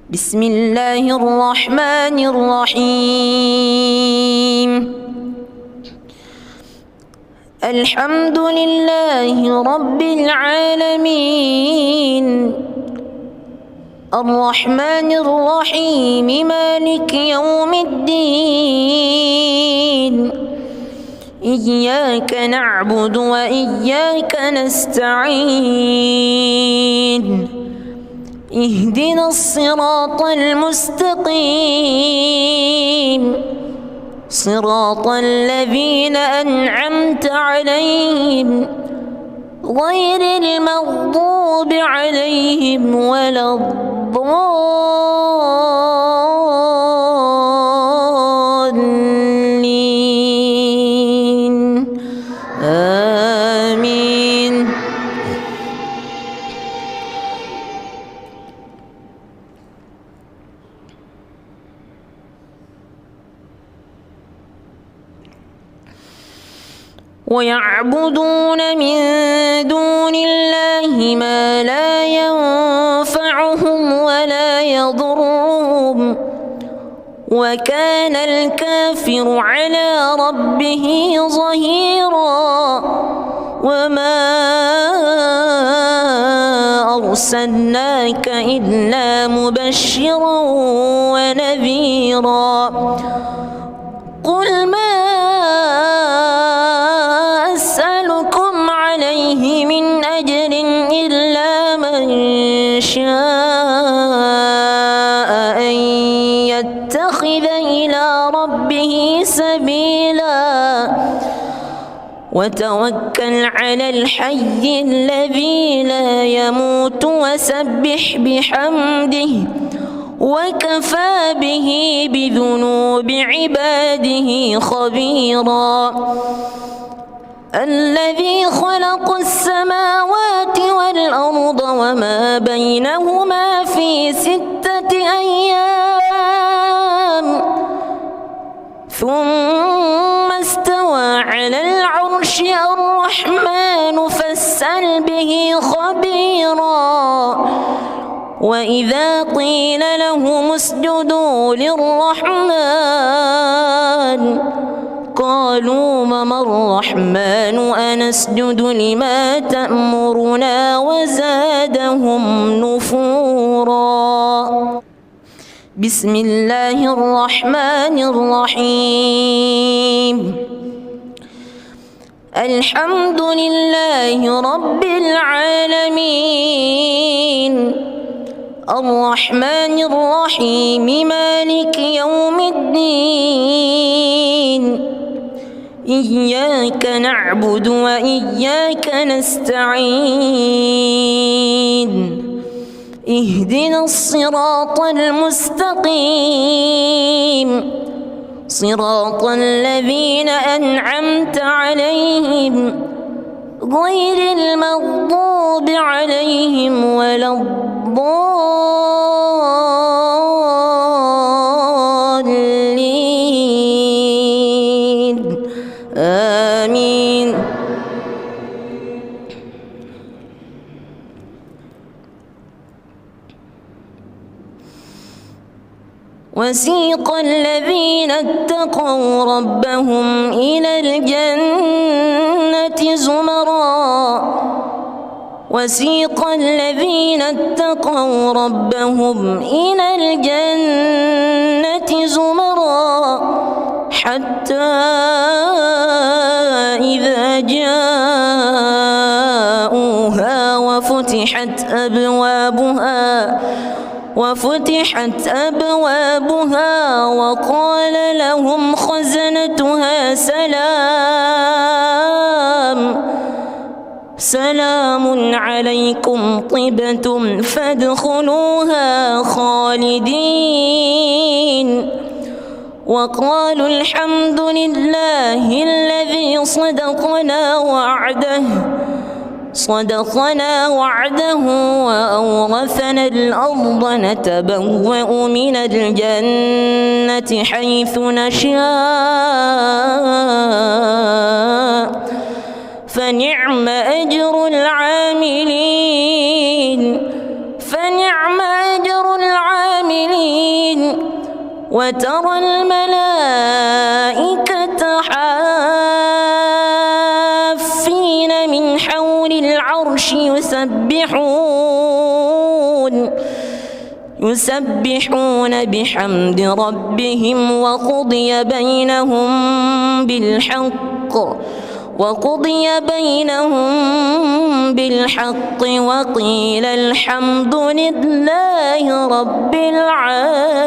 بسم الله الرحمن الرحيم. الحمد لله رب العالمين، الرحمن الرحيم، مالك يوم الدين. إياك نعبد وإياك نستعين. اهدنا الصراط المستقيم، صراط الذين أنعمت عليهم غير المغضوب عليهم ولا الضالين. آمين. ويعبدون من دون الله ما لا ينفعهم ولا يضرهم، وكان الكافر على ربه ظهيرا. وما أرسلناك إلا مبشرا ونذيرا. قل ما أسألكم عليه من أجر إلا من شاء أن يتخذ إلى ربه سبيلا. وتوكل على الحي الذي لا يموت وسبح بحمده، وكفى به بذنوب عباده خبيرا. الذي خلق السماوات والأرض وما بينهما في 6 أيام ثم استوى على العرش. الرحمن فاسأل به خبيرا. وإذا قيل لهم اسجدوا للرحمن قالوا وما الرحمن أنسجد لما تأمرنا وزادهم نفورا. بسم الله الرحمن الرحيم. الحمد لله رب العالمين، الرحمن الرحيم، مالك يوم الدين. إياك نعبد وإياك نستعين. اهدنا الصراط المستقيم، صراط الذين أنعمت عليهم غير المغضوب عليهم ولا الضالين. آمين. وسيق الذين اتقوا ربهم إلى الجنة زمرا. وسيق الذين اتقوا ربهم إلى الجنة زمرا حتى إذا جاءوها وفتحت أبوابها وقال لهم خزنتها سلام عليكم طبتم فادخلوها خالدين. وقالوا الحمد لله الذي صدقنا وعده وأورثنا الأرض نتبوأ من الجنة حيث نشاء فنعم أجر العاملين. عاملين وترى الملائكة حافين من حول العرش يسبحون بحمد ربهم وقضي بينهم بالحق وقيل الحمد لله رب العالمين.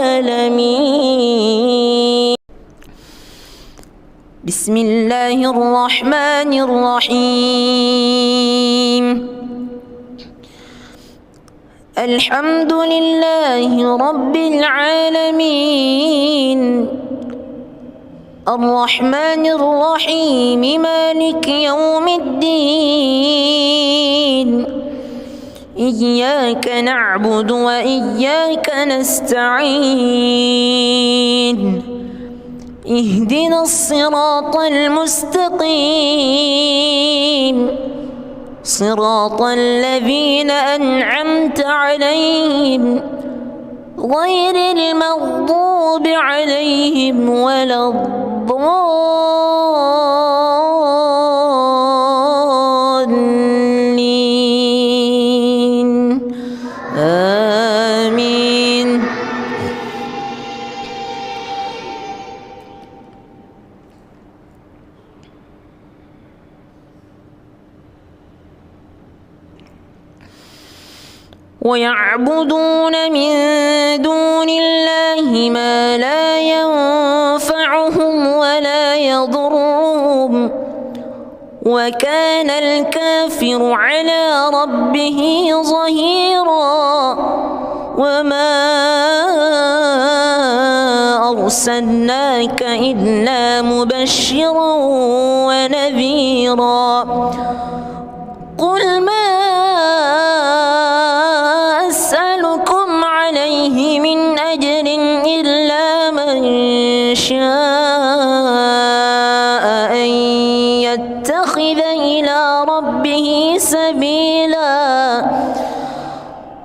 بسم الله الرحمن الرحيم. الحمد لله رب العالمين الرحمن الرحيم مالك يوم الدين إياك نعبد وإياك نستعين اهدنا الصراط المستقيم صراط الذين أنعمت عليهم غير المغضوب عليهم ولا الضالين آمين. ويعبدون من دون الله ما لا ينفعهم ولا يضرهم وكان الكافر على ربه ظهيرا. وما أرسلناك إلا مبشرا ونذيرا. قل ما أسألكم عليه من أجر إلا من شاء أن يتخذ إلى ربه سبيلا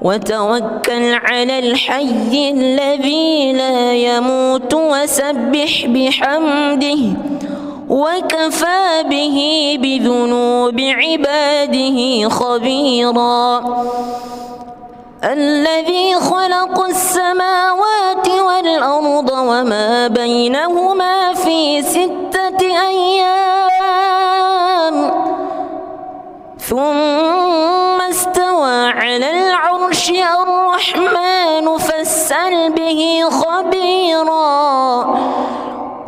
وتوكل على الحي الذي لا يموت وسبح بحمده وكفى به بذنوب عباده خبيرا. الذي خلق السماوات والأرض وما بينهما في 6 أيام ثم استوى على العرش. الرحمن فاسأل به خبيرا.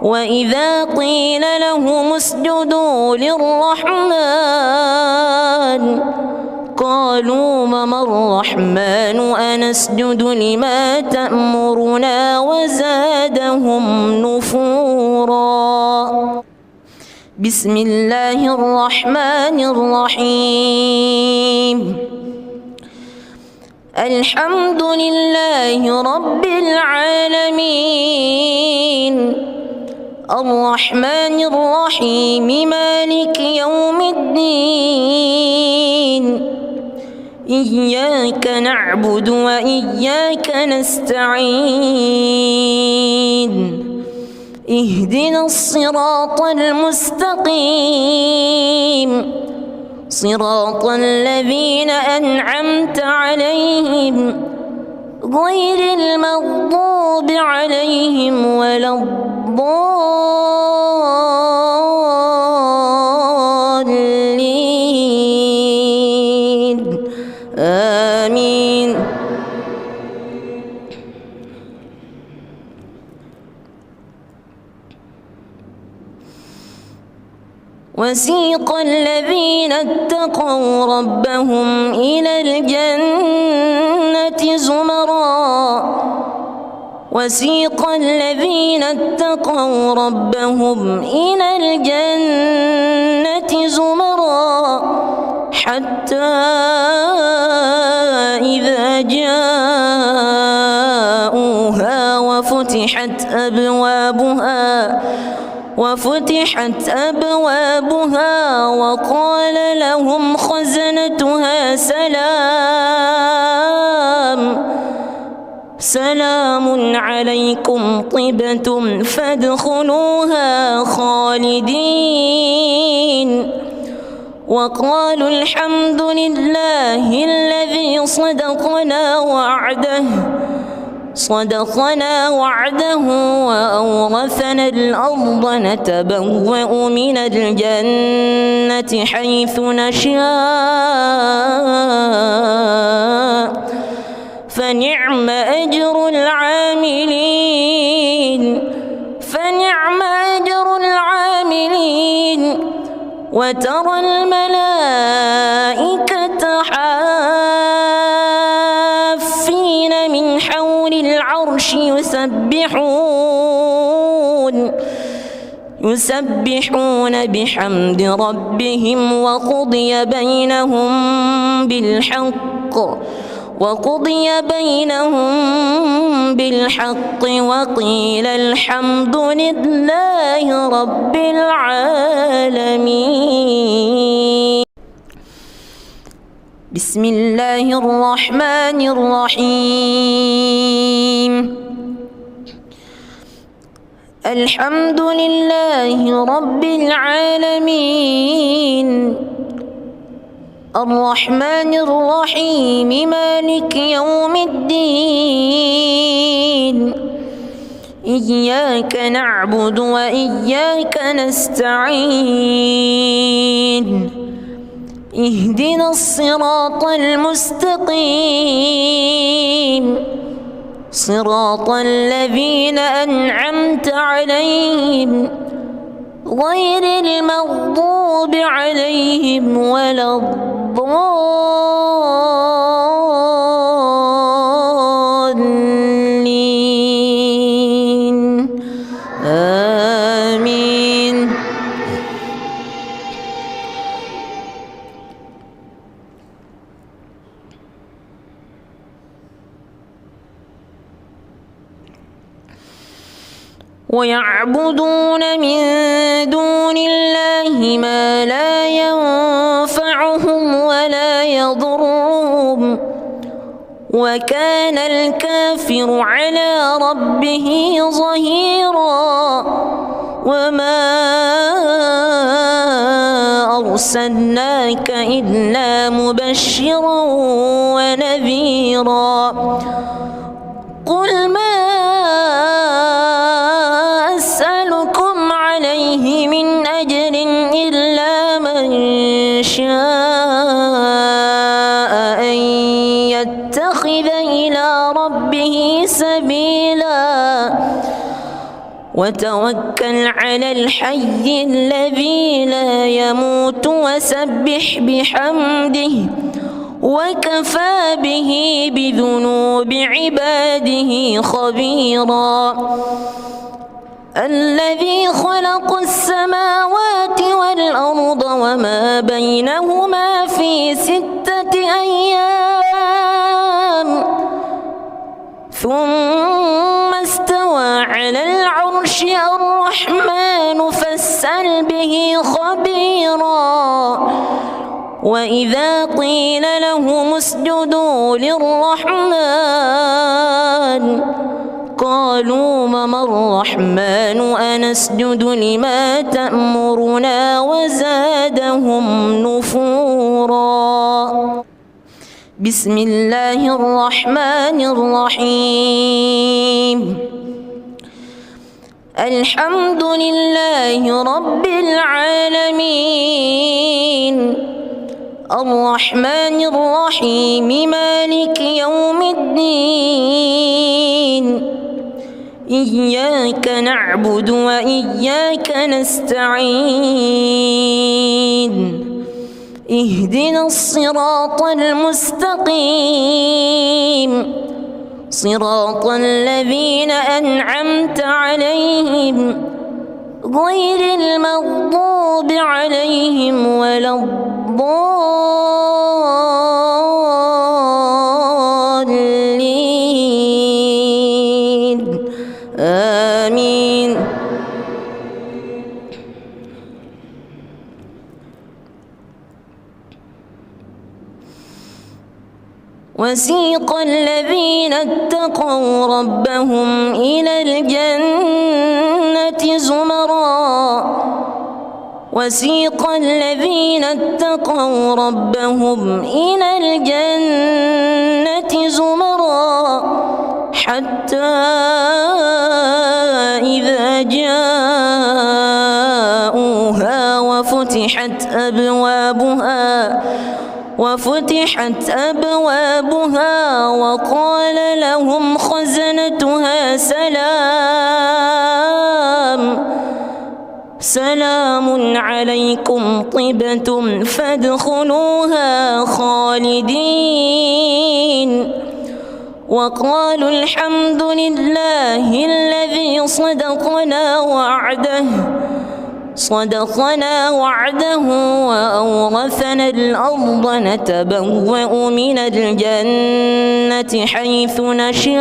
وإذا قيل لهم اسجدوا للرحمن قالوا وما الرحمن أنسجد لما تأمرنا وزادهم نفورا. بسم الله الرحمن الرحيم. الحمد لله رب العالمين الرحمن الرحيم مالك يوم الدين إياك نعبد وإياك نستعين اهدنا الصراط المستقيم صراط الذين أنعمت عليهم غير المغضوب عليهم ولا الضالين آمين. وسيق الذين اتقوا ربهم إلى الجنة زمرا وسيق الذين اتقوا ربهم إلى الجنة زمرا حتى إذا جاءوها وفتحت أبوابها وقال لهم خزنتها سلام عليكم طبتم فادخلوها خالدين. وقالوا الحمد لله الذي صدقنا وعده وأورثنا الأرض نتبوأ من الجنة حيث نشاء فنعم أجر العاملين. وترى الملائكة حافين من حول العرش يسبحون بحمد ربهم وقضي بينهم بالحق وقيل الحمد لله رب العالمين. بسم الله الرحمن الرحيم. الحمد لله رب العالمين الرحمن الرحيم مالك يوم الدين. إياك نعبد وإياك نستعين. اهدنا الصراط المستقيم صراط الذين أنعمت عليهم غير المغضوب عليهم ولا الضالين. آمين. ويعبدون من دون الله ما لا ينفعهم ولا يضرهم وكان الكافر على ربه ظهيرا. وما أرسلناك إلا مبشرا ونذيرا. قل ما أسألكم عليه من أجر إلا من شاء أن يتخذ إلى ربه سبيلا. وتوكل على الحي الذي لا يموت وسبح بحمده وكفى به بذنوب عباده خبيرا. الذي خلق السماوات والأرض وما بينهما في 6 أيام ثم استوى على العرش. الرحمن فاسأل به خبيرا. وإذا قيل لهم اسجدوا للرحمن قالوا وما الرحمن أنسجد لما تأمرنا وزادهم نفورا. بسم الله الرحمن الرحيم. الحمد لله رب العالمين الرحمن الرحيم مالك يوم الدين. إياك نعبد وإياك نستعين. اهدنا الصراط المستقيم صراط الذين أنعمت عليهم غير المغضوب عليهم ولا الضالين. آمين. وسيق الذين اتقوا ربهم إلى الجنة زمرا وسيق الذين اتقوا ربهم إلى الجنة زمرا حتى إذا جاءوها وفتحت أبوابها وقال لهم خزنتها سلام عليكم طبتم فادخلوها خالدين وقالوا الحمد لله الذي صدقنا وعده وأورثنا الأرض نتبوأ من الجنة حيث نشاء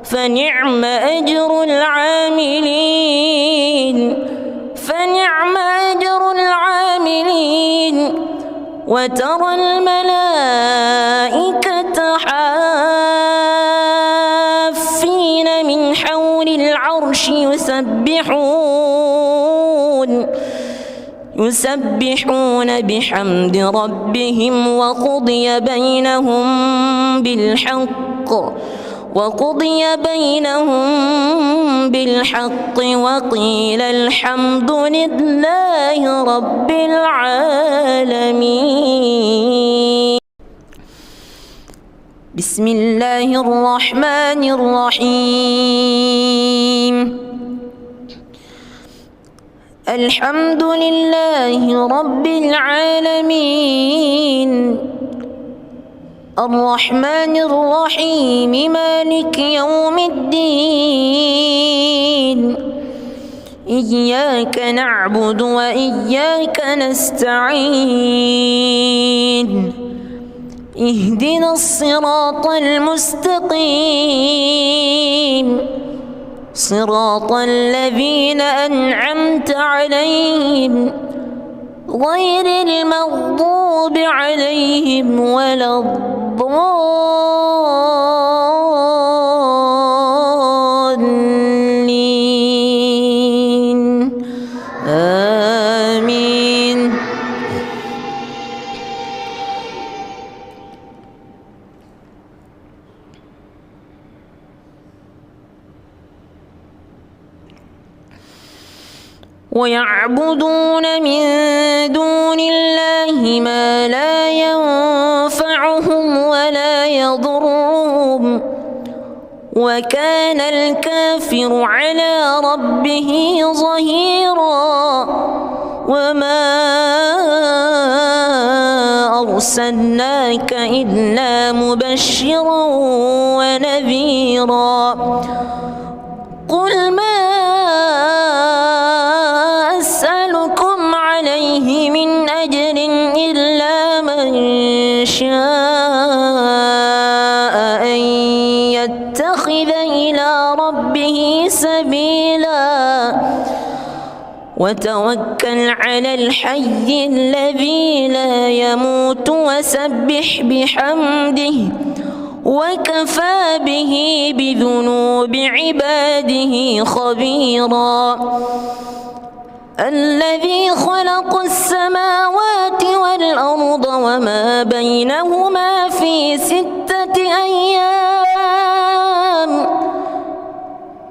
فنعم أجر العاملين وترى الملائكة حافين من حول العرش يسبحون بحمد ربهم وقضي بينهم بالحق وقيل الحمد لله رب العالمين. بسم الله الرحمن الرحيم. الحمد لله رب العالمين الرحمن الرحيم مالك يوم الدين إياك نعبد وإياك نستعين اهدنا الصراط المستقيم صراط الذين أنعمت عليهم غير المغضوب عليهم ولا الضالين آمين. ويعبدون من دون الله ما لا ينفعهم ولا يضرهم وكان الكافر على ربه ظهيرا. وما أرسلناك إلا مبشرا ونذيرا. قل ما أسألكم عليه من أجر إلا من شاء أن يتخذ إلى ربه سبيلا. وتوكل على الحي الذي لا يموت وسبح بحمده وكفى به بذنوب عباده خبيرا. الذي خلق السماوات والأرض وما بينهما في 6 أيام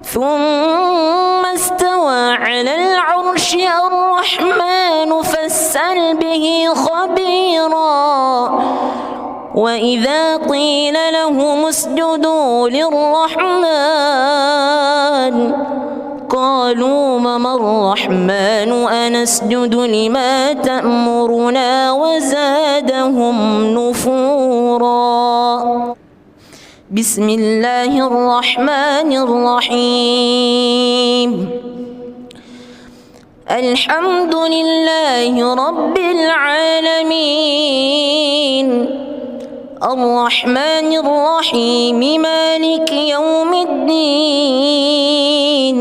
ثم استوى على العرش. الرحمن فاسأل به خبيرا. وإذا قيل لهم اسجدوا للرحمن قالوا وما الرحمن أنسجد لما تأمرنا وزادهم نفورا. بسم الله الرحمن الرحيم. الحمد لله رب العالمين الرحمن الرحيم مالك يوم الدين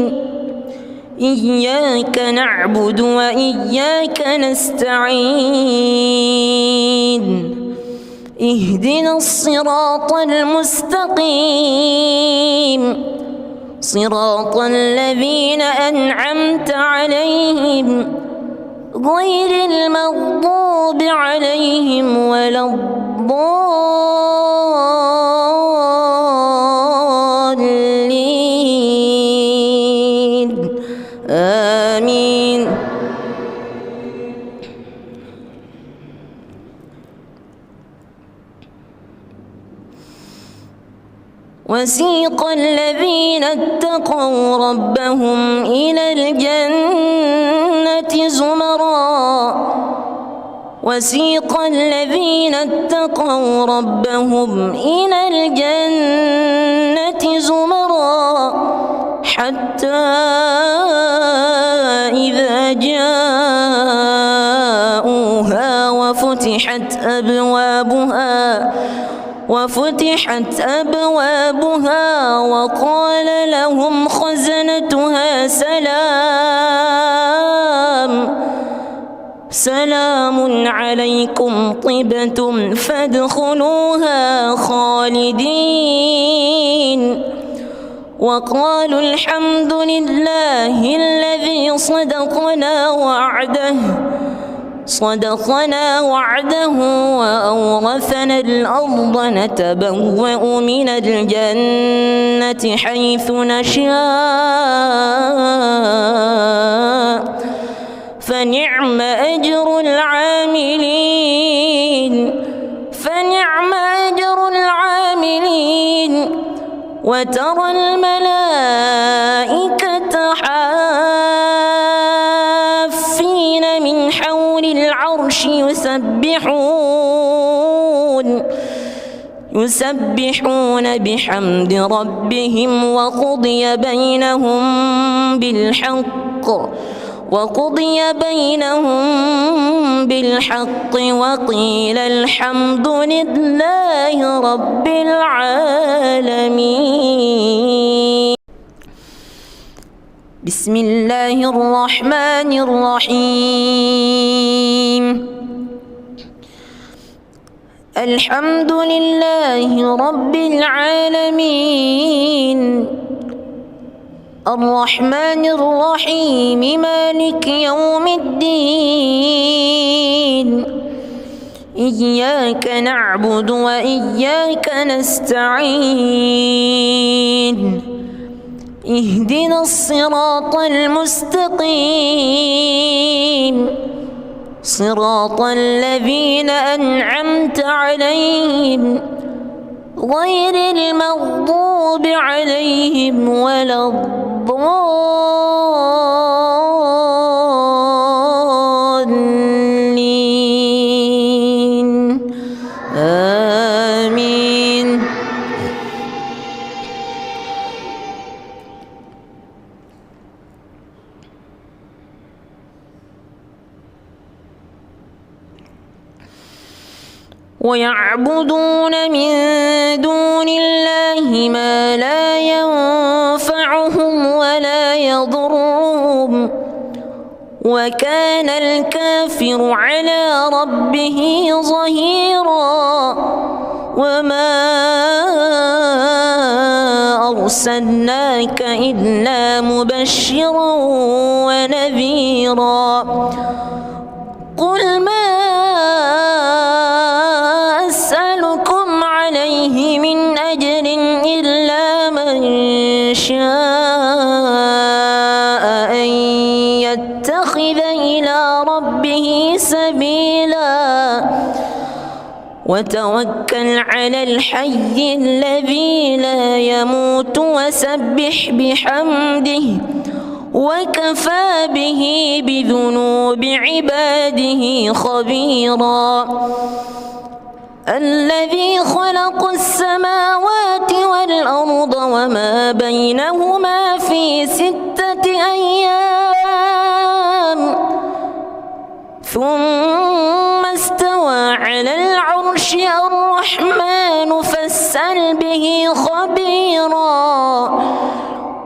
إياك نعبد وإياك نستعين اهدنا الصراط المستقيم صراط الذين أنعمت عليهم غير المغضوب عليهم ولا الضالين آمين. وسيق الذين اتقوا ربهم إلى الجنة زمرًا وسيق الذين اتقوا ربهم إلى الجنة زمرًا حتى إذا جاءوها وفتحت أبوابها وقال لهم خزنتها سلام عليكم طبتم فادخلوها خالدين وقالوا الحمد لله الذي صدقنا وعده وأورثنا الأرض نتبوأ من الجنة حيث نشاء فنعم أجر العاملين وترى الملائكة حافين من حول العرش يسبحون بحمد ربهم وقضي بينهم بالحق وقيل الحمد لله رب العالمين. بسم الله الرحمن الرحيم. الحمد لله رب العالمين الرحمن الرحيم مالك يوم الدين إياك نعبد وإياك نستعين اهدنا الصراط المستقيم صراط الذين أنعمت عليهم غير المغضوب عليهم ولا الضالين آمين. ويعبدون من دون الله ما لا ينفعهم ولا يضرهم وكان الكافر على ربه ظهيرا. وما أرسلناك إلا مبشرا ونذيرا. قل ما أسألكم عليه من أجر إلا من شاء أن يتخذ إلى ربه سبيلا وتوكل على الحي الذي لا يموت وسبح بحمده وكفى به بذنوب عباده خبيرا. الذي خلق السماوات والأرض وما بينهما في 6 أيام ثم استوى على العرش. الرحمن فاسأل به خبيرا.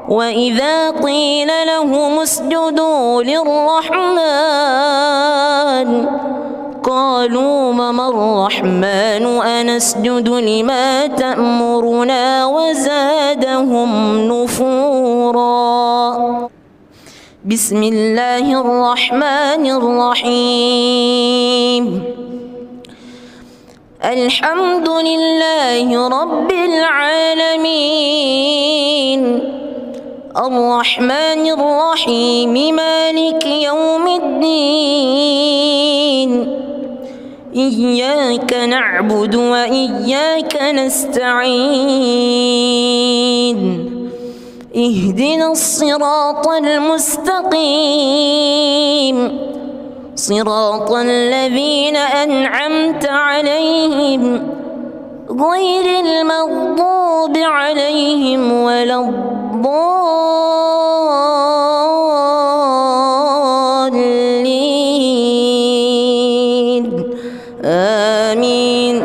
وإذا قيل لهم اسجدوا للرحمن قالوا وما الرحمن أنسجد لما تأمرنا وزادهم نفورا. بسم الله الرحمن الرحيم. الحمد لله رب العالمين الرحمن الرحيم مالك يوم الدين إياك نعبد وإياك نستعين اهدنا الصراط المستقيم صراط الذين أنعمت عليهم غير المغضوب عليهم ولا الضالين آمين.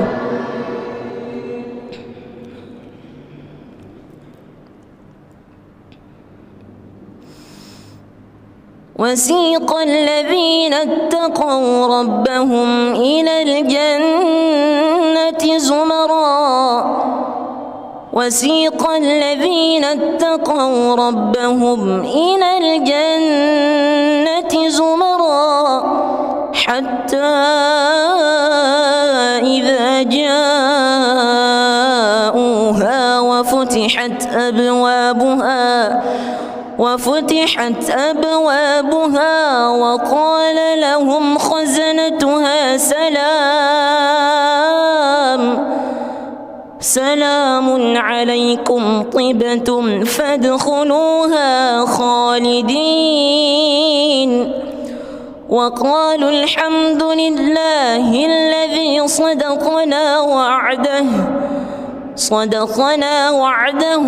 وسيق الذين اتقوا ربهم إلى الجنة زمرا وسيق الذين اتقوا ربهم إلى الجنة زمرا حتى إذا جاءوها وفتحت أبوابها وقال لهم خزنتها سلام عليكم طبتم فادخلوها خالدين وقالوا الحمد لله الذي صدقنا وعده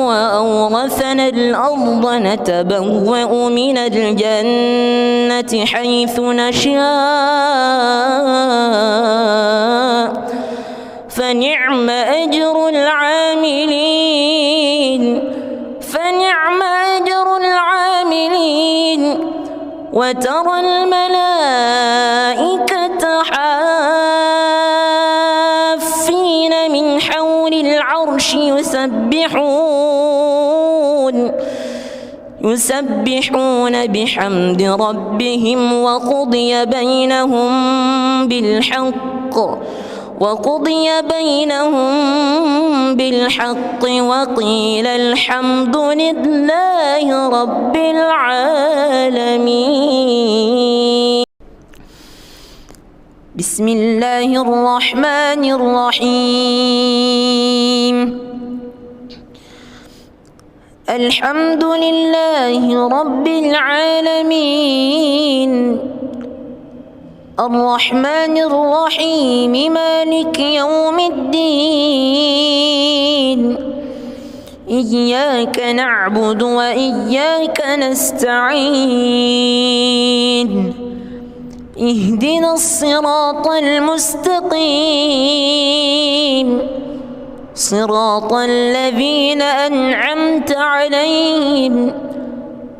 وأورثنا الأرض نتبوأ من الجنة حيث نشاء فنعم أجر العاملين وترى الملائكة حافين من حول العرش يسبحون بحمد ربهم وقضي بينهم بالحق وقيل الحمد لله رب العالمين. بسم الله الرحمن الرحيم. الحمد لله رب العالمين الرحمن الرحيم مالك يوم الدين إياك نعبد وإياك نستعين اهدنا الصراط المستقيم صراط الذين أنعمت عليهم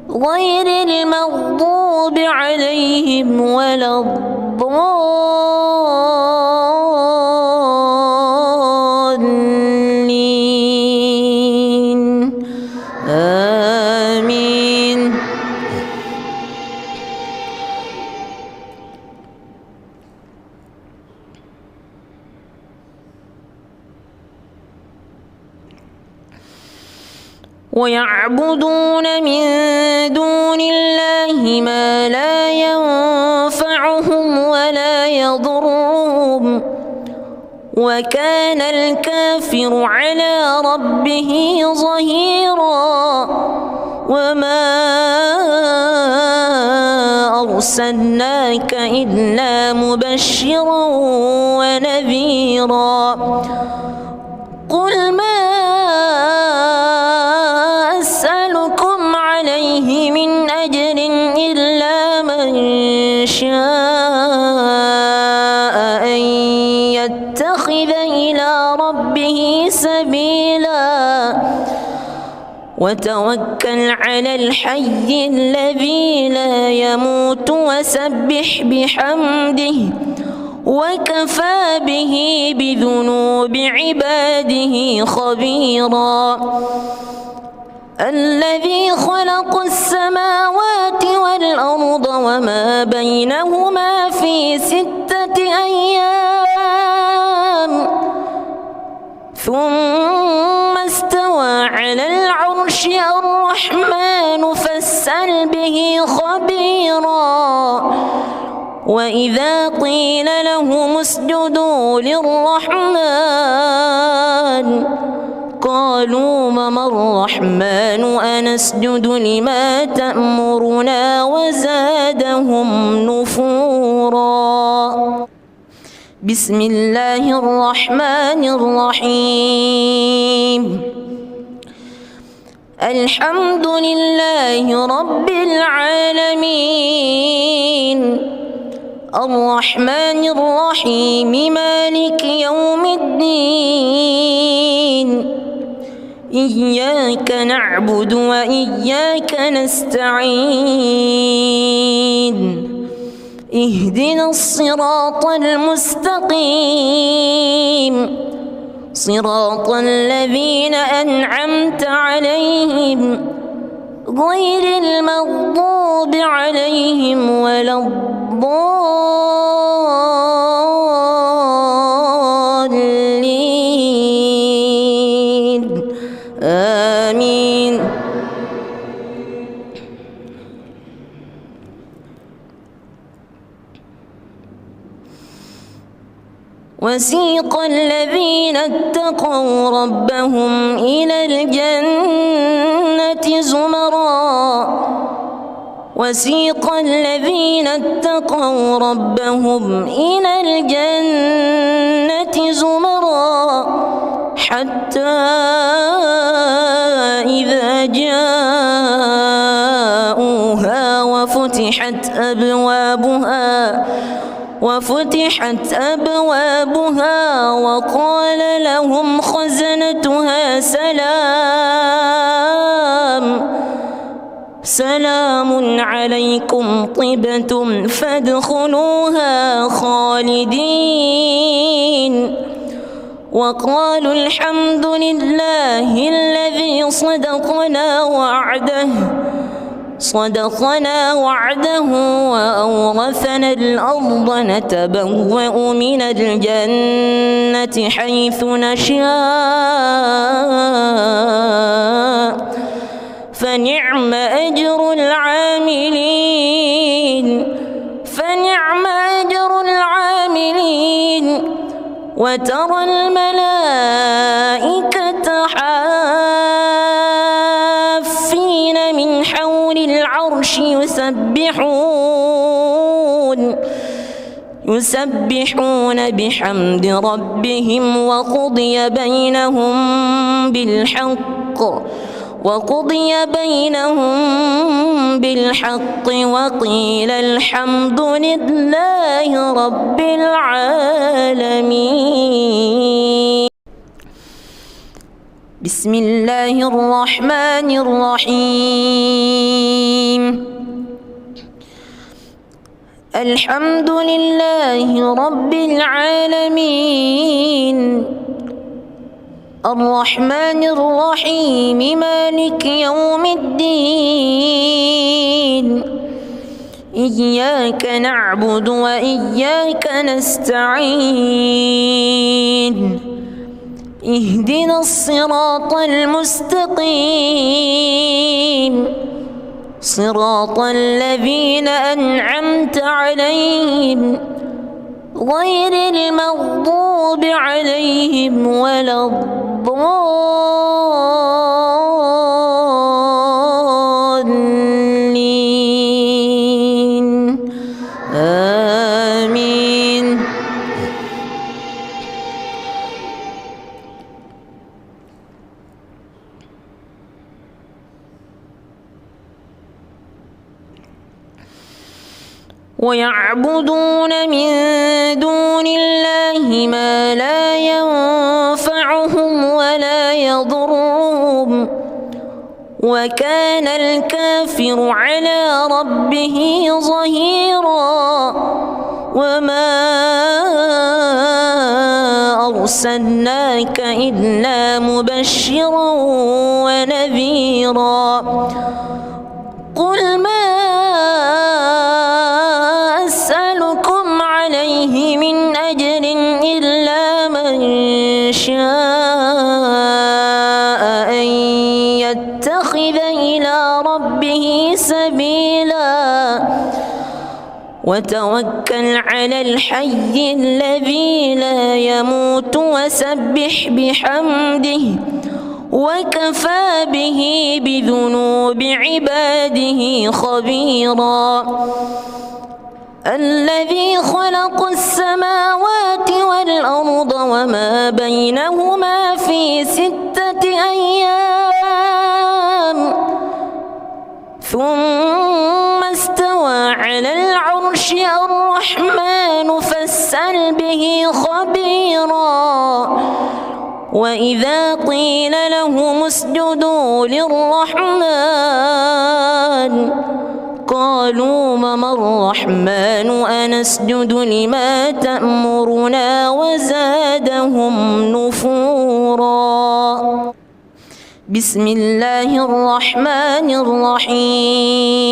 غير المغضوب عليهم ولا الضالين آمين. ويعبدون من دون الله ما لا ينفعهم ولا يضرهم وكان الكافر على ربه ظهيرا. وما أرسلناك إلا مبشرا ونذيرا. قل ما أسألكم عليه من أجر إلا من شاء أن يتخذ إلى ربه سبيلا. وتوكل على الحي الذي لا يموت وسبح بحمده وكفى به بذنوب عباده خبيرا الذي خلق السماوات والأرض وما بينهما في 6 أيام ثم استوى على العرش الرحمن فاسأل به خبيرا وإذا قيل لهم اسجدوا للرحمن قالوا وما الرحمن أنسجد لما تأمرنا وزادهم نفورا. بسم الله الرحمن الرحيم. الحمد لله رب العالمين الرحمن الرحيم مالك يوم الدين إياك نعبد وإياك نستعين اهدنا الصراط المستقيم صراط الذين أنعمت عليهم غير المغضوب عليهم ولا الضالين آمين. وسيق الذين اتقوا ربهم إلى الجنة زمرا وسيق الذين اتقوا ربهم إلى الجنة زمرا حتى إذا جاءوها وفتحت أبوابها وقال لهم خزنتها سلام عليكم طبتم فادخلوها خالدين وقالوا الحمد لله الذي صدقنا وعده وأورثنا الأرض نتبوأ من الجنة حيث نشاء فنعم أجر العاملين وترى الملائكة حافين من حول العرش يسبحون بحمد ربهم وقضي بينهم بالحق وقيل الحمد لله رب العالمين. بسم الله الرحمن الرحيم. الحمد لله رب العالمين الرحمن الرحيم مالك يوم الدين إياك نعبد وإياك نستعين اهدنا الصراط المستقيم صراط الذين أنعمت عليهم غير المغضوب عليهم ولا الضالين آمين. ويعبدون من دون الله ما لا ينفعهم ولا يضرهم وكان الكافر على ربه ظهيرا وما أرسلناك إلا مبشرا ونذيرا قل ما أسألكم عليه من أجر إلا من شاء أن يتخذ إلى ربه سبيلا وتوكل على الحي الذي لا يموت وسبح بحمده وكفى به بذنوب عباده خبيرا الذي خلق السماوات والأرض وما بينهما في 6 أيام ثم استوى على العرش الرحمن فاسأل به خبيرا وإذا قيل لهم اسجدوا للرحمن قالوا وما الرحمن أنسجد لما تأمرنا وزادهم نفورا بسم الله الرحمن الرحيم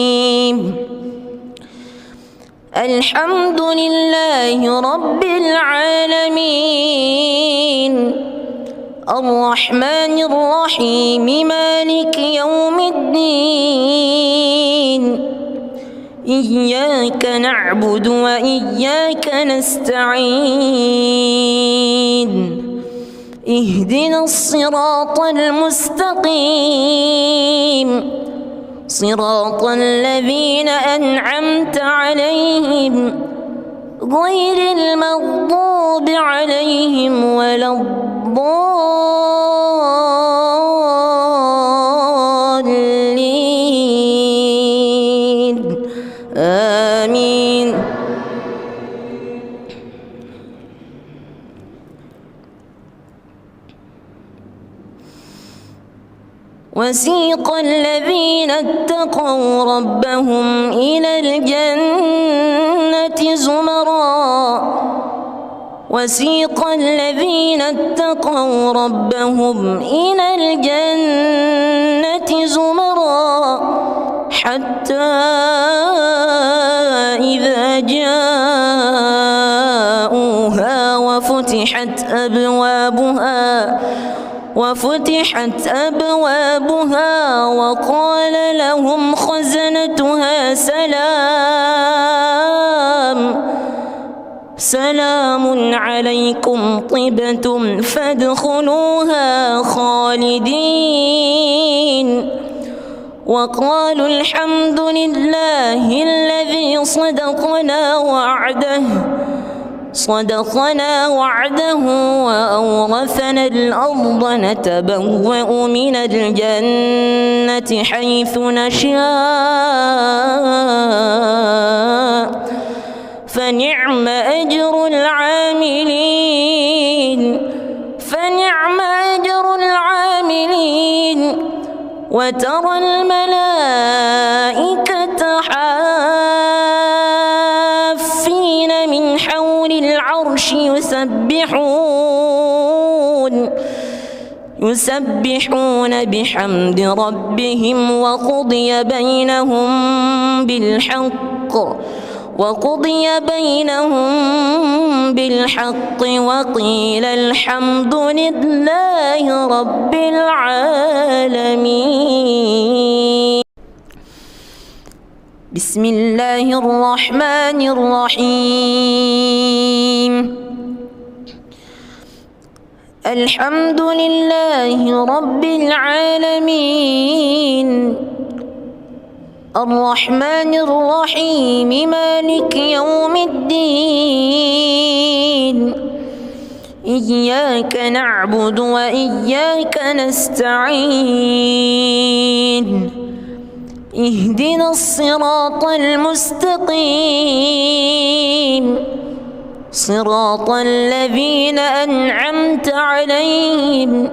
الحمد لله رب العالمين الرحمن الرحيم مالك يوم الدين إياك نعبد وإياك نستعين اهدنا الصراط المستقيم صراط الذين أنعمت عليهم غير المغضوب عليهم ولا الضالين آمين وسيق الذين اتقوا ربهم إلى الجنة زمرا وسيق الذين اتقوا ربهم إلى الجنة زمرا حتى إذا جاءوها وفتحت أبوابها وقال لهم خزنتها سلام عليكم طبتم فادخلوها خالدين وقالوا الحمد لله الذي صدقنا وعده وأورثنا الأرض نتبوأ من الجنة حيث نشاء فنعم أجر العاملين وترى الملائكة حافين من حول العرش يسبحون بحمد ربهم وقضي بينهم بالحق وقيل الحمد لله رب العالمين بسم الله الرحمن الرحيم الحمد لله رب العالمين الرحمن الرحيم مالك يوم الدين إياك نعبد وإياك نستعين اهدنا الصراط المستقيم صراط الذين أنعمت عليهم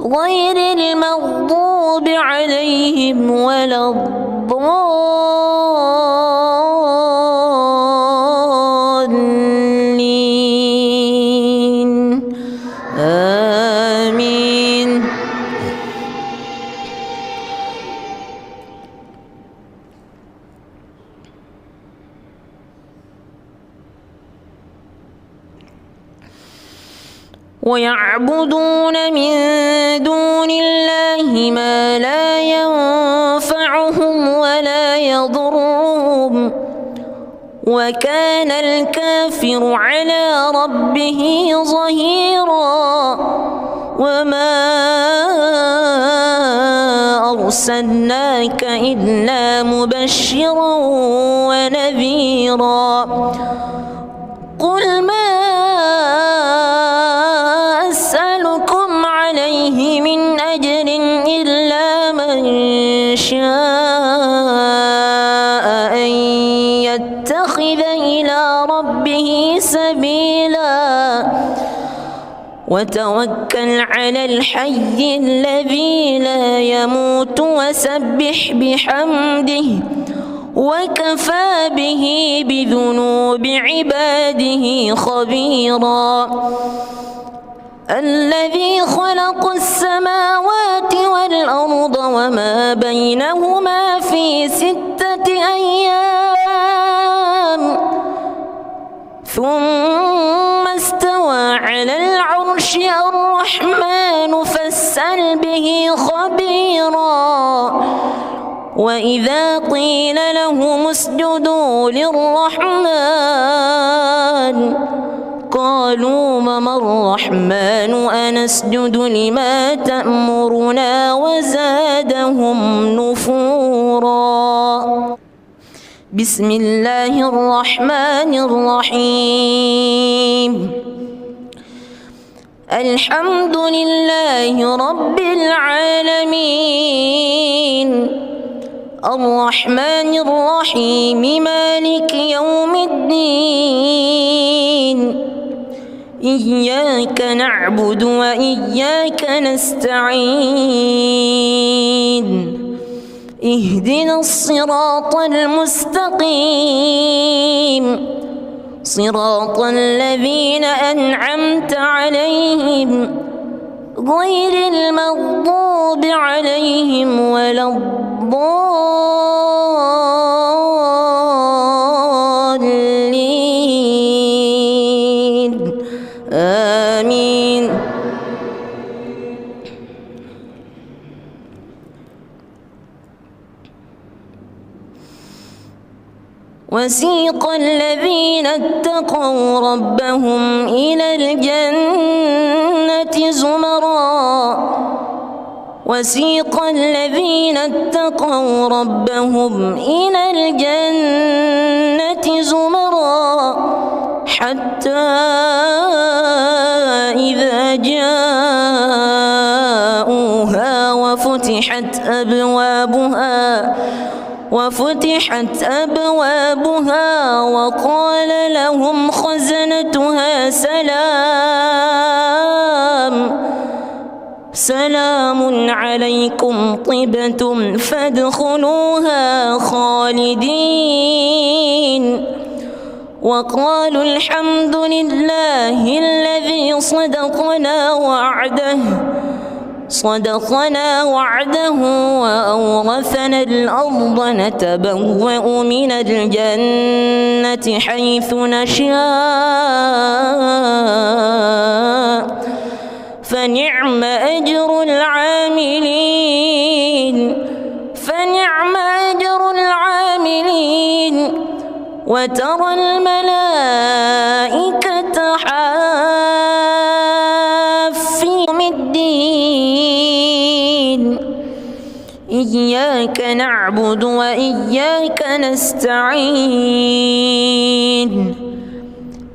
غير المغضوب عليهم ولا الضالين آمين. ويعبدون من دون الله ما لا ينفعهم ولا يضرهم وكان الكافر على ربه ظهيرا. وما أرسلناك إلا مبشرا ونذيرا. قل ما أسألكم عليه من أجر إلا من شاء أن يتخذ إلى ربه سبيلا. وتوكل على الحي الذي لا يموت وسبح بحمده وكفى به بذنوب عباده خبيرا. الذي خلق السماوات والأرض وما بينهما في 6 أيام ثم استوى على العرش. الرحمن فاسأل به خبيرا. وإذا قيل لهم اسجدوا للرحمن قالوا وما الرحمن أنسجد لما تأمرنا وزادهم نفورا. بسم الله الرحمن الرحيم. الحمد لله رب العالمين الرحمن الرحيم مالك يوم الدين. إياك نعبد وإياك نستعين. اهدنا الصراط المستقيم صراط الذين أنعمت عليهم غير المغضوب عليهم ولا الضالين آمين. وسيق الذين اتقوا ربهم إلى الجنة زمرا. وسيق الذين اتقوا ربهم إلى الجنة زمرا حتى إذا جاءوها وفتحت أبوابها وقال لهم خزنتها سلام عليكم طبتم فادخلوها خالدين. وقالوا الحمد لله الذي صدقنا وعده وأورثنا الأرض نتبوأ من الجنة حيث نشاء فنعم أجر العاملين. وترى الملائكة حافين الدين. إياك نعبد وإياك نستعين.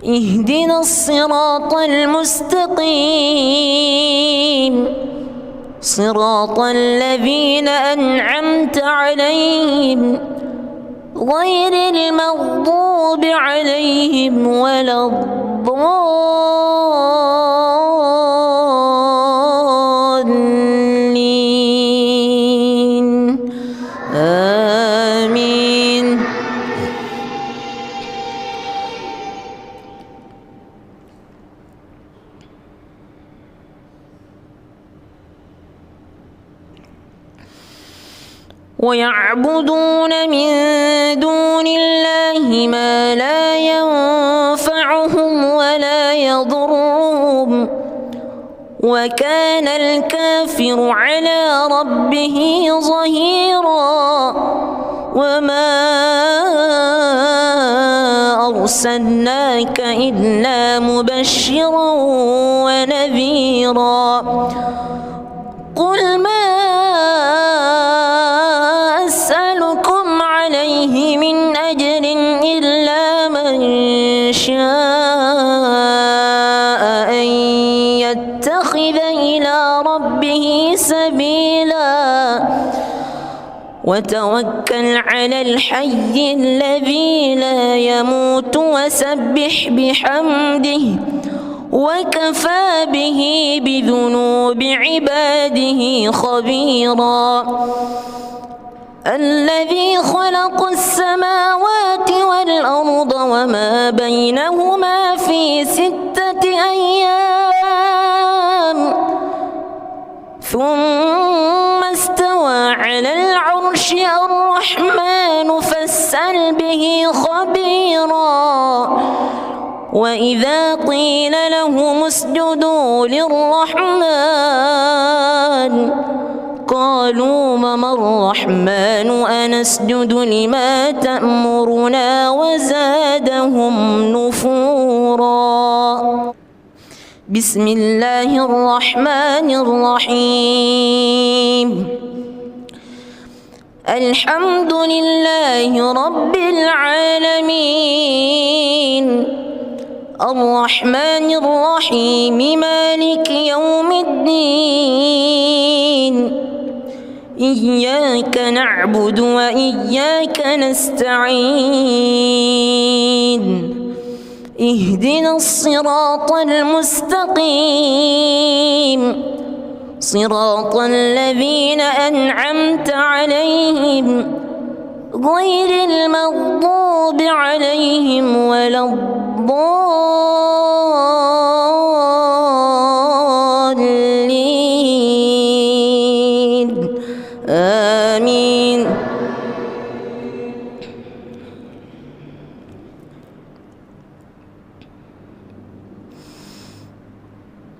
اهدنا الصراط المستقيم صراط الذين أنعمت عليهم غير المغضوب عليهم ولا الضالين ويعبدون من دون الله ما لا ينفعهم ولا يضرهم وكان الكافر على ربه ظهيرا وما أرسلناك إلا مبشرا ونذيرا قل ما أسألكم عليه من أجر إلا من شاء أن يتخذ إلى ربه سبيلا وتوكل على الحي الذي لا يموت وسبح بحمده وكفى به بذنوب عباده خبيرا الذي خلق السماوات والأرض وما بينهما في 6 أيام ثم استوى على العرش الرحمن فاسأل به خبيرا وإذا قيل لهم اسجدوا للرحمن قالوا وما الرحمن أنسجد لما تأمرنا وزادهم نفورا بسم الله الرحمن الرحيم الحمد لله رب العالمين الرحمن الرحيم مالك يوم الدين إياك نعبد وإياك نستعين اهدنا الصراط المستقيم صراط الذين أنعمت عليهم غير المغضوب عليهم ولا الضالين آمين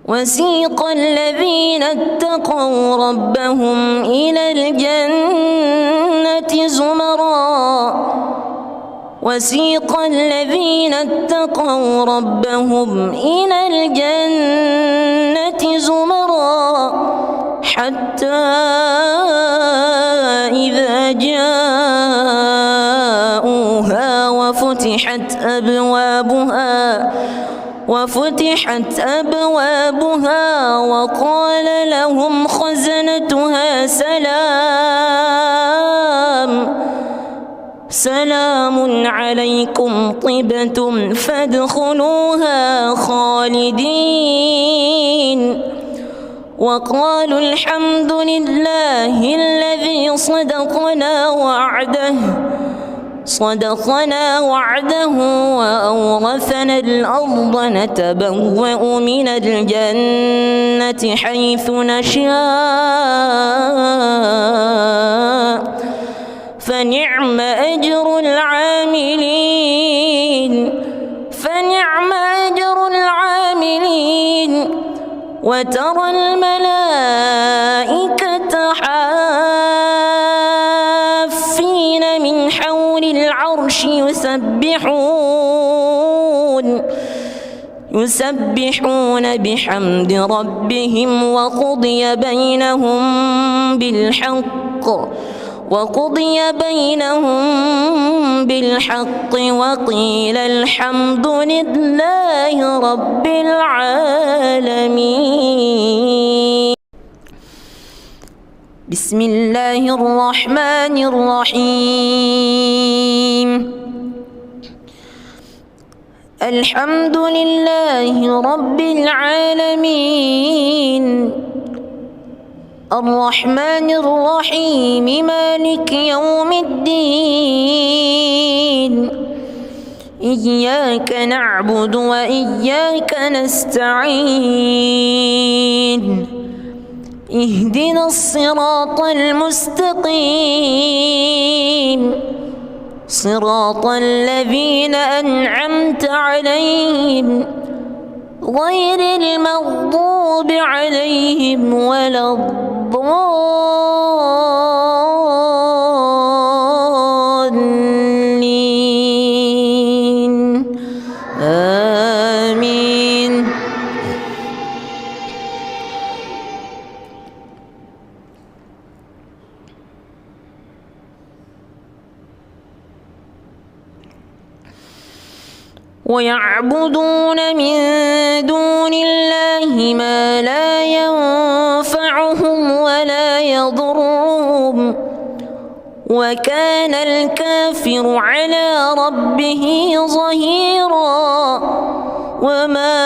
وسيق الذين اتقوا ربهم إلى الجنة زمرا وسيق الذين اتقوا ربهم إلى الجنة زمرا حتى إذا جاءوها وفتحت أبوابها وقال لهم خزنتها سلام عليكم طبتم فادخلوها خالدين وقالوا الحمد لله الذي صدقنا وعده وأورثنا الأرض نتبوأ من الجنة حيث نشاء فنعم أجر العاملين وترى الملائكة حافين من حول العرش يسبحون بحمد ربهم وقضي بينهم بالحق وقيل الحمد لله رب العالمين بسم الله الرحمن الرحيم الحمد لله رب العالمين الرحمن الرحيم مالك يوم الدين إياك نعبد وإياك نستعين اهدنا الصراط المستقيم صراط الذين أنعمت عليهم غير المغضوب عليهم ولا الضالين آمين. ويعبدون من دون الله ما لا ينفعهم ولا يضرهم وكان الكافر على ربه ظهيرا. وما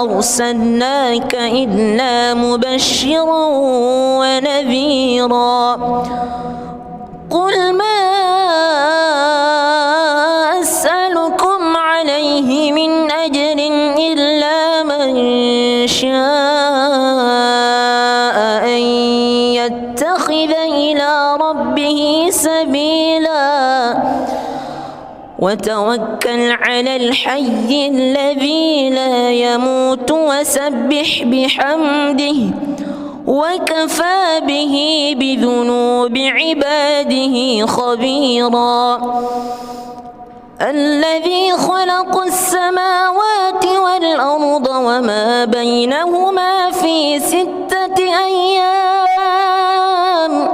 أرسلناك إلا مبشرا ونذيرا. قل ما أسألكم عليه من أجر إلا من شاء أن يتخذ إلى ربه سبيلا. وتوكل على الحي الذي لا يموت وسبح بحمده وكفى به بذنوب عباده خبيرا. الذي خلق السماوات والأرض وما بينهما في 6 أيام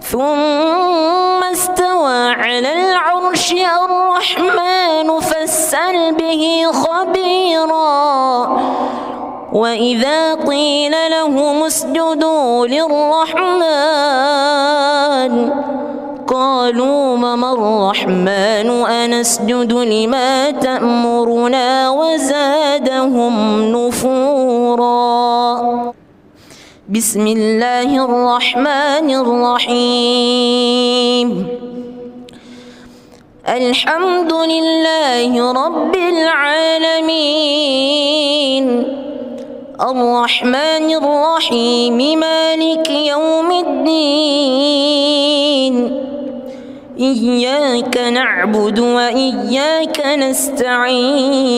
ثم استوى على العرش. الرحمن فاسأل به خبيرا. وإذا قيل لهم اسجدوا للرحمن قالوا وما الرحمن أنسجد لما تأمرنا وزادهم نفورا. بسم الله الرحمن الرحيم. الحمد لله رب العالمين الرحمن الرحيم مالك يوم الدين. إياك نعبد وإياك نستعين.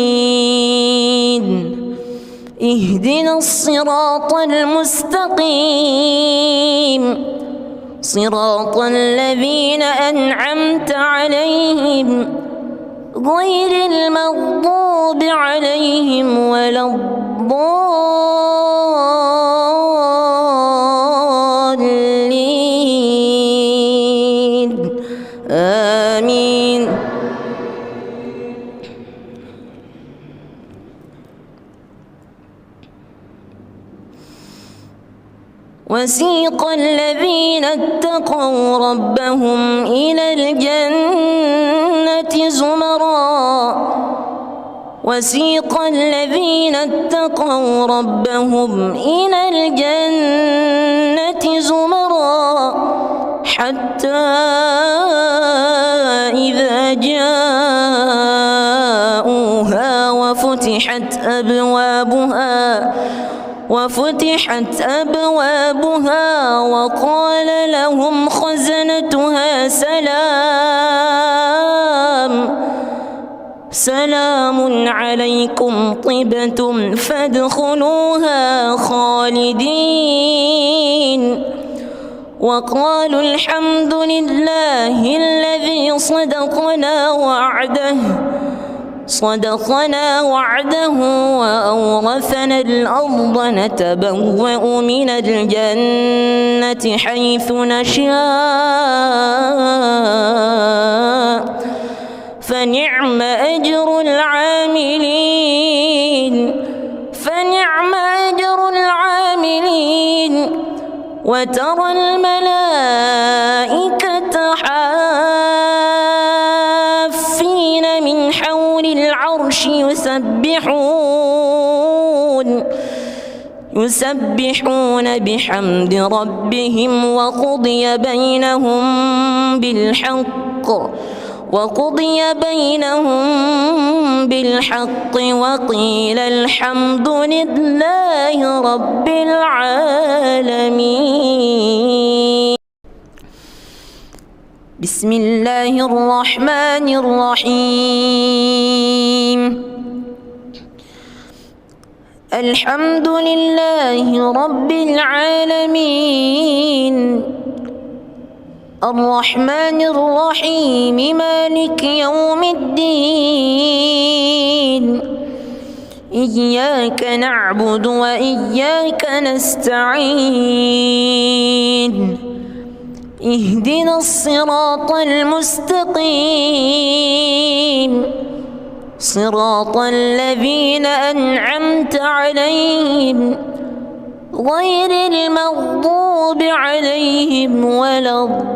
اهدنا الصراط المستقيم صراط الذين أنعمت عليهم غير المغضوب عليهم ولا الضالين آمين. وسيق الذين اتقوا ربهم إلى الجنة زمرا. وسيق الذين اتقوا ربهم إلى الجنة زمرا حتى إذا جاءوها وفتحت أبوابها وقال لهم خزنتها سلام عليكم طبتم فادخلوها خالدين. وقالوا الحمد لله الذي صدقنا وعده وأورثنا الأرض نتبوأ من الجنة حيث نشاء فنعم أجر العاملين. وترى الملائكة حافين من حول العرش يسبحون بحمد ربهم وقضي بينهم بالحق وقضي بينهم بالحق وقيل الحمد لله رب العالمين. بسم الله الرحمن الرحيم. الحمد لله رب العالمين الرحمن الرحيم مالك يوم الدين إياك نعبد وإياك نستعين اهدنا الصراط المستقيم صراط الذين أنعمت عليهم غير المغضوب عليهم ولا الضالين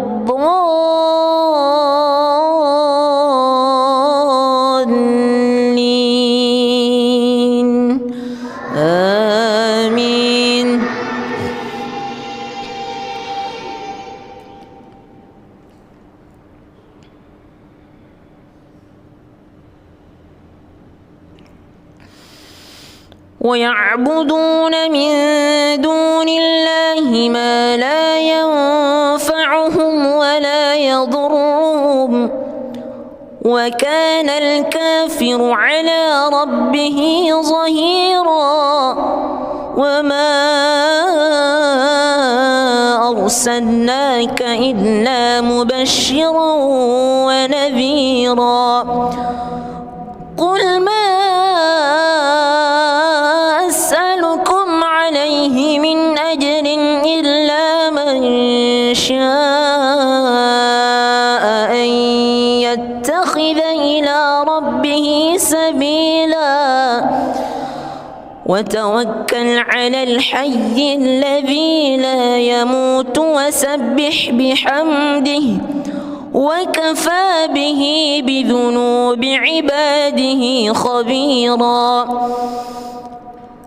آمين. ويعبدون من دون الله ما لا ينفعهم ولا يضرهم وكان الكافر على ربه ظهيرا. وما أرسلناك إلا مبشرا ونذيرا. قل ما أسألكم عليه من أجر إلا من شاء أن يتخذ إلى ربه سبيلا. وتوكل على الحي الذي لا يموت وسبح بحمده وكفى به بذنوب عباده خبيرا.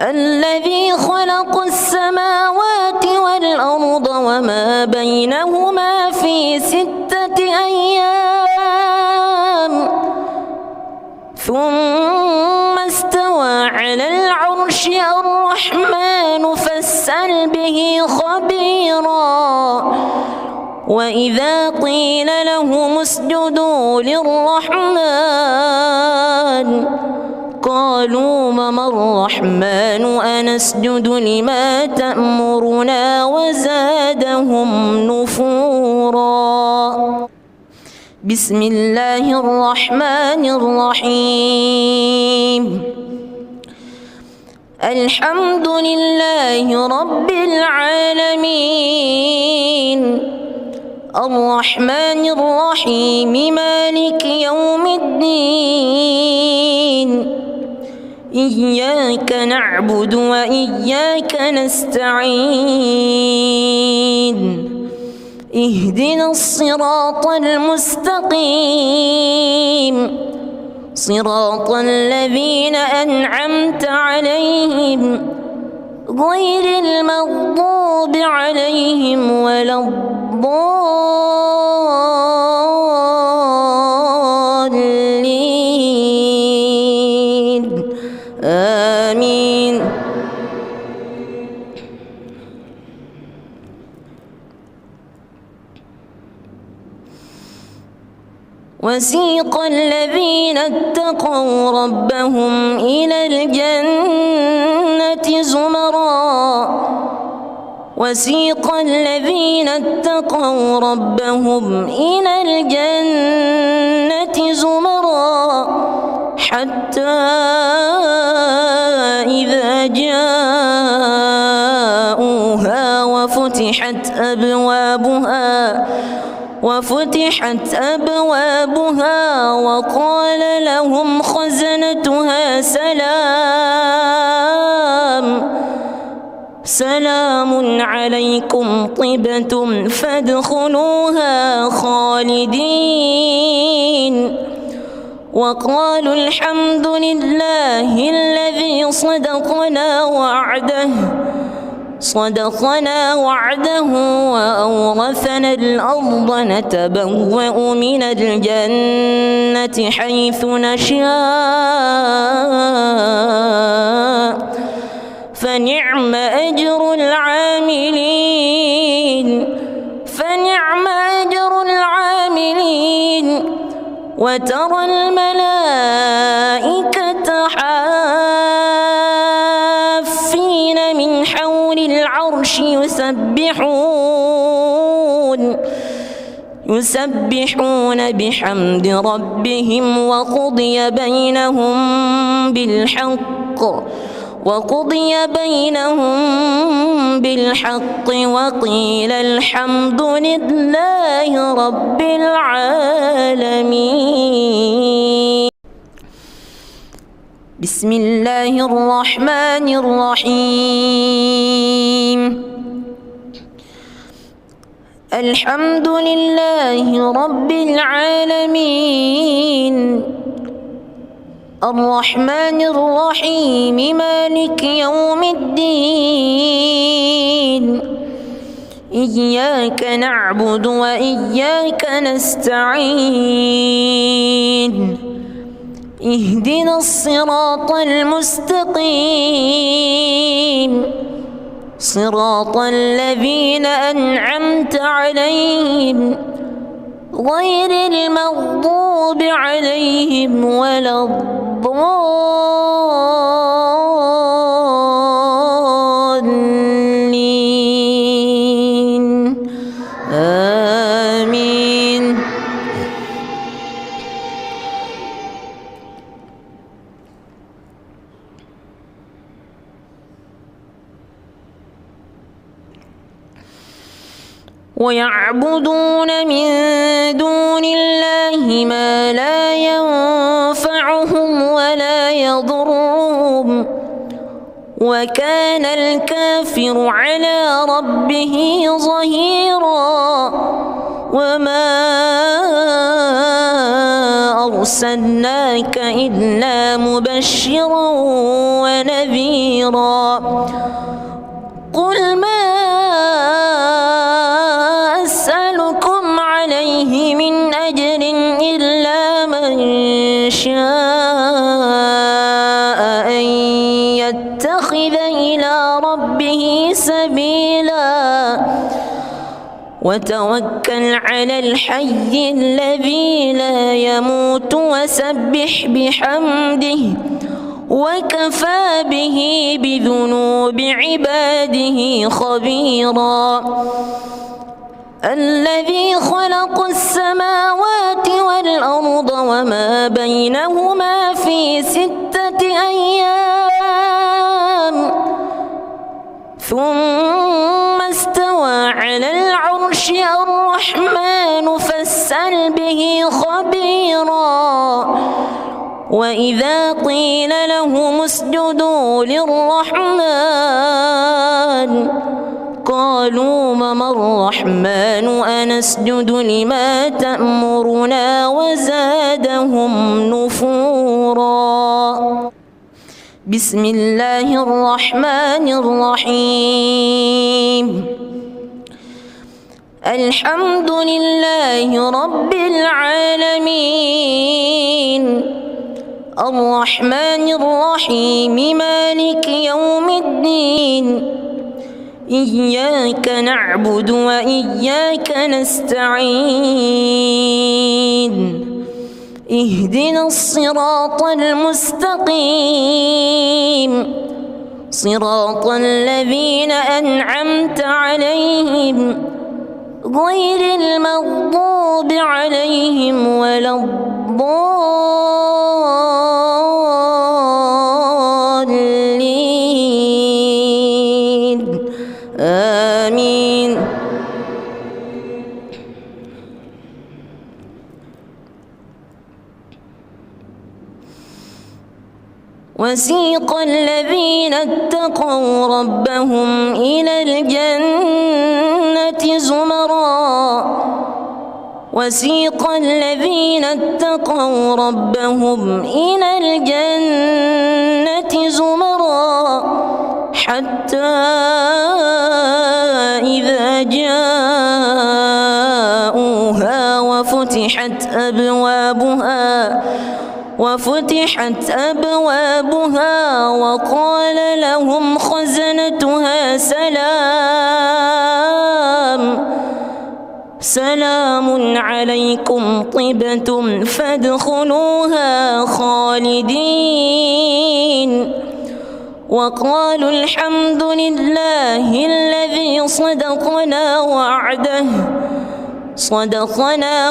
الذي خلق السماوات والأرض وما بينهما في 6 أيام ثم استوى على العرش. الرحمن فاسأل به خبيرا. وإذا قيل لهم اسجدوا للرحمن قالوا وما الرحمن أنسجد لما تأمرنا وزادهم نفورا. بسم الله الرحمن الرحيم. الحمد لله رب العالمين الرحمن الرحيم مالك يوم الدين إياك نعبد وإياك نستعين اهدنا الصراط المستقيم صراط الذين أنعمت عليهم غير المغضوب عليهم ولا الضالين آمين. وسيق الذين اتقوا ربهم إلى الجنة زمرا. وسيق الذين اتقوا ربهم إلى الجنة زمرا حتى إذا جاءوها وفتحت أبوابها وقال لهم خزنتها سلام عليكم طبتم فادخلوها خالدين. وقالوا الحمد لله الذي صدقنا وعده صدقنا وعده وأورثنا الأرض نتبوأ من الجنة حيث نشاء فنعم أجر العاملين وترى الملائكة حافين من حول العرش يسبحون بحمد ربهم وقضي بينهم بالحق وقيل الحمد لله رب العالمين. بسم الله الرحمن الرحيم. الحمد لله رب العالمين الرحمن الرحيم مالك يوم الدين إياك نعبد وإياك نستعين اهدنا الصراط المستقيم صراط الذين أنعمت عليهم غير المغضوب عليهم ولا الضالين آمين. ويعبدون من دون الله ما لا ينفعهم ولا يضرهم وكان الكافر على ربه ظهيرا. وما أرسلناك إلا مبشرا ونذيرا. قل ما أسألكم عليه من أجر إلا من شاء أن يتخذ إلى ربه سبيلا وتوكل على الحي الذي لا يموت وسبح بحمده وكفى به بذنوب عباده خبيرا. الذي خلق السماوات والأرض وما بينهما في 6 أيام ثم استوى على العرش. الرحمن فاسأل به خبيرا. وإذا قيل لهم اسجدوا للرحمن قالوا وما الرحمن أنسجد لما تأمرنا وزادهم نفورا. بسم الله الرحمن الرحيم. الحمد لله رب العالمين الرحمن الرحيم مالك يوم الدين إياك نعبد وإياك نستعين اهدنا الصراط المستقيم صراط الذين أنعمت عليهم غير المغضوب عليهم ولا الضالين آمين. وسيق الذين اتقوا ربهم إلى الجنة وسيق الذين اتقوا ربهم إلى الجنة زمرا حتى إذا جاءوها وفتحت أبوابها وقال لهم خزنتها سلام عليكم طبتم فادخلوها خالدين وقالوا الحمد لله الذي صدقنا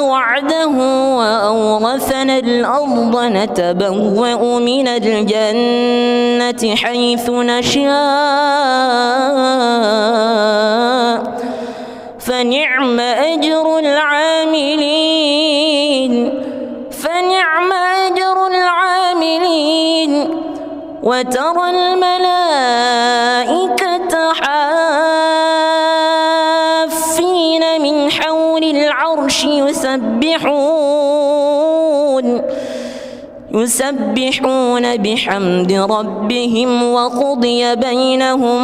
وعده وأورثنا الأرض نتبوأ من الجنة حيث نشاء فنعم أجر العاملين وترى الملائكة حافين من حول العرش يسبحون بحمد ربهم وقضي بينهم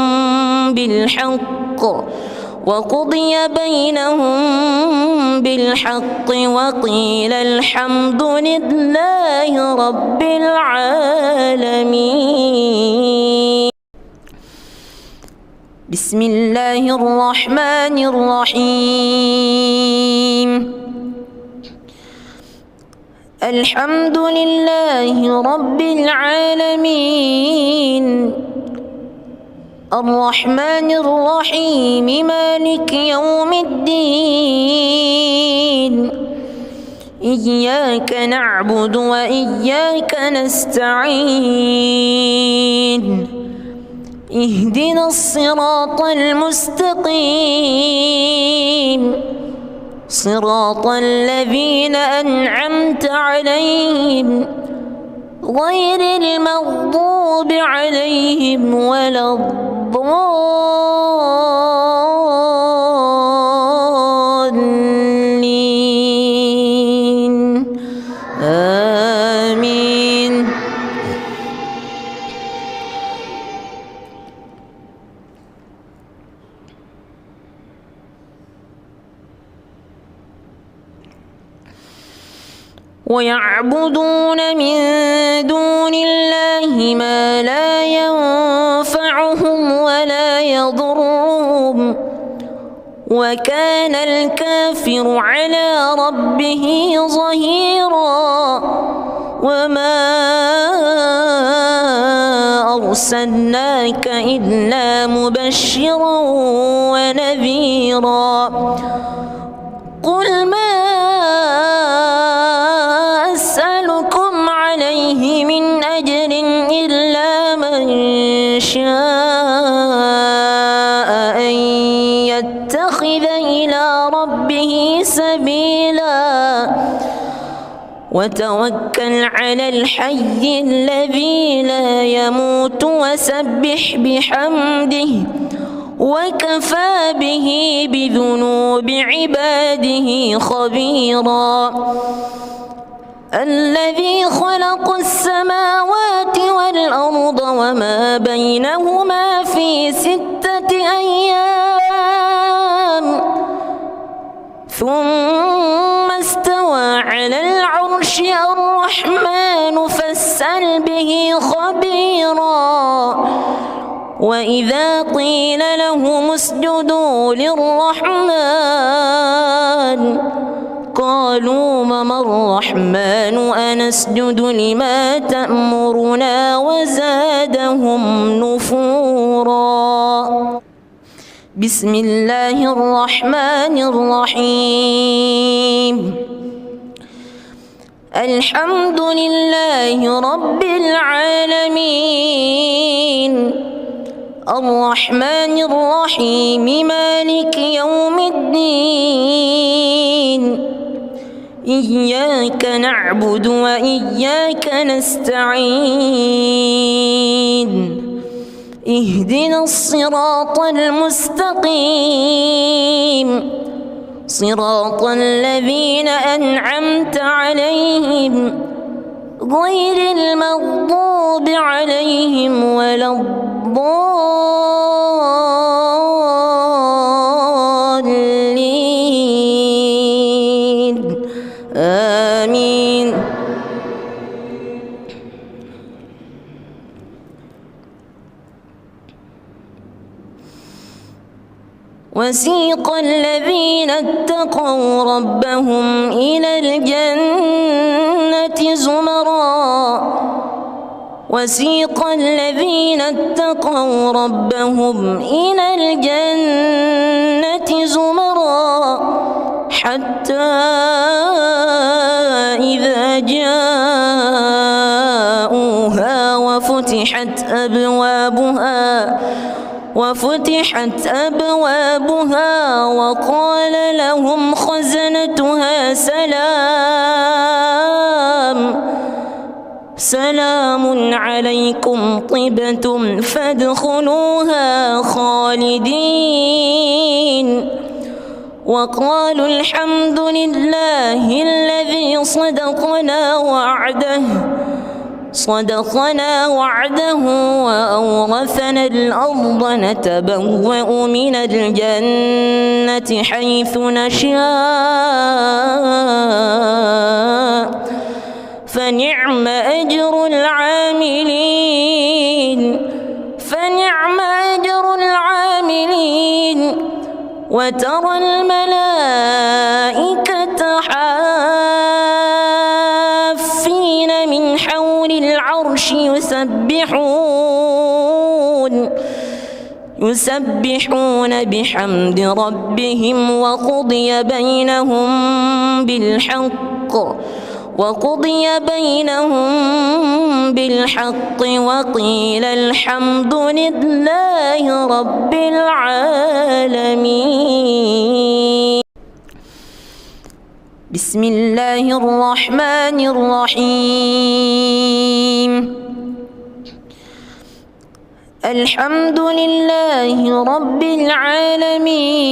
بالحق وقيل الحمد لله رب العالمين. بسم الله الرحمن الرحيم. الحمد لله رب العالمين الرحمن الرحيم مالك يوم الدين إياك نعبد وإياك نستعين اهدنا الصراط المستقيم صراط الذين أنعمت عليهم غير المغضوب عليهم ولا الضالين آمين. ويعبدون من دون الله ما لا ينفعهم ولا يضرهم وكان الكافر على ربه ظهيرا. وما أرسلناك إلا مبشرا ونذيرا. قل ما أسألكم عليه من أجر إلا من شاء أن يتخذ إلى ربه سبيلا وتوكل على الحي الذي لا يموت وسبح بحمده وكفى به بذنوب عباده خبيرا. الذي خلق السماوات والأرض وما بينهما في 6 أيام ثم استوى على العرش. الرحمن فاسأل به خبيرا. وإذا قيل لهم اسجدوا للرحمن قالوا وما الرحمن أنسجد لما تأمرنا وزادهم نفورا. بسم الله الرحمن الرحيم. الحمد لله رب العالمين الرحمن الرحيم مالك يوم الدين إياك نعبد وإياك نستعين اهدنا الصراط المستقيم صراط الذين أنعمت عليهم غير المغضوب عليهم ولا الضالين آمين. وسيق الذين اتقوا ربهم إلى الجنة زمرًا وسيق الذين اتقوا ربهم إلى الجنة زمرًا حتى إذا جاءوها وفتحت أبوابها وقال لهم خزنتها سلام عليكم طبتم فادخلوها خالدين وقالوا الحمد لله الذي صدقنا وعده وأورثنا الأرض نتبوأ من الجنة حيث نشاء فنعم أجر العاملين وترى الملائكة حافين من حول العرش يسبحون بحمد ربهم وقضي بينهم بالحق وقيل الحمد لله رب العالمين. بسم الله الرحمن الرحيم. الحمد لله رب العالمين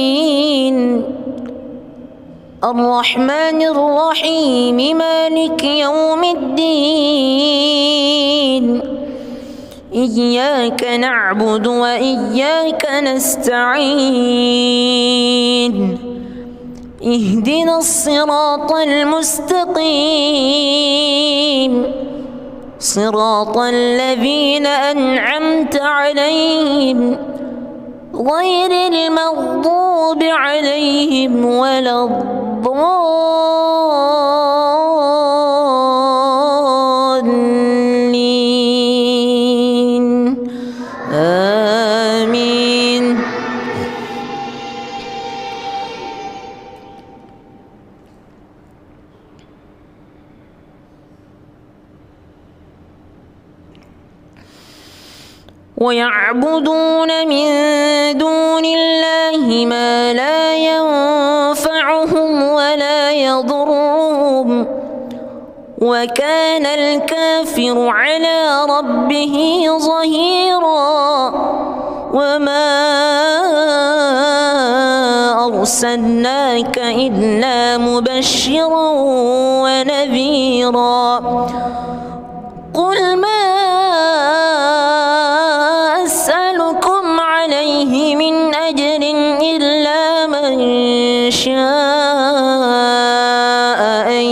الرحمن الرحيم مالك يوم الدين إياك نعبد وإياك نستعين اهدنا الصراط المستقيم صراط الذين أنعمت عليهم غير المغضوب عليهم ولا الضالين آمين. ويعبدون من دون الله ما لا ينفعهم ولا يضرهم وكان الكافر على ربه ظهيرا. وما أرسلناك إلا مبشرا ونذيرا. قل ما أسألكم عليه من أجر إلا من شاء أن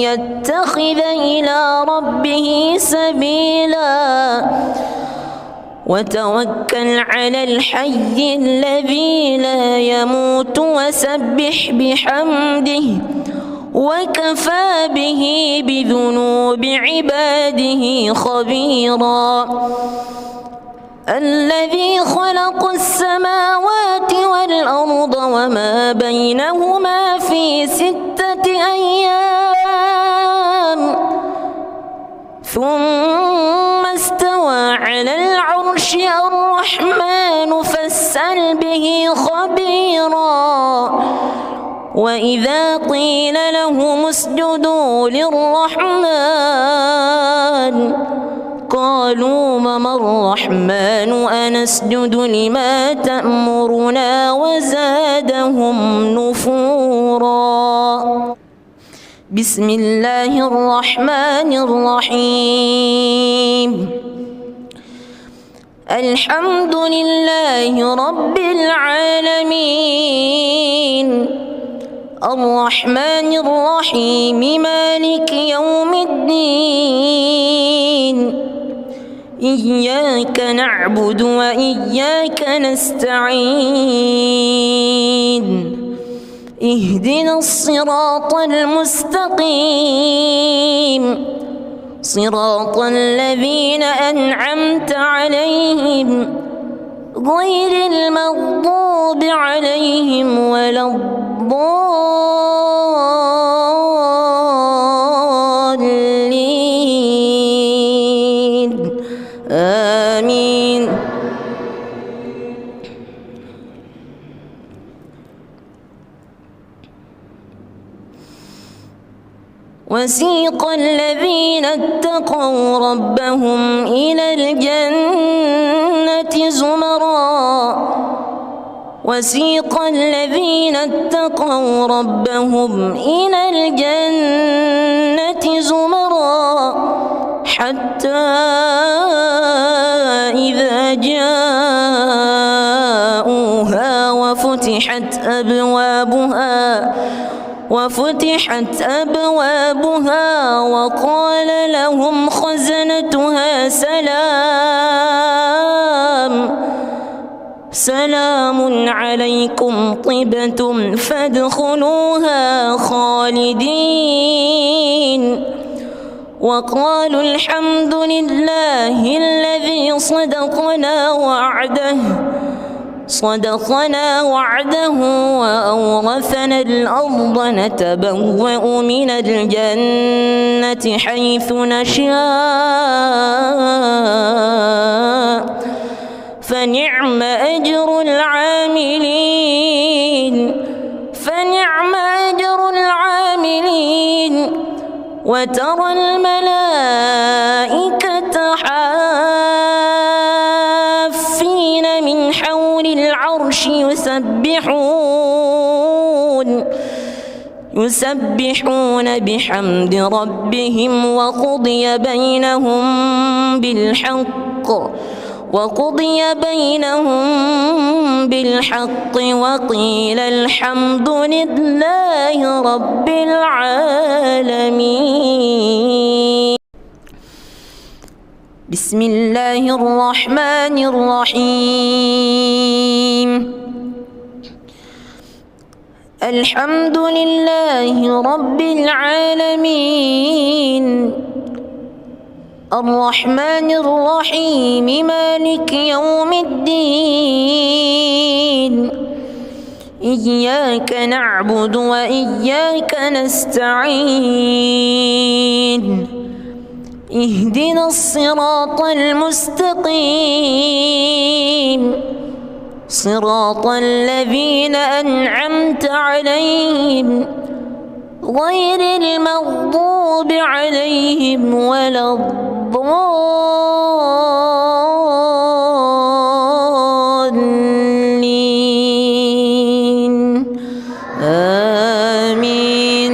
يتخذ إلى ربه سبيلا وتوكل على الحي الذي لا يموت وسبح بحمده وكفى به بذنوب عباده خبيرا. الذي خلق السماوات والأرض وما بينهما في 6 أيام ثم استوى على العرش. الرحمن فاسأل به خبيرا. وإذا قيل لهم اسجدوا للرحمن قالوا وما الرحمن أنسجد لما تأمرنا وزادهم نفورا. بسم الله الرحمن الرحيم الحمد لله رب العالمين الرحمن الرحيم مالك يوم الدين إياك نعبد وإياك نستعين اهدنا الصراط المستقيم صراط الذين أنعمت عليهم غير المغضوب عليهم ولا الضالين آمين. وسيق الذين اتقوا ربهم إلى الجنة زمرًا وسيق الذين اتقوا ربهم إلى الجنة زمرًا حتى إذا جاءوها وفتحت أبوابها وقال لهم خزنتها سلام عليكم طبتم فادخلوها خالدين وقالوا الحمد لله الذي صدقنا وعده وأورثنا الأرض نتبوأ من الجنة حيث نشاء فنعم أجر العاملين وترى الملائكة حافين من حول العرش يسبحون بحمد ربهم وقضي بينهم بالحق وقيل الحمد لله رب العالمين. بسم الله الرحمن الرحيم الحمد لله رب العالمين الرحمن الرحيم مالك يوم الدين إياك نعبد وإياك نستعين اهدنا الصراط المستقيم صراط الذين أنعمت عليهم غير المغضوب عليهم ولا الضالين آمين.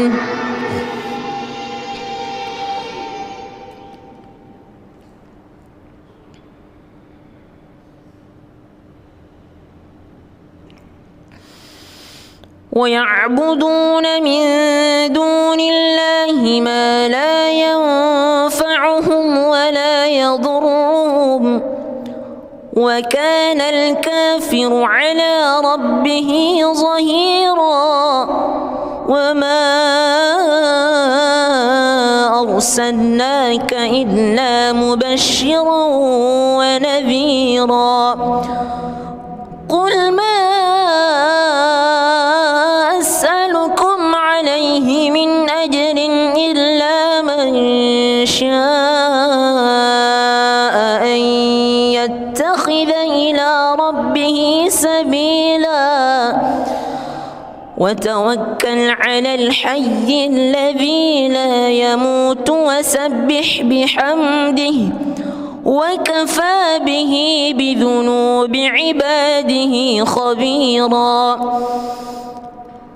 ويعبدون من دون الله ما لا ينفعهم ولا يضرهم وكان الكافر على ربه ظهيرا وما أرسلناك إلا مبشرا ونذيرا قل ما أسألكم عليه من أجر إلا من شاء أن يتخذ إلى ربه سبيلا وتوكل على الحي الذي لا يموت وسبح بحمده وكفى به بذنوب عباده خبيرا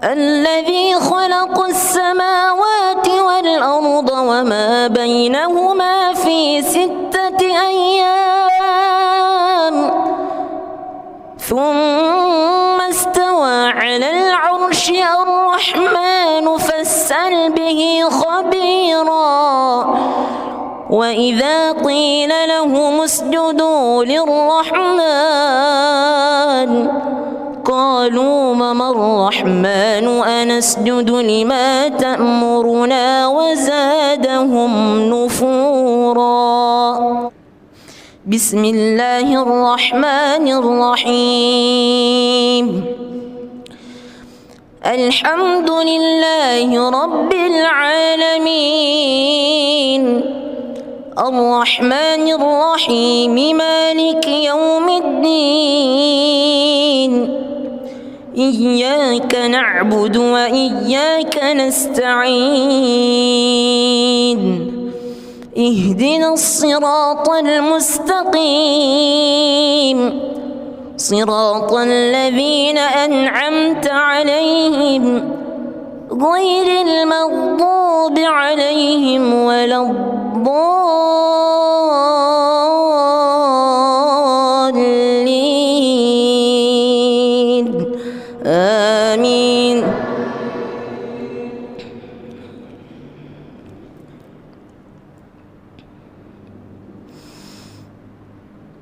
الذي خلق السماوات والأرض وما بينهما في 6 أيام ثم استوى على العرش الرحمن فاسأل به خبيرا وإذا قيل لهم اسجدوا للرحمن قالوا وما الرحمن أنسجد لما تأمرنا وزادهم نفورا. بسم الله الرحمن الرحيم. الحمد لله رب العالمين الرحمن الرحيم مالك يوم الدين إياك نعبد وإياك نستعين اهدنا الصراط المستقيم صراط الذين أنعمت عليهم غير المغضوب عليهم ولا الضالين آمين.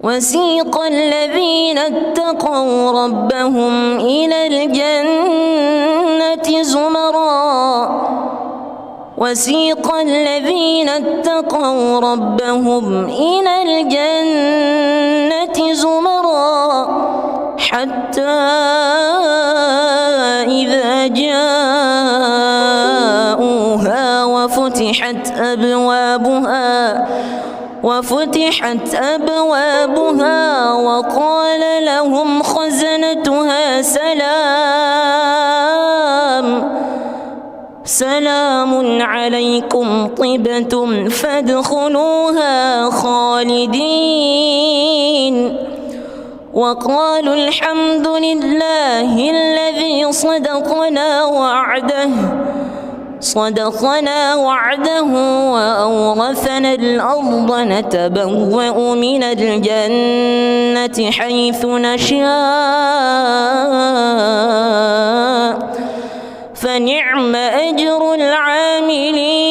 وسيق الذين اتقوا ربهم إلى الجنة زمرا وسيق الذين اتقوا ربهم إلى الجنة زمرا حتى إذا جاءوها وفتحت أبوابها وقال لهم خزنتها سلام عليكم طبتم فادخلوها خالدين وقالوا الحمد لله الذي صدقنا وعده وأورثنا الأرض نتبوأ من الجنة حيث نشاء فنعم أجر العاملين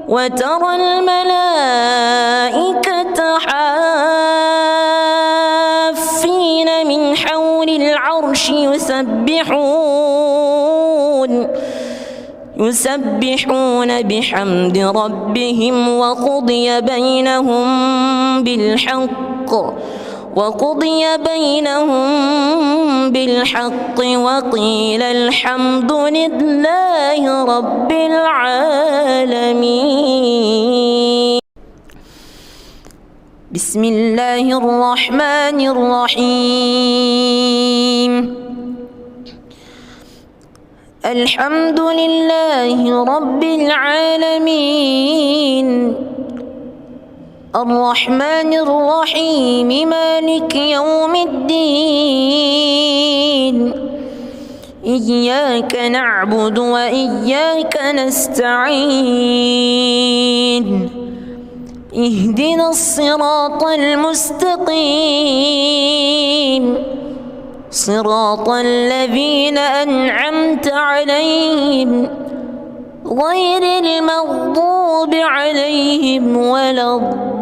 وترى الملائكة حافين من حول العرش يسبحون بحمد ربهم وقضي بينهم بالحق وقيل الحمد لله رب العالمين. بسم الله الرحمن الرحيم. الحمد لله رب العالمين الرحمن الرحيم مالك يوم الدين إياك نعبد وإياك نستعين اهدنا الصراط المستقيم صراط الذين أنعمت عليهم غير المغضوب عليهم ولا الضالين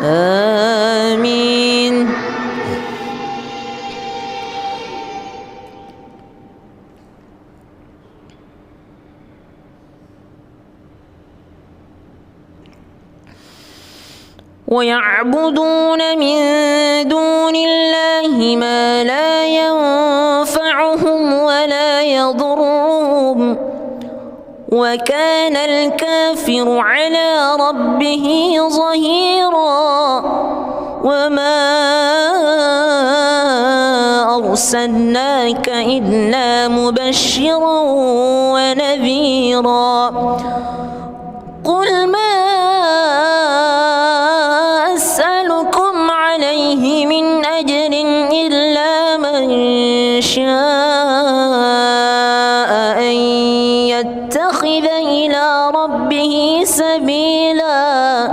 آمين. ويعبدون من دون الله ما لا ينفعهم ولا يضرهم وكان الكافر على ربه ظهيرا. وما أرسلناك إلا مبشرا ونذيرا خبيرا قل ما أسألكم عليه من أجر إلا من شاء أن يتخذ إلى ربه سبيلا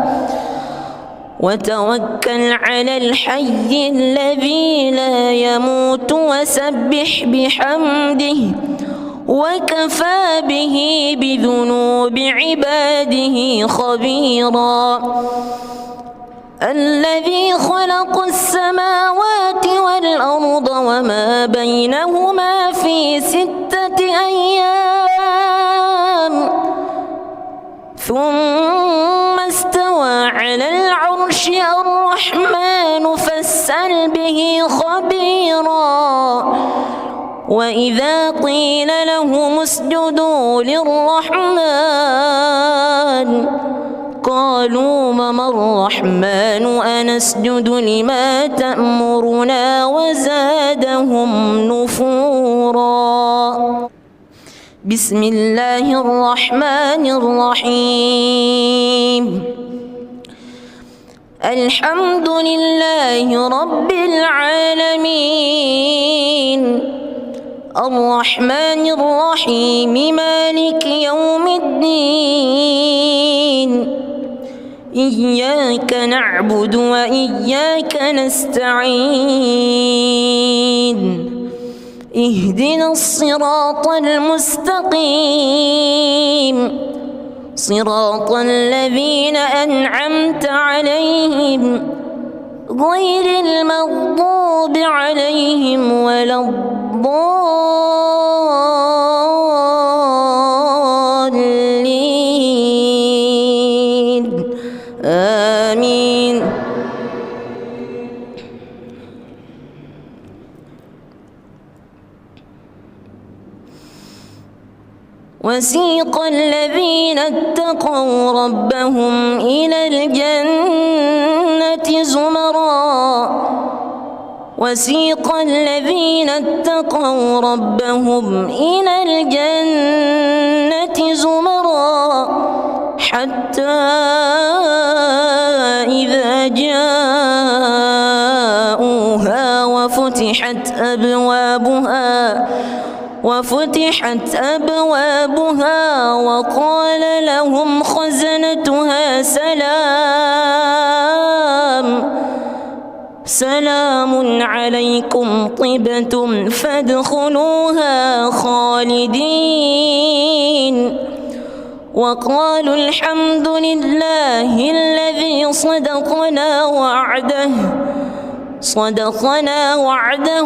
وتوكل على الحي الذي لا يموت وسبح بحمده وكفى به بذنوب عباده خبيرا الذي خلق السماوات والأرض وما بينهما في 6 أيام ثم استوى على العرش الرحمن فاسأل به خبيرا وإذا قيل لهم اسجدوا للرحمن قالوا وما الرحمن أنسجد لما تأمرنا وزادهم نفورا بسم الله الرحمن الرحيم الحمد لله رب العالمين الرحمن الرحيم مالك يوم الدين إياك نعبد وإياك نستعين اهدنا الصراط المستقيم صراط الذين أنعمت عليهم غير المغضوب عليهم ولا الضالين آمين وسيق الذين اتقوا ربهم إلى الجنة زمرا وسيق الذين اتقوا ربهم إلى الجنة زمرا حتى إذا جاءوها وفتحت أبوابها وقال لهم خزنتها سلام عليكم طبتم فادخلوها خالدين وقالوا الحمد لله الذي صدقنا وعده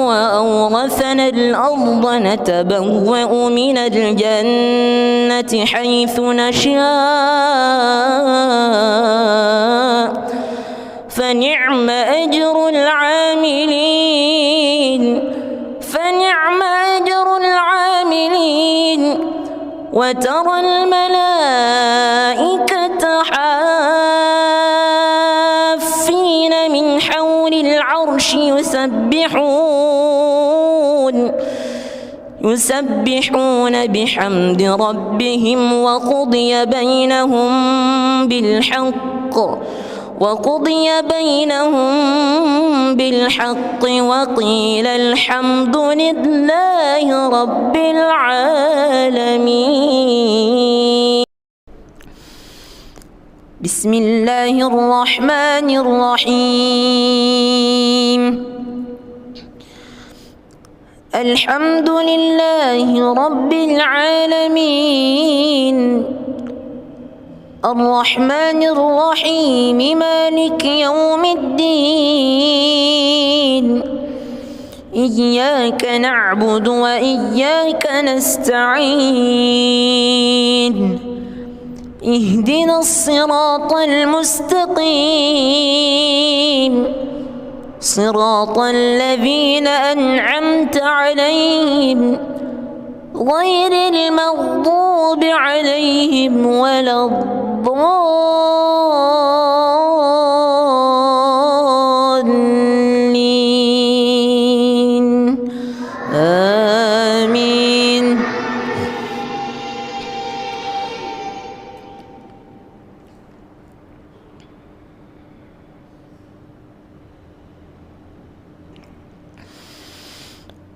وأورثنا الأرض نتبوأ من الجنة حيث نشاء فنعم أجر العاملين وترى الملائكة حافين من حول العرش يسبحون بحمد ربهم وقضي بينهم بالحق وقيل الحمد لله رب العالمين بسم الله الرحمن الرحيم الحمد لله رب العالمين الرحمن الرحيم مالك يوم الدين إياك نعبد وإياك نستعين اهدنا الصراط المستقيم صراط الذين أنعمت عليهم غير المغضوب عليهم ولا الضالين آمين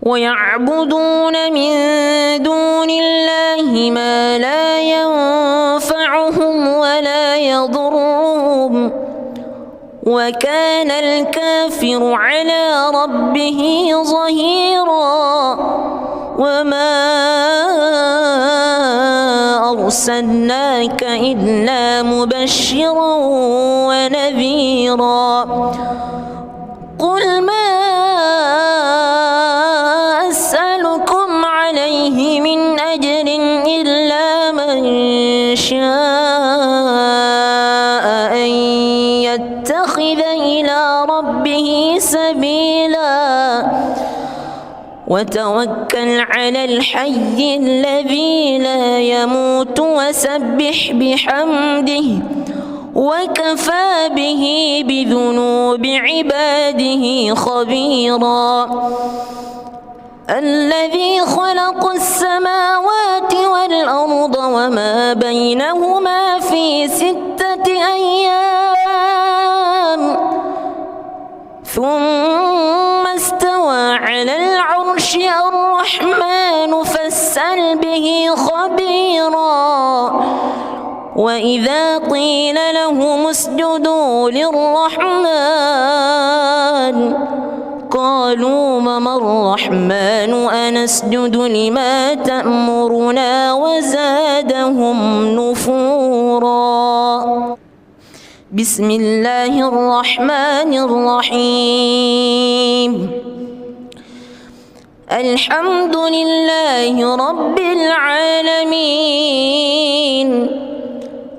ويعبدون من دون الله ما لا ينفعهم ولا يضرهم وكان الكافر على ربه ظهيرا وما أرسلناك إلا مبشرا ونذيرا قل ما أسألكم عليه من أجر إلا من شاء أن يتخذ إلى ربه سبيلا وتوكل على الحي الذي لا يموت وسبح بحمده وكفى به بذنوب عباده خبيرا الذي خلق السماوات والأرض وما بينهما في 6 أيام ثم استوى على العرش الرحمن فاسأل به خبيرا وإذا قيل لهم اسجدوا للرحمن قالوا وما الرحمن أنسجد لما تأمرنا وزادهم نفورا بسم الله الرحمن الرحيم الحمد لله رب العالمين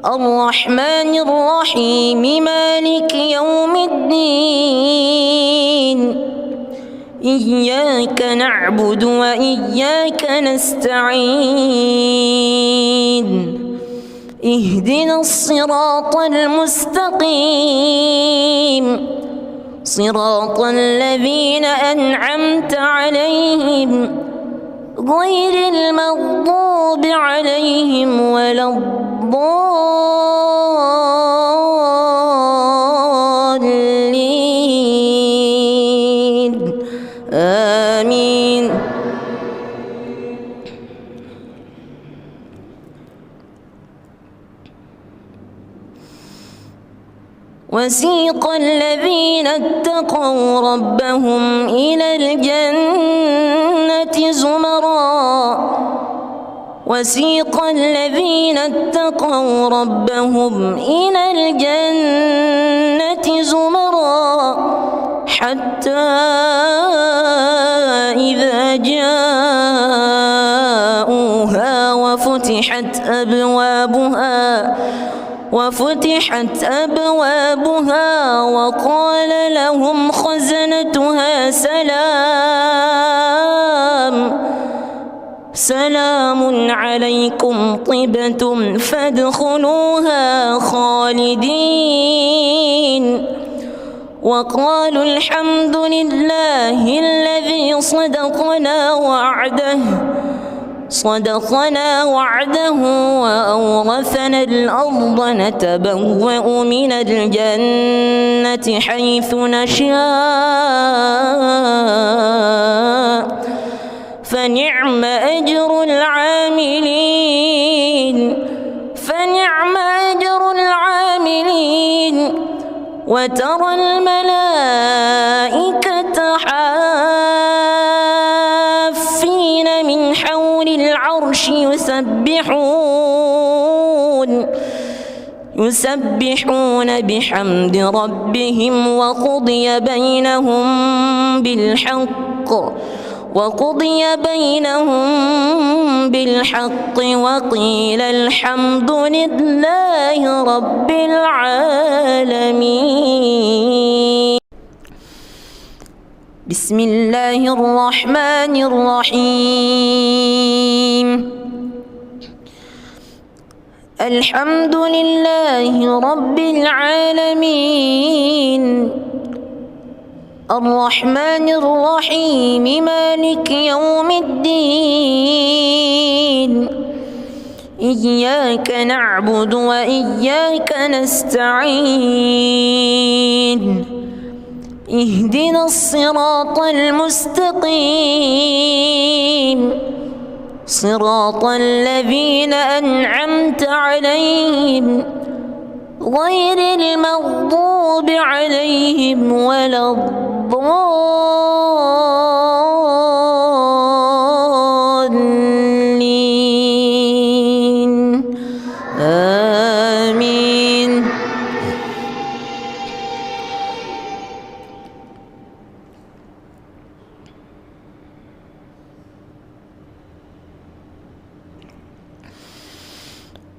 الرحمن الرحيم مالك يوم الدين إياك نعبد وإياك نستعين اهدنا الصراط المستقيم صراط الذين أنعمت عليهم غير المغضوب عليهم ولا الضالين آمين وسيق الذين اتقوا ربهم إلى الجنة زمرا وسيق الذين اتقوا ربهم إلى الجنة زمرا حتى إذا جاءوها وفتحت أبوابها وقال لهم خزنتها سلام عليكم طبتم فادخلوها خالدين وقالوا الحمد لله الذي صدقنا وعده وأورثنا الأرض نتبوأ من الجنة حيث نشاء فنعم أجر العاملين وترى الملائكة حافين من حول العرش يسبحون بحمد ربهم وقضي بينهم بالحق وقيل الحمد لله رب العالمين بسم الله الرحمن الرحيم الحمد لله رب العالمين الرحمن الرحيم مالك يوم الدين إياك نعبد وإياك نستعين اهدنا الصراط المستقيم صراط الذين أنعمت عليهم غير المغضوب عليهم ولا الضالين آمين.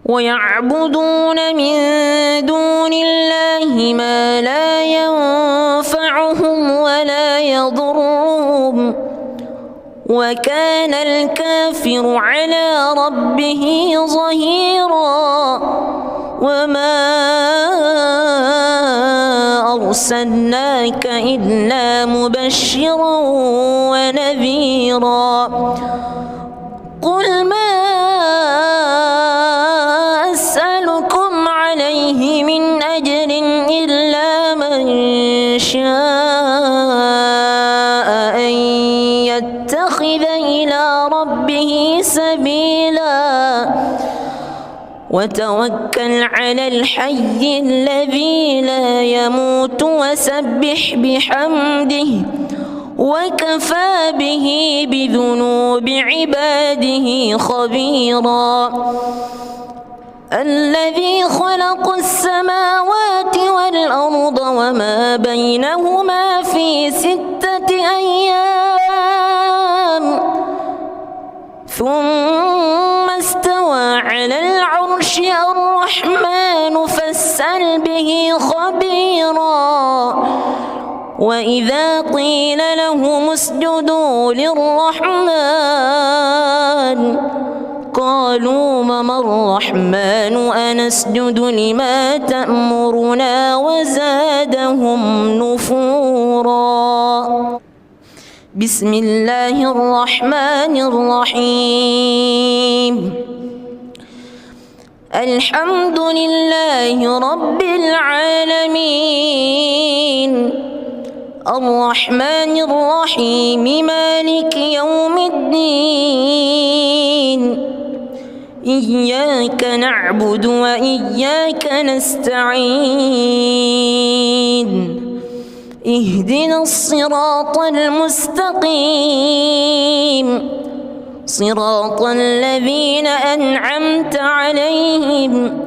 ويعبدون من دون الله ما لا ينفعهم ولا يضرهم وكان الكافر على ربه ظهيرا. وما أرسلناك إلا مبشرا ونذيرا. قل ما أسألكم عليه من أجر إلا من شاء أن يتخذ إلى ربه سبيلا. وتوكل على الحي الذي لا يموت وسبح بحمده وكفى به بذنوب عباده خبيرا. الذي خلق السماوات والأرض وما بينهما في 6 أيام ثم استوى على العرش. الرحمن فاسأل به خبيرا. وإذا قيل لهم اسجدوا للرحمن قالوا وما الرحمن أنسجد لما تأمرنا وزادهم نفورا. بسم الله الرحمن الرحيم. الحمد لله رب العالمين الرحمن الرحيم مالك يوم الدين. إياك نعبد وإياك نستعين. اهدنا الصراط المستقيم صراط الذين أنعمت عليهم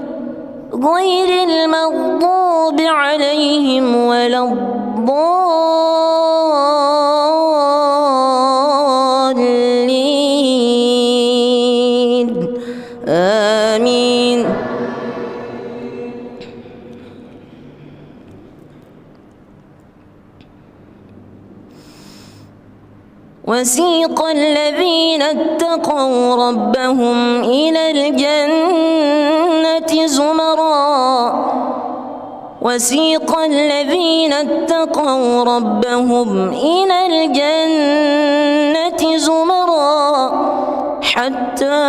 غير المغضوب عليهم ولا الضالين آمين. وسيق الذين اتقوا ربهم إلى الجنة زمرا. وسيق الذين اتقوا ربهم إلى الجنة زمرا حتى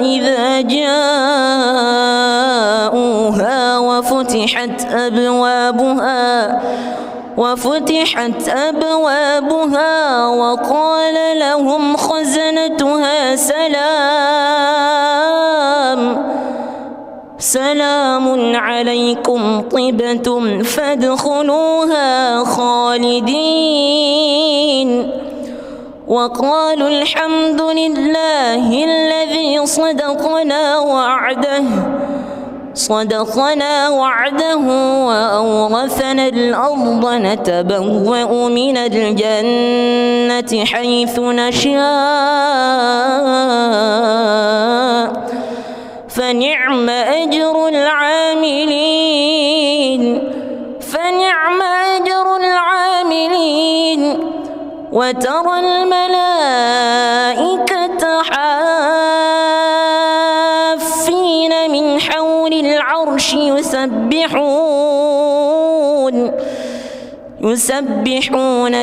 إذا جاءوها وفتحت أبوابها وقال لهم خزنتها سلام عليكم طبتم فادخلوها خالدين. وقالوا الحمد لله الذي صدقنا وعده وأورثنا الأرض نتبوأ من الجنة حيث نشاء فنعم أجر العاملين. وترى الملائكة حافين من حول العرش يسبحون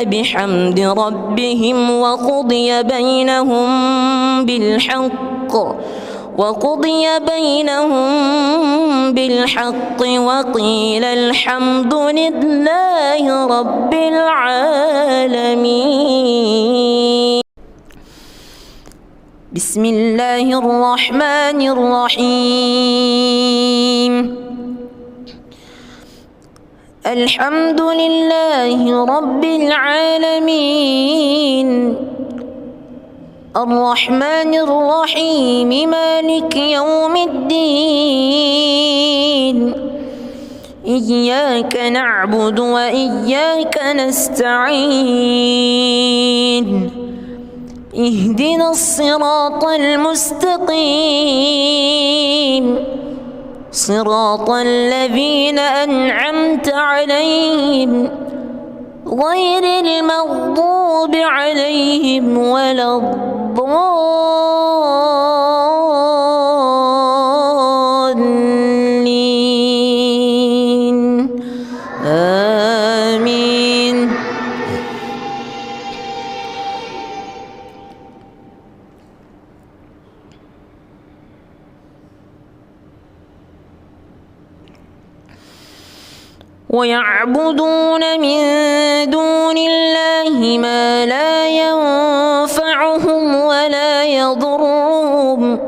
بحمد ربهم وقضي بينهم بالحق وقضي بينهم بالحق وقيل الحمد لله رب العالمين. بسم الله الرحمن الرحيم. الحمد لله رب العالمين الرحمن الرحيم مالك يوم الدين إياك نعبد وإياك نستعين اهدنا الصراط المستقيم صراط الذين أنعمت عليهم غير المغضوب عليهم ولا الضالين آمين. ويعبدون من دون الله ما لا ينفعهم ولا يضرهم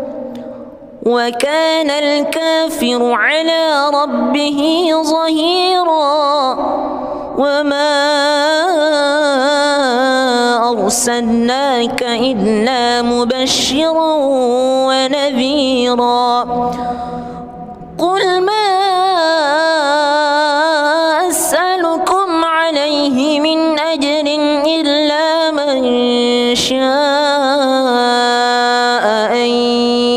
وكان الكافر على ربه ظهيرا. وما أرسلناك إلا مبشرا ونذيرا. قل ما أسألكم عليه من أجر إلا من شاء أن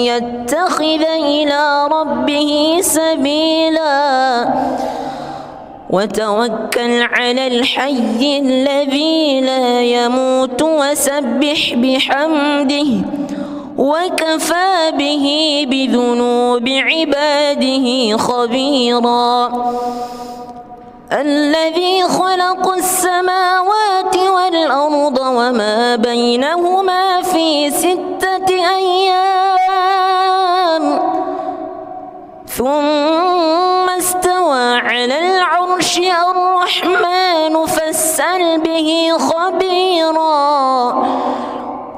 يتخذ إلى ربه سبيلا. وتوكل على الحي الذي لا يموت وسبح بحمده وكفى به بذنوب عباده خبيرا. الذي خلق السماوات والأرض وما بينهما في 6 أيام ثم استوى على العرش. الرحمن فاسأل به خبيرا.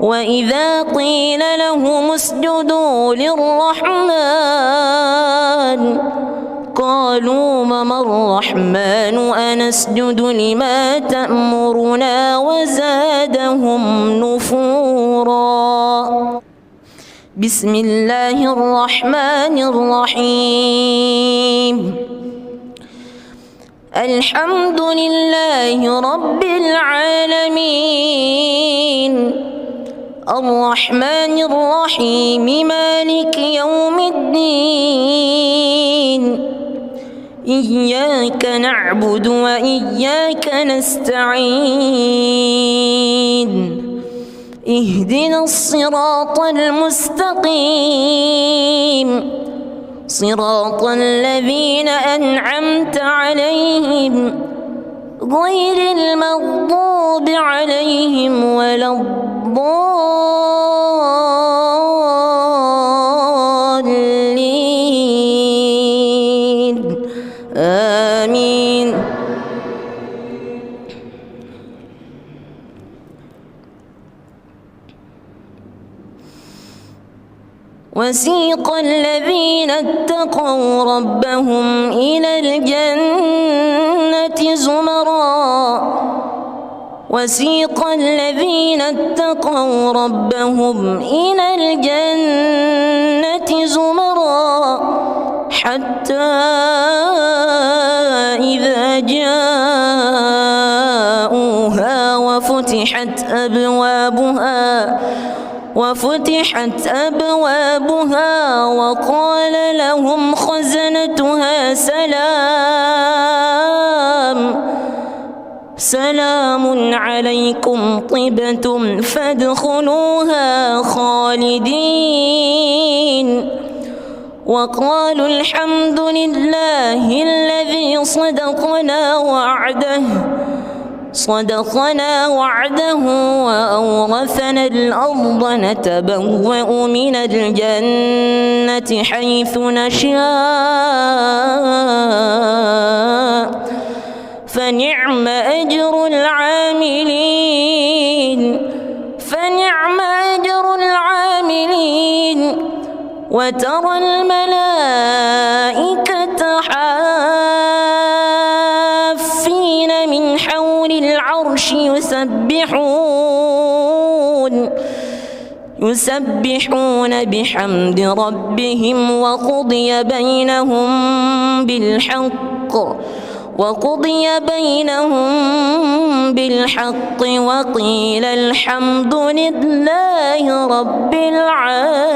وإذا قيل لهم اسجدوا للرحمن قالوا وما الرحمن أنسجد لما تأمرنا وزادهم نفورا. بسم الله الرحمن الرحيم. الحمد لله رب العالمين الرحمن الرحيم مالك يوم الدين إياك نعبد وإياك نستعين اهدنا الصراط المستقيم صراط الذين أنعمت عليهم غير المغضوب عليهم ولا الضالين آمين. وسيق الذين اتقوا ربهم إلى الجنة زمرا. وسيق الذين اتقوا ربهم إلى الجنة زمرا حتى إذا جاءوها وفتحت أبوابها وقال لهم خزنتها سلام عليكم طبتم فادخلوها خالدين. وقالوا الحمد لله الذي صدقنا وعده صدقنا وعده وأورثنا الأرض نتبوأ من الجنة حيث نشاء فنعم أجر العاملين وترى الملائكة حافين من حول العرش يسبحون بحمد ربهم وقضي بينهم بالحق وقيل الحمد لله رب العالمين.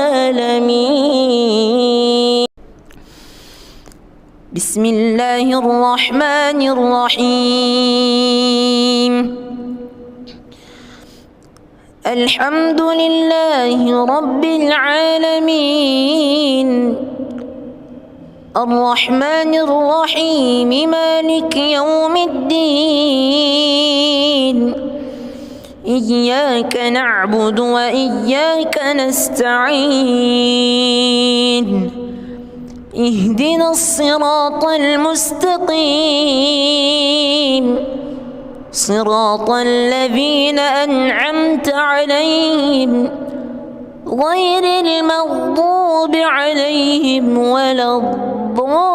بسم الله الرحمن الرحيم. الحمد لله رب العالمين الرحمن الرحيم مالك يوم الدين إياك نعبد وإياك نستعين اهدنا الصراط المستقيم صراط الذين أنعمت عليهم غير المغضوب عليهم ولا الضالين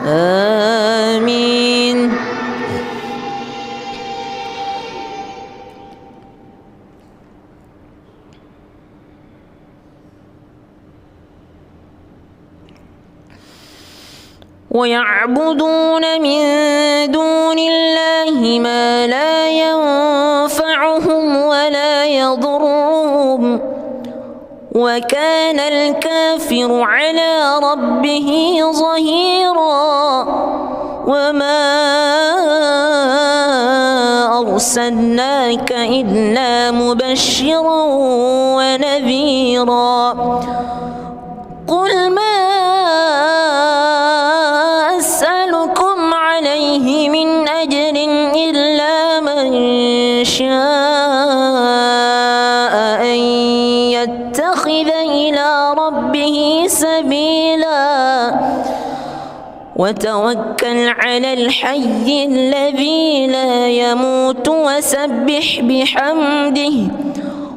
آمين. ويعبدون من دون الله ما لا ينفعهم ولا يضرهم وكان الكافر على ربه ظهيرا. وما أرسلناك إلا مبشرا ونذيرا. قل ما أسألكم عليه من أجر إلا من شاء أن يتخذ إلى ربه سبيلا. وتوكل على الحي الذي لا يموت وسبح بحمده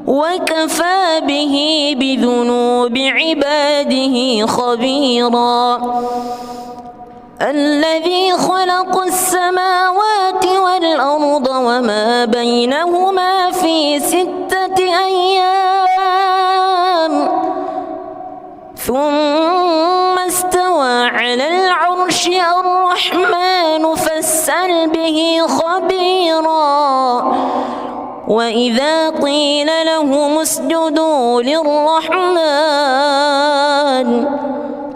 وكفى به بذنوب عباده خبيرا. الذي خلق السماوات والأرض وما بينهما في 6 أيام ثم استوى على العرش. الرحمن فاسأل به خبيرا. وإذا قيل لهم اسجدوا للرحمن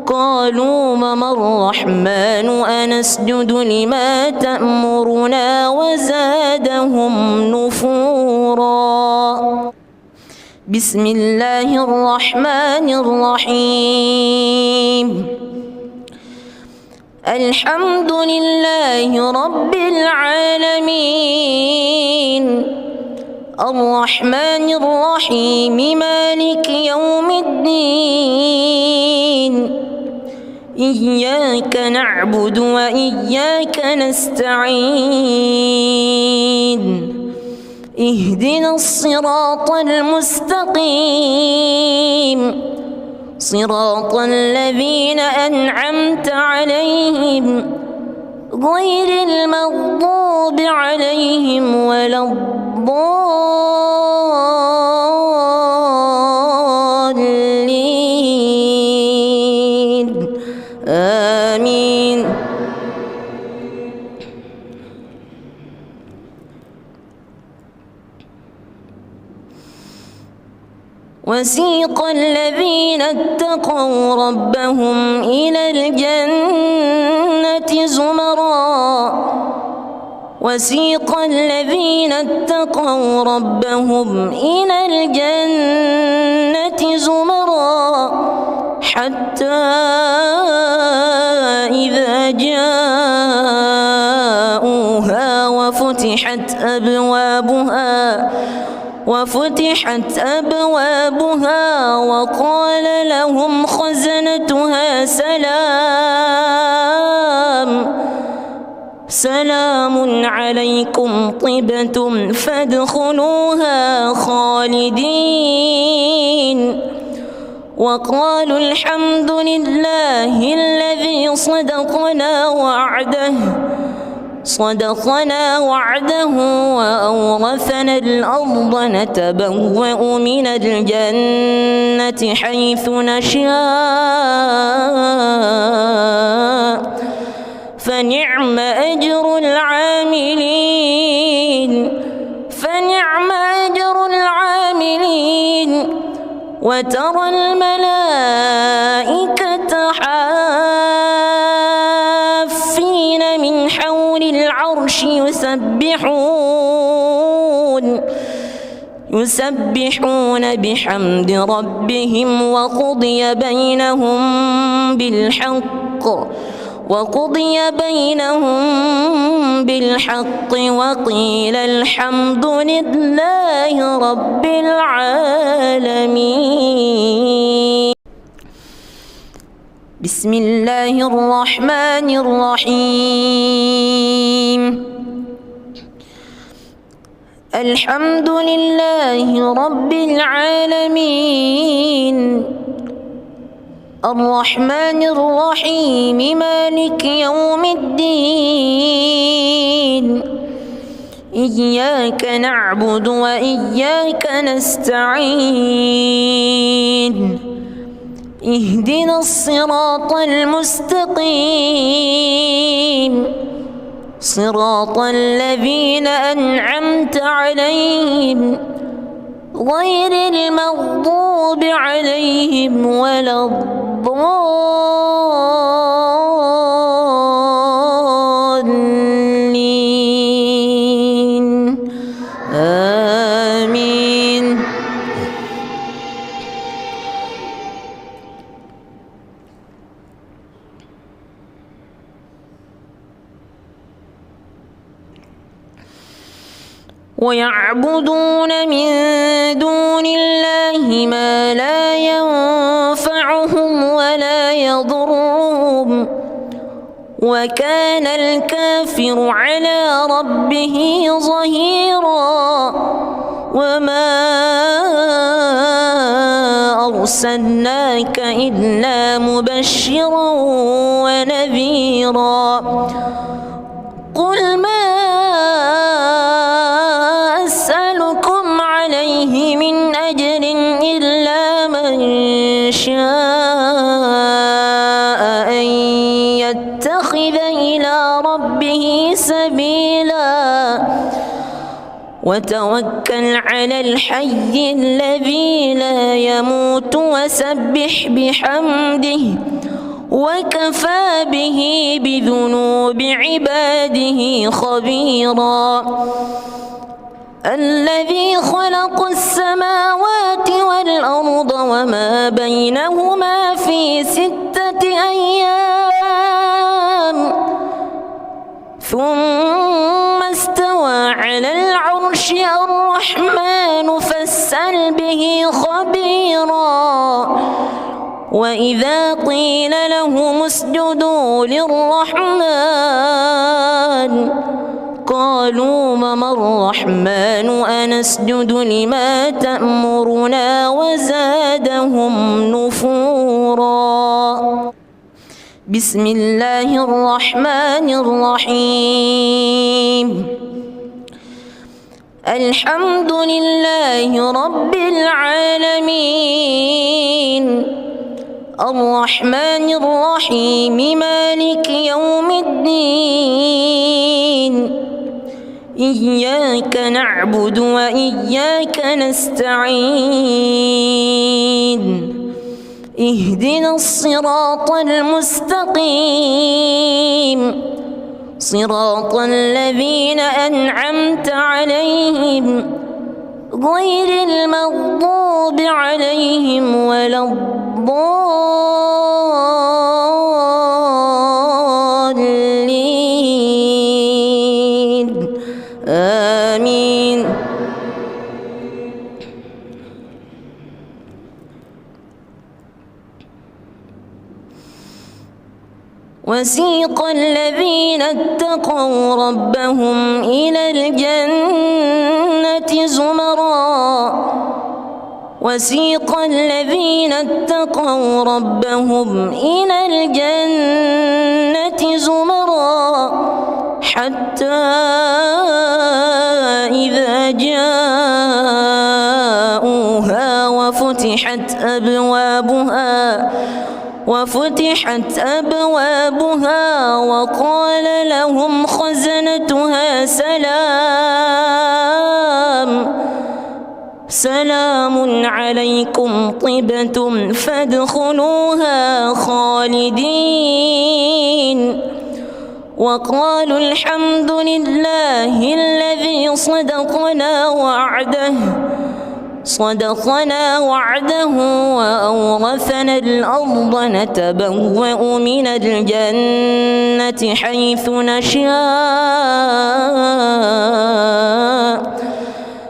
قالوا وما الرحمن أنسجد لما تأمرنا وزادهم نفورا. بسم الله الرحمن الرحيم. الحمد لله رب العالمين الرحمن الرحيم مالك يوم الدين إياك نعبد وإياك نستعين اهدنا الصراط المستقيم صراط الذين أنعمت عليهم غير المغضوب عليهم ولا الضالين آمين. وسيق الذين اتقوا ربهم إلى الجنة زمرا وسيق الذين اتقوا ربهم إلى الجنة زمرا حتى إذا جاءوها وفتحت أبوابها وقال لهم خزنتها سلام عليكم طبتم فادخلوها خالدين وقالوا الحمد لله الذي صدقنا وعده وأورثنا الأرض نتبوأ من الجنة حيث نشاء فنعم أجر العاملين وترى الملائكة حافين من حول العرش يسبحون بحمد ربهم وقضي بينهم بالحق وقيل الحمد لله رب العالمين. بسم الله الرحمن الرحيم. الحمد لله رب العالمين الرحمن الرحيم مالك يوم الدين إياك نعبد وإياك نستعين اهدنا الصراط المستقيم صراط الذين أنعمت عليهم غير المغضوب عليهم ولا الضالين آمين. ويعبدون من دون الله ما لا ينفعهم ولا يضرهم وكان الكافر على ربه ظهيرا. وما أرسلناك إلا مبشرا ونذيرا. قل ما أسألكم عليه من أجر إلا من شاء أن يتخذ إلى ربه سبيلا وتوكل على الحي الذي لا يموت وسبح بحمده وكفى به بذنوب عباده خبيرا. الذي خلق السماوات والأرض وما بينهما في 6 أيام ثم استوى على العرش. الرحمن فاسأل به خبيرا. وإذا قيل لهم اسجدوا للرحمن قالوا وما الرحمن أنسجد لما تأمرنا وزادهم نفورا. بسم الله الرحمن الرحيم. الحمد لله رب العالمين الرحمن الرحيم مالك يوم الدين إياك نعبد وإياك نستعين اهدنا الصراط المستقيم صراط الذين أنعمت عليهم غير المغضوب عليهم ولا الضالين وسيق الذين اتقوا ربهم إلى الجنة زمرا وسيق الذين اتقوا ربهم إلى الجنة زمرا حتى إذا جاءوها وفتحت أبوابها وقال لهم خزنتها سلام عليكم طبتم فادخلوها خالدين وقالوا الحمد لله الذي صدقنا وعده وأورثنا الأرض نتبوأ من الجنة حيث نشاء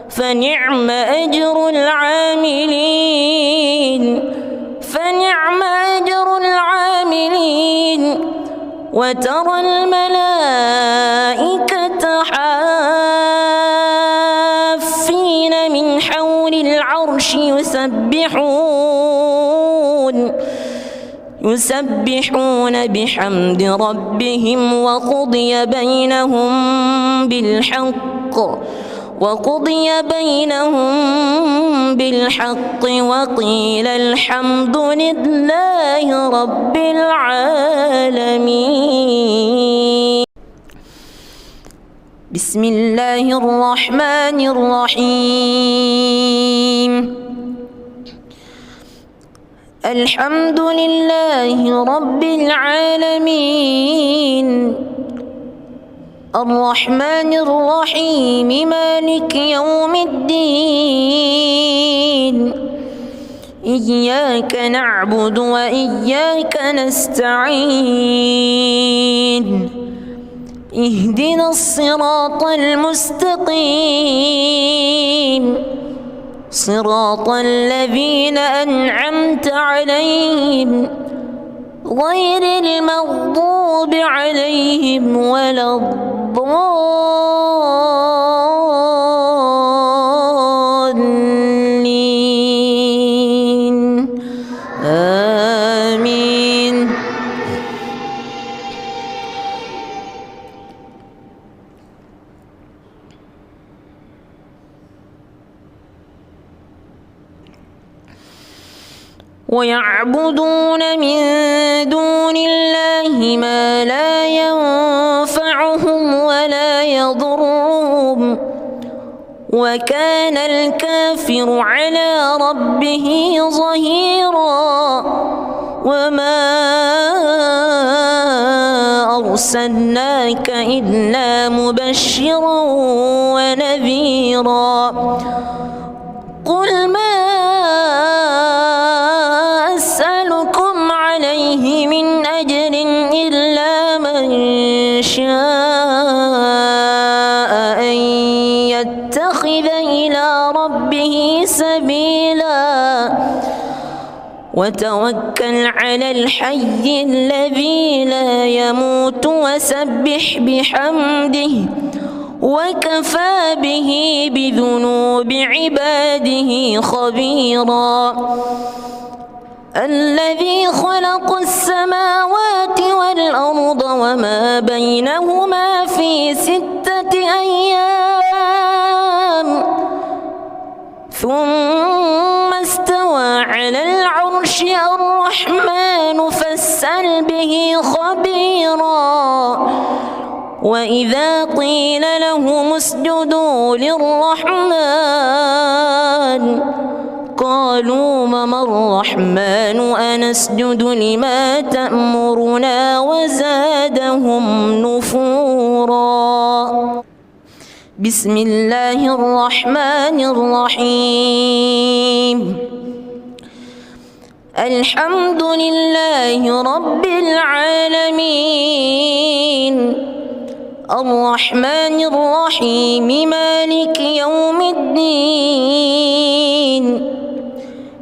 فنعم أجر العاملين وترى الملائكة حافين من حول العرش يسبحون بحمد ربهم وقضي بينهم بالحق وقيل الحمد لله رب العالمين. بسم الله الرحمن الرحيم. الحمد لله رب العالمين الرحمن الرحيم مالك يوم الدين إياك نعبد وإياك نستعين اهدنا الصراط المستقيم صراط الذين أنعمت عليهم غير المغضوب عليهم ولا الضالين آمين. ويعبدون من دون الله ما لا ينفعهم ولا يضرهم وكان الكافر على ربه ظهيرا. وما أرسلناك إلا مبشرا ونذيرا. قل ما أسألكم عليه من أجر إلا من شاء أن يتخذ إلى ربه سبيلا وتوكل على الحي الذي لا يموت وسبح بحمده وكفى به بذنوب عباده خبيرا. الذي خلق السماوات والأرض وما بينهما في 6 أيام ثم استوى على العرش. الرحمن فاسأل به خبيرا. وإذا قيل لهم اسجدوا للرحمن قالوا وما الرحمن أنسجد لما تأمرنا وزادهم نفورا. بسم الله الرحمن الرحيم. الحمد لله رب العالمين الرحمن الرحيم مالك يوم الدين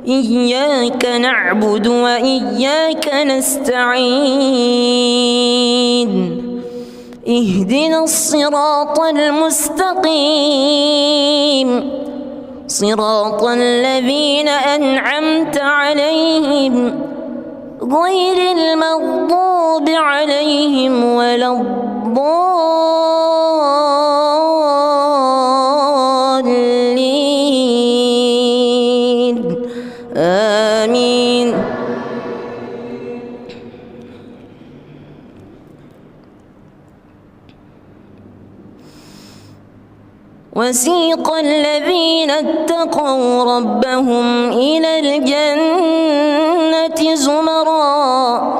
إياك نعبد وإياك نستعين اهدنا الصراط المستقيم صراط الذين أنعمت عليهم غير المغضوب عليهم ولا الضالين آمين. وسيق الذين اتقوا ربهم إلى الجنة زمرًا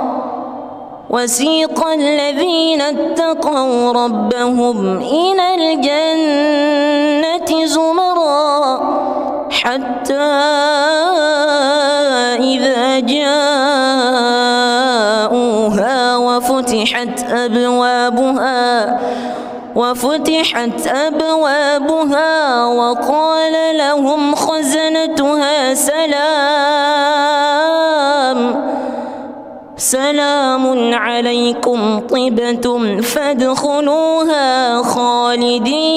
وسيق الذين اتقوا ربهم إلى الجنة زمرًا حتى إذا جاءوها وفتحت أبوابها وقال لهم خزنتها سلام عليكم طبتم فادخلوها خالدين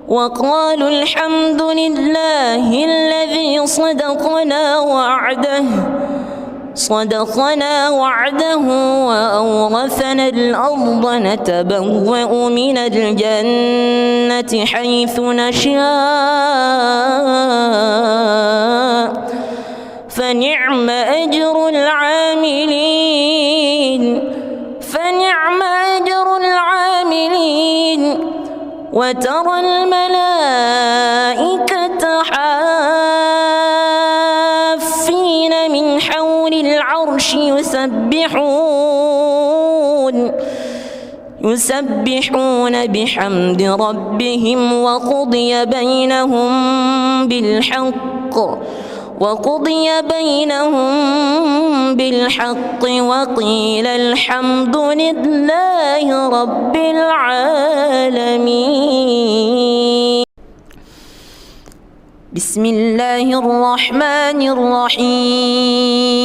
وقالوا الحمد لله الذي صدقنا وعده وأورثنا الأرض نتبوأ من الجنة حيث نشاء فنعم أجر العاملين وترى الملائكة حافين من حول العرش يسبحون بحمد ربهم وقضي بينهم بالحق وقيل الحمد لله رب العالمين. بسم الله الرحمن الرحيم.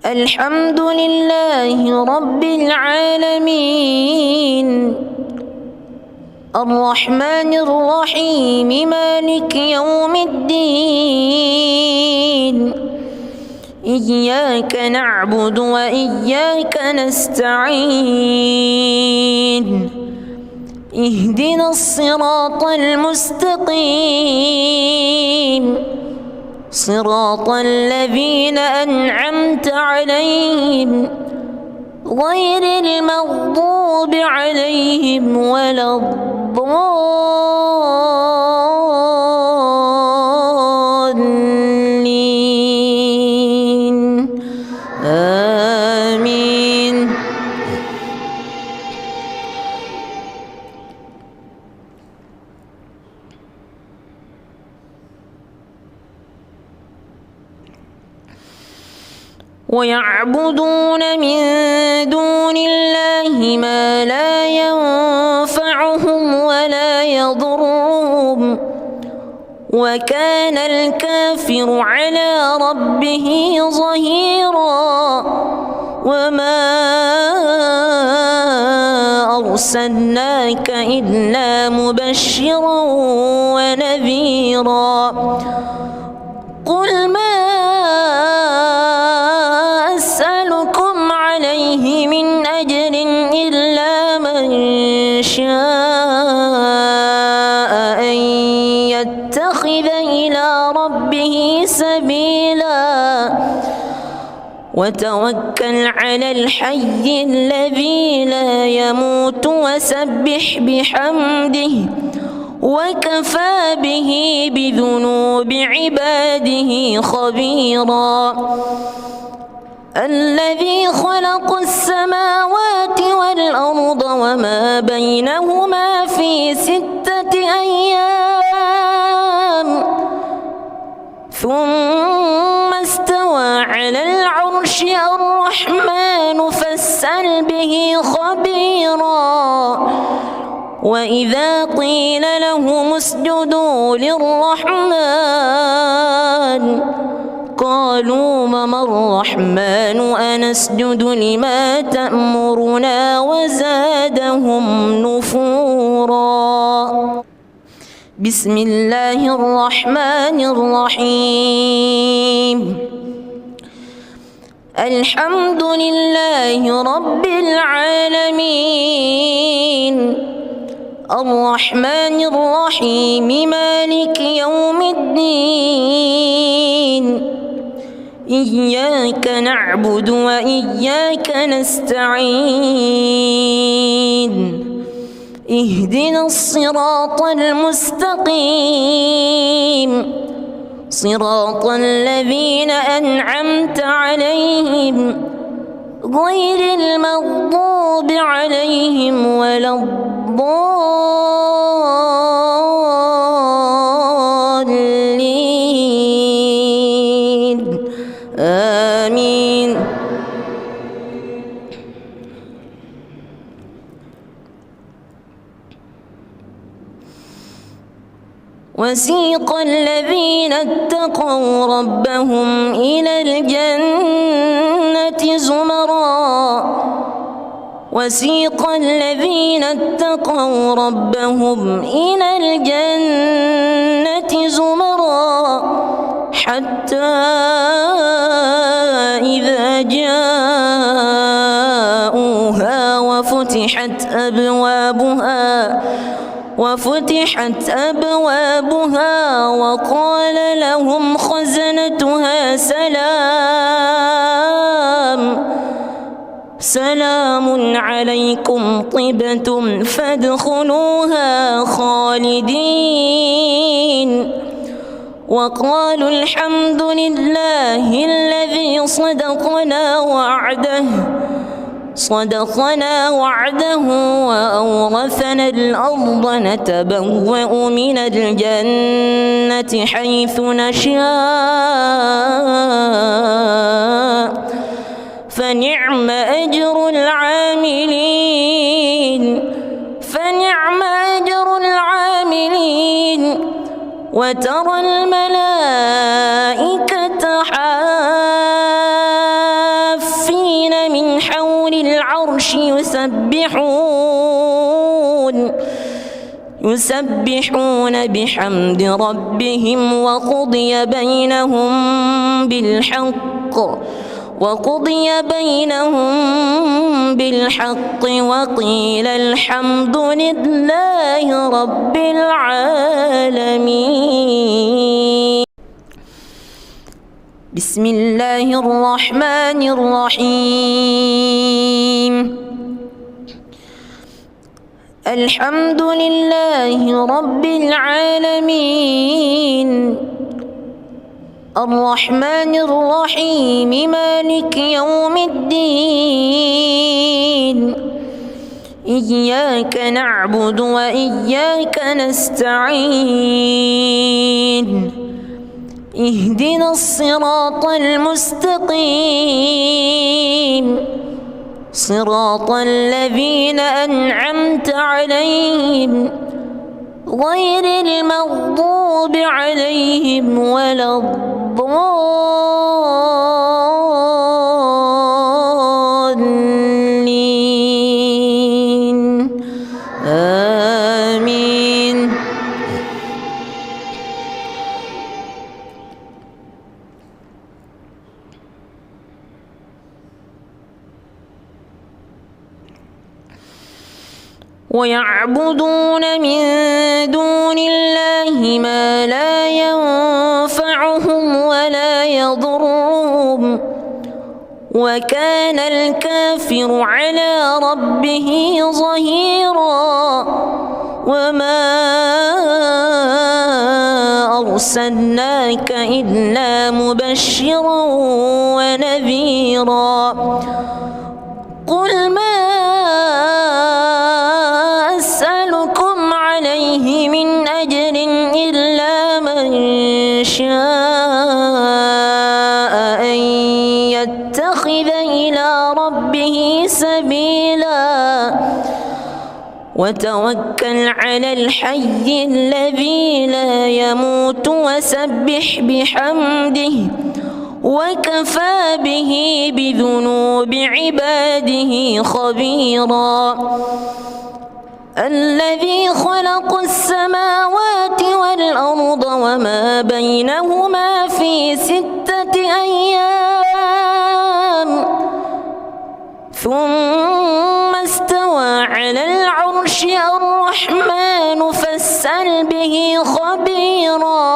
الحمد لله رب العالمين الرحمن الرحيم مالك يوم الدين إياك نعبد وإياك نستعين اهدنا الصراط المستقيم صراط الذين أنعمت عليهم غير المغضوب عليهم ولا الضالين آمين. ويعبدون من دون الله ما لا ينفعهم ولا يضرهم وكان الكافر على ربه ظهيرا. وما أرسلناك إلا مبشرا ونذيرا. قل ما أسألكم عليه من أجر إلا من شاء أن يتخذ إلى ربه سبيلا وتوكل على الحي الذي لا يموت وسبح بحمده وكفى به بذنوب عباده خبيرا. الذي خلق السماوات والأرض وما بينهما في 6 أيام ثم استوى على العرش. الرحمن فاسأل به خبيرا. وإذا قيل لهم اسجدوا للرحمن قالوا وما الرحمن أنسجد لما تأمرنا وزادهم نفورا. بسم الله الرحمن الرحيم. الحمد لله رب العالمين الرحمن الرحيم مالك يوم الدين إياك نعبد وإياك نستعين اهدنا الصراط المستقيم صراط الذين أنعمت عليهم غير المغضوب عليهم ولا الضالين آمين. وسيق الذين اتقوا ربهم إلى الجنة زمرا وسيق الذين اتقوا ربهم إلى الجنة زمرا حتى إذا جاءوها وفتحت أبوابها وقال لهم خزنتها سلام عليكم طبتم فادخلوها خالدين وقالوا الحمد لله الذي صدقنا وعده وأورثنا الأرض نتبوأ من الجنة حيث نشاء فنعم أجر العاملين وترى الملائكة حافين من حول العرش يسبحون بحمد ربهم وقضي بينهم بالحق وقيل الحمد لله رب العالمين. بسم الله الرحمن الرحيم. الحمد لله رب العالمين الرحمن الرحيم مالك يوم الدين إياك نعبد وإياك نستعين اهدنا الصراط المستقيم صراط الذين أنعمت عليهم غير المغضوب عليهم ولا الضالين آمين. ويعبدون من دون الله ما لا ينفعهم ولا يضرهم وكان الكافر على ربه ظهيرا. وما أرسلناك إلا مبشرا ونذيرا. قل ما أسألكم عليه من أجر إلا من شاء أن يتخذ إلى ربه سبيلا وتوكل على الحي الذي لا يموت وسبح بحمده وكفى به بذنوب عباده خبيرا. الذي خلق السماوات والأرض وما بينهما في 6 أيام ثم استوى على العرش. الرحمن فاسأل به خبيرا.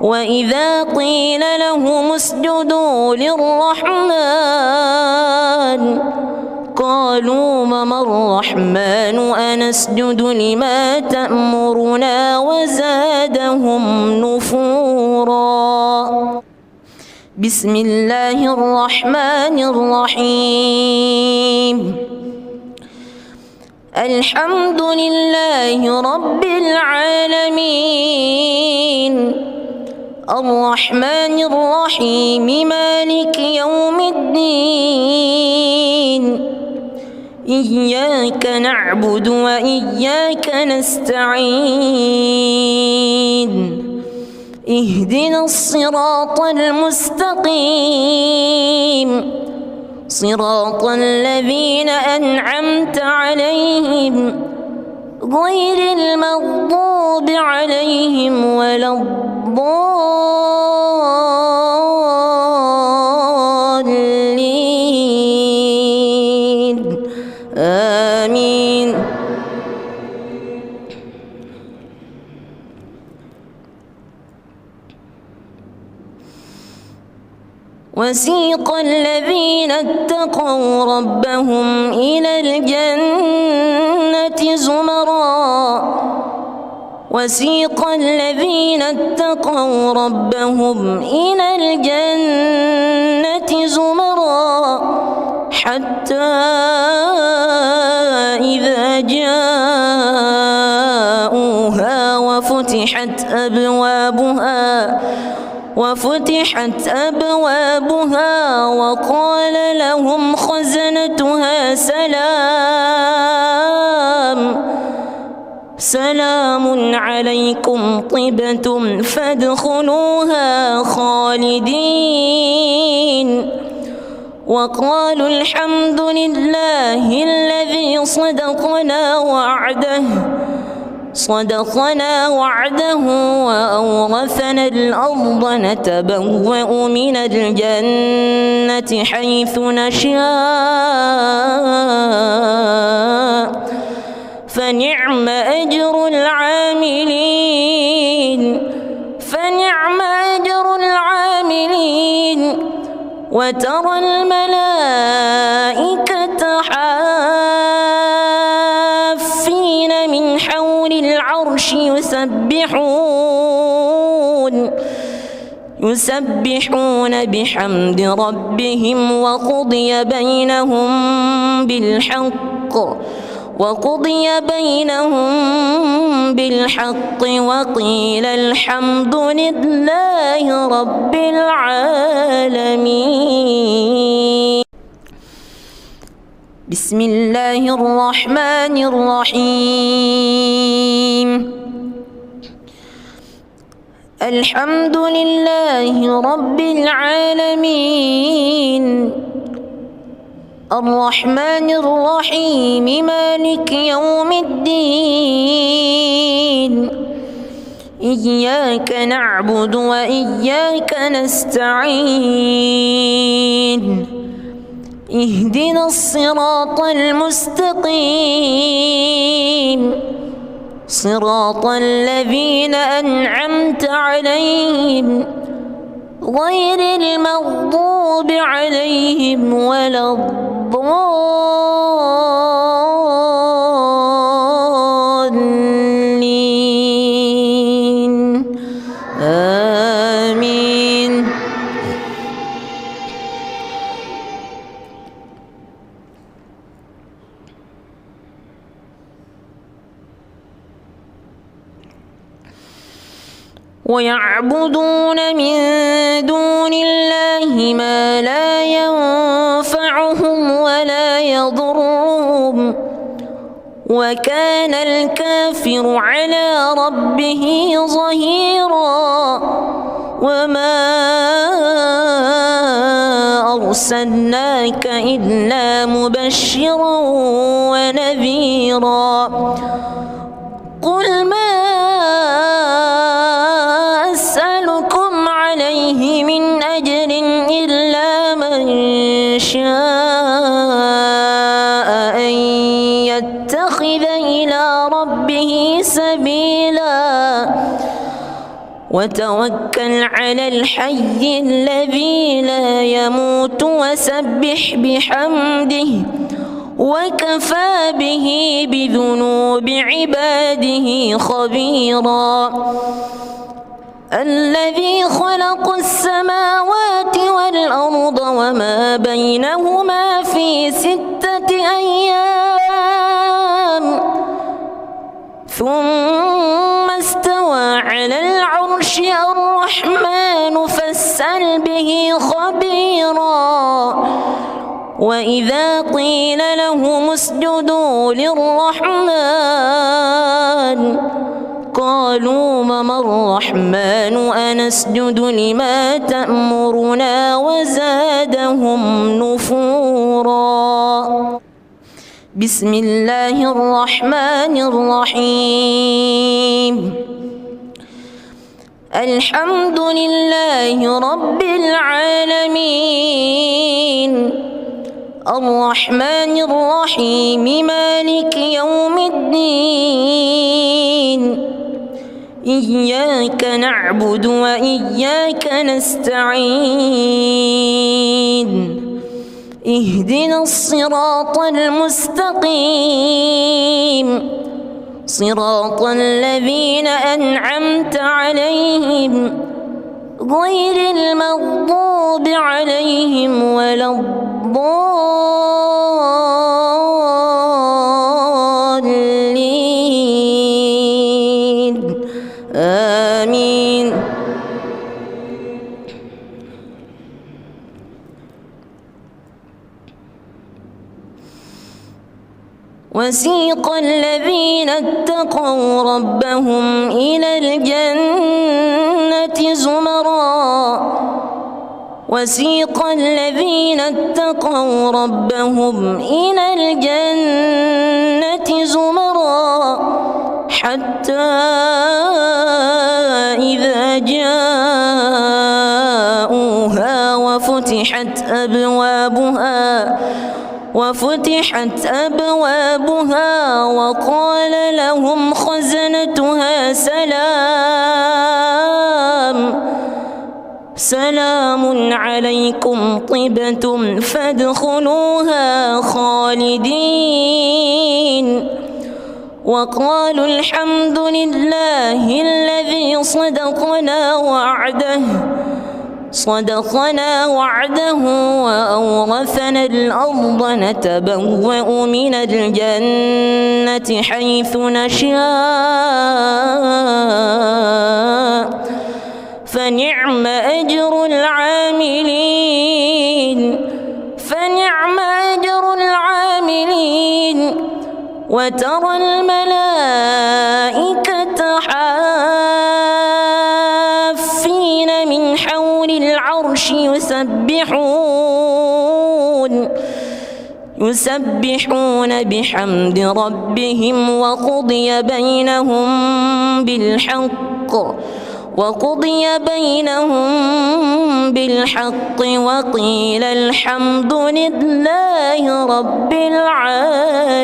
وإذا قيل لهم اسجدوا للرحمن قالوا وما الرحمن أنسجد لما تأمرنا وزادهم نفورا. بسم الله الرحمن الرحيم. الحمد لله رب العالمين الرحمن الرحيم مالك يوم الدين إياك نعبد وإياك نستعين اهدنا الصراط المستقيم صراط الذين أنعمت عليهم غير المغضوب عليهم ولا الضالين آمين. وسيق الذين اتقوا ربهم إلى الجنة زمرا وسيق الذين اتقوا ربهم إلى الجنة زمرا حتى إذا جاءوها وفتحت أبوابها وقال لهم خزنتها سلام عليكم طبتم فادخلوها خالدين وقالوا الحمد لله الذي صدقنا وعده وأورثنا الأرض نتبوأ من الجنة حيث نشاء فنعم أجر العاملين وترى الملائكة حافين من حول العرش يسبحون بحمد ربهم وقضي بينهم بالحق وقيل الحمد لله رب العالمين. بسم الله الرحمن الرحيم. الحمد لله رب العالمين الرحمن الرحيم مالك يوم الدين إياك نعبد وإياك نستعين اهدنا الصراط المستقيم صراط الذين أنعمت عليهم غير المغضوب عليهم ولا الضالين آمين. ويعبدون من دون الله ما لا ينفعهم ولا يضرهم وكان الكافر على ربه ظهيرا وما أرسلناك إلا مبشرا ونذيرا قل ما أسألكم عليه من أجر إلا من شاء أن يتخذ إلى ربه سبيلا وتوكل على الحي الذي لا يموت وسبح بحمده وكفى به بذنوب عباده خبيرا الذي خلق السماوات والأرض وما بينهما في 6 أيام ثم استوى على العرش الرحمن فاسأل به خبيرا وإذا قيل لهم اسجدوا للرحمن قالوا وما الرحمن أنسجد لما تأمرنا وزادهم نفورا بسم الله الرحمن الرحيم الحمد لله رب العالمين الرحمن الرحيم مالك يوم الدين إياك نعبد وإياك نستعين اهدنا الصراط المستقيم صراط الذين أنعمت عليهم غير المغضوب عليهم ولا الضالين آمين وسيق الذين اتقوا ربهم إلى الجنة زمرا وسيق الذين اتقوا ربهم إلى الجنة زمرا حتى إذا جاءوها وفتحت أبوابها وقال لهم خزنتها سلام عليكم طبتم فادخلوها خالدين وقالوا الحمد لله الذي صدقنا وعده وأورثنا الأرض نتبوأ من الجنة حيث نشاء فنعم أجر العاملين وترى الملائكة حافين من حول العرش يسبحون بحمد ربهم وقضي بينهم بالحق وقيل الحمد لله رب العالمين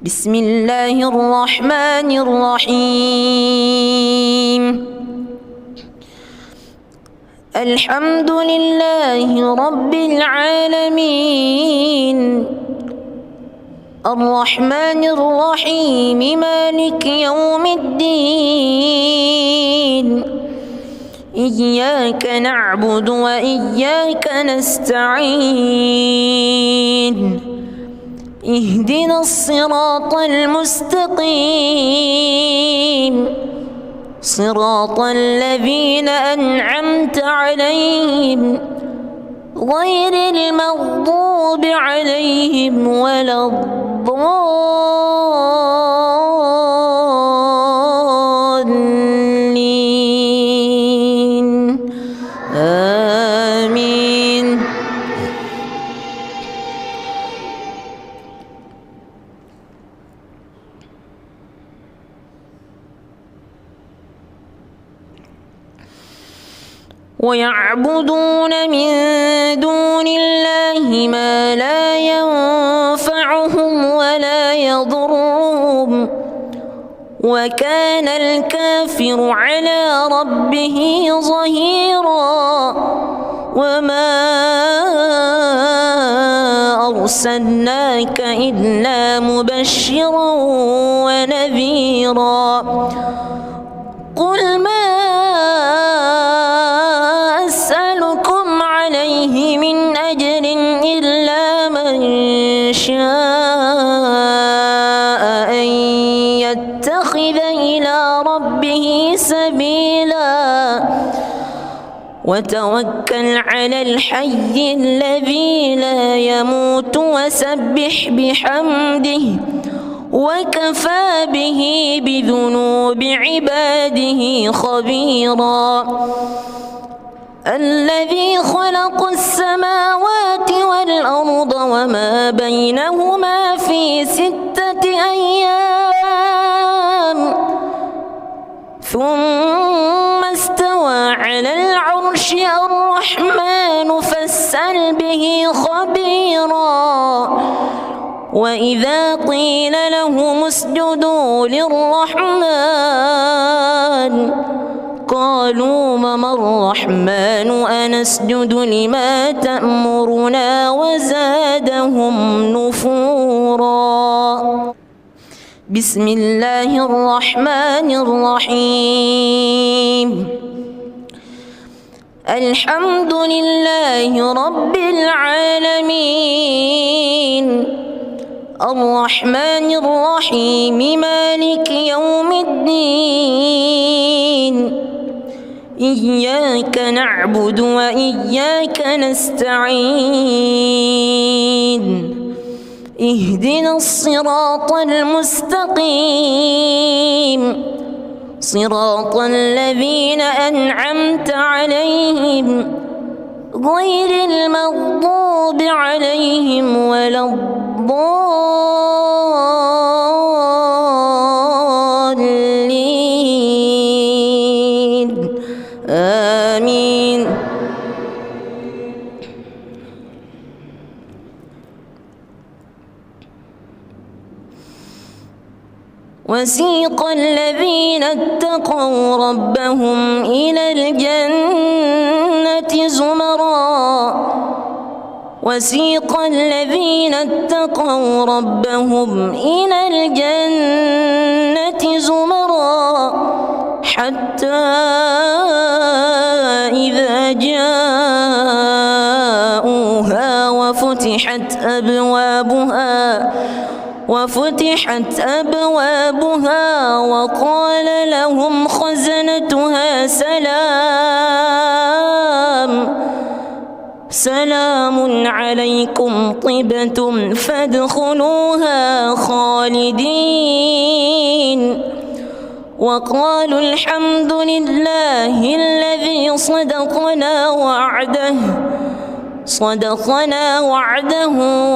بسم الله الرحمن الرحيم الحمد لله رب العالمين الرحمن الرحيم مالك يوم الدين إياك نعبد وإياك نستعين اهدنا الصراط المستقيم صراط الذين أنعمت عليهم غير المغضوب عليهم ولا الضالين آمين. ويعبدون من دون الله ما لا ينفعهم ولا يضرهم وكان الكافر على ربه ظهيرا. وما أرسلناك إلا مبشرا ونذيرا. قل ما أسألكم عليه من أجر إلا من شاء أن يتخذ إلى ربه سبيلا. وتوكل على الحي الذي لا يموت وسبح بحمده وكفى به بذنوب عباده خبيرا. الذي خلق السماوات والأرض وما بينهما في 6 أيام ثم استوى على العرش. الرحمن فاسأل به خبيرا. وإذا قيل لهم اسجدوا للرحمن قالوا وما الرحمن أنسجد لما تأمرنا وزادهم نفورا. بسم الله الرحمن الرحيم. الحمد لله رب العالمين الرحمن الرحيم مالك يوم الدين. إياك نعبد وإياك نستعين. اهدنا الصراط المستقيم صراط الذين أنعمت عليهم غير المغضوب عليهم ولا الضالين آمين. وسيق الذين اتقوا ربهم إلى الجنة زمرا. وسيق الذين اتقوا ربهم إلى الجنة زمرا حتى إذا جاءوها وفتحت أبوابها وقال لهم خزنتها سلام عليكم طبتم فادخلوها خالدين. وقالوا الحمد لله الذي صدقنا وعده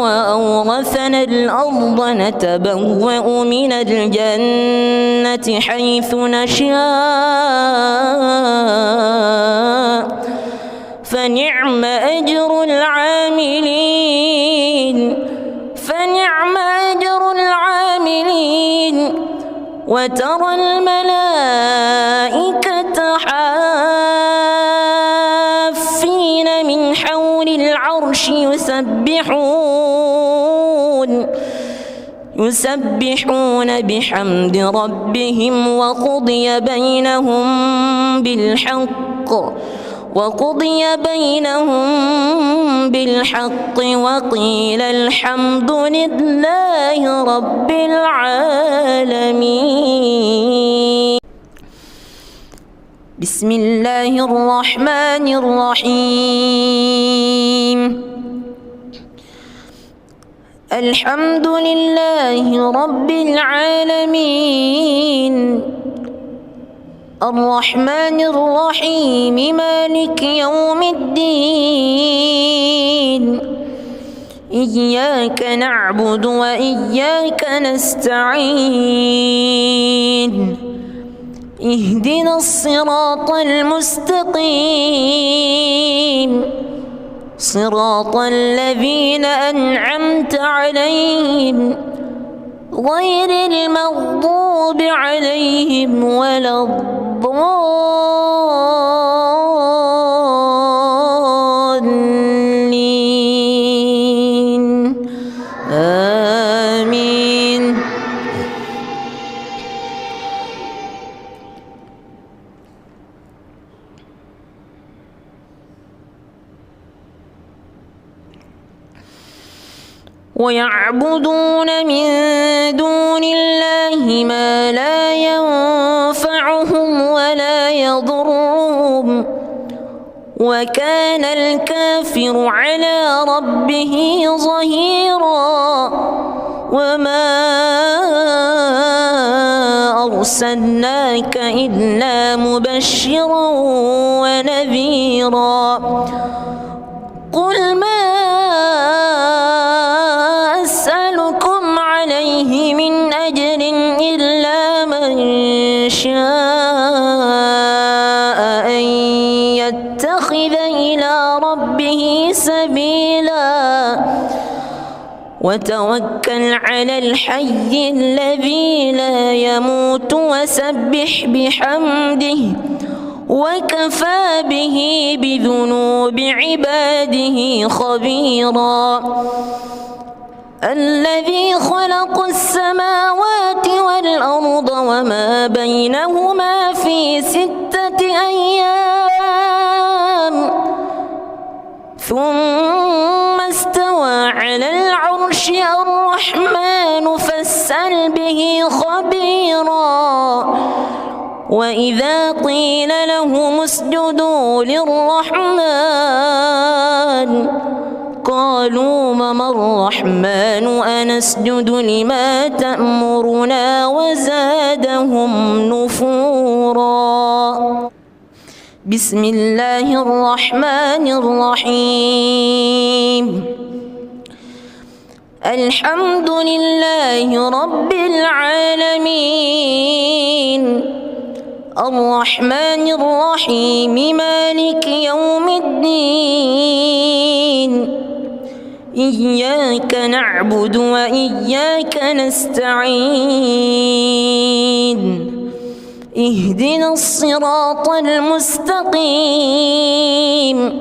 وأورثنا الأرض نتبوأ من الجنة حيث نشاء فنعم أجر العاملين. وترى الملائكة حافين من حول العرش يسبحون بحمد ربهم وقضي بينهم بالحق وقيل الحمد لله رب العالمين. بسم الله الرحمن الرحيم. الحمد لله رب العالمين الرحمن الرحيم مالك يوم الدين إياك نعبد وإياك نستعين اهدنا الصراط المستقيم صراط الذين أنعمت عليهم غير المغضوب عليهم ولا الضالين آمين. ويعبدون من دون الله ما لا ينفعهم ولا يضرهم وكان الكافر على ربه ظهيرا وما أرسلناك إلا مبشرا ونذيرا قل ما أسألكم عليه من أجر إلا من شاء أن يتخذ إلى ربه سبيلا وتوكل على الحي الذي لا يموت وسبح بحمده وكفى به بذنوب عباده خبيرا الذي خلق السماوات والأرض وما بينهما في 6 أيام ثم استوى على العرش الرحمن فاسأل به خبيرا وإذا قيل لهم اسجدوا للرحمن قالوا وما الرحمن أنسجد لما تأمرنا وزادهم نفورا. بسم الله الرحمن الرحيم الحمد لله رب العالمين الرحمن الرحيم مالك يوم الدين إياك نعبد وإياك نستعين اهدنا الصراط المستقيم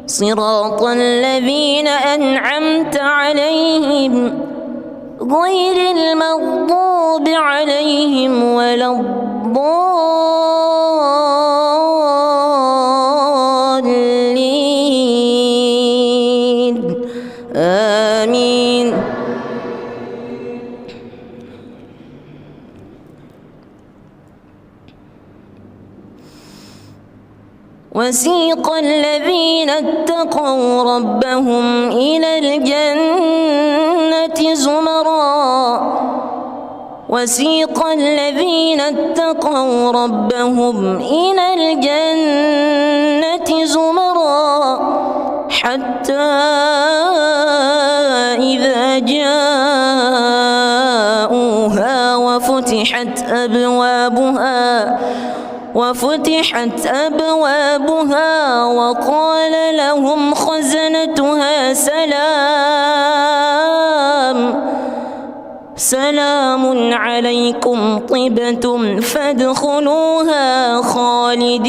صراط الذين أنعمت عليهم غير المغضوب عليهم ولا الضالين آمين. وسيق الذين اتقوا ربهم إلى الجنة زمرا وسيق الذين اتقوا ربهم إلى الجنة زمرا حتى إذا جاءوها وفتحت أبوابها وقال لهم خزنتها سلام عليكم طبتم فادخلوها خالدين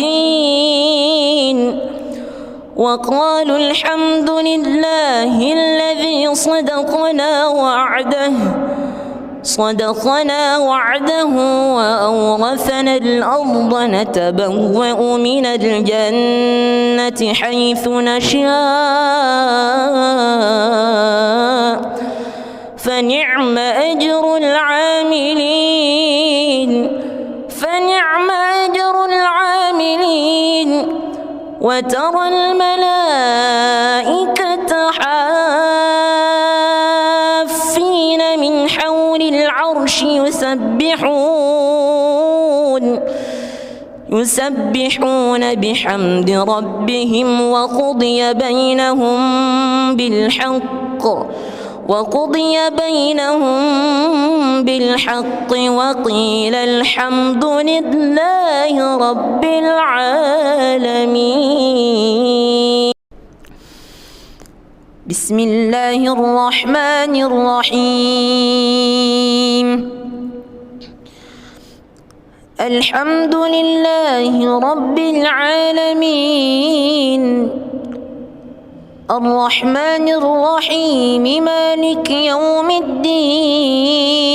وقالوا الحمد لله الذي صدقنا وعده وأورثنا الأرض نتبوأ من الجنة حيث نشاء فنعم أجر العاملين وترى الملائكة حافين العرش يسبحون بحمد ربهم وقضي بينهم بالحق وقيل الحمد لله رب العالمين. بسم الله الرحمن الرحيم. الحمد لله رب العالمين الرحمن الرحيم مالك يوم الدين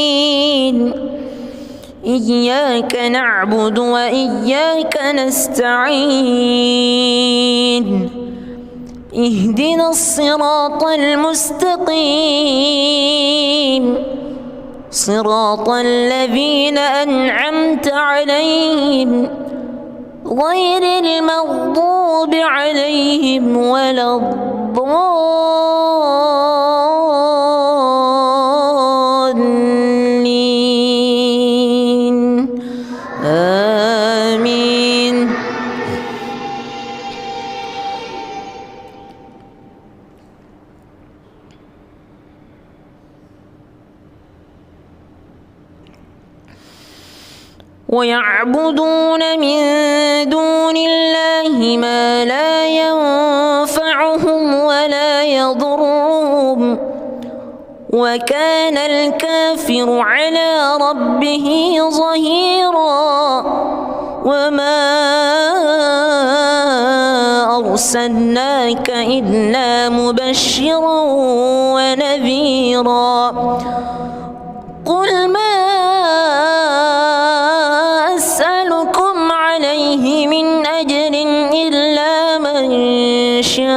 إياك نعبد وإياك نستعين اهدنا الصراط المستقيم صراط الذين أنعمت عليهم غير المغضوب عليهم ولا الضالين آمين. ويعبدون من دون الله ما لا ينفعهم ولا يضرهم وكان الكافر على ربه ظهيرا. وما أرسلناك إلا مبشرا ونذيرا. قل ما أسألكم عليه من أجر إلا من شاء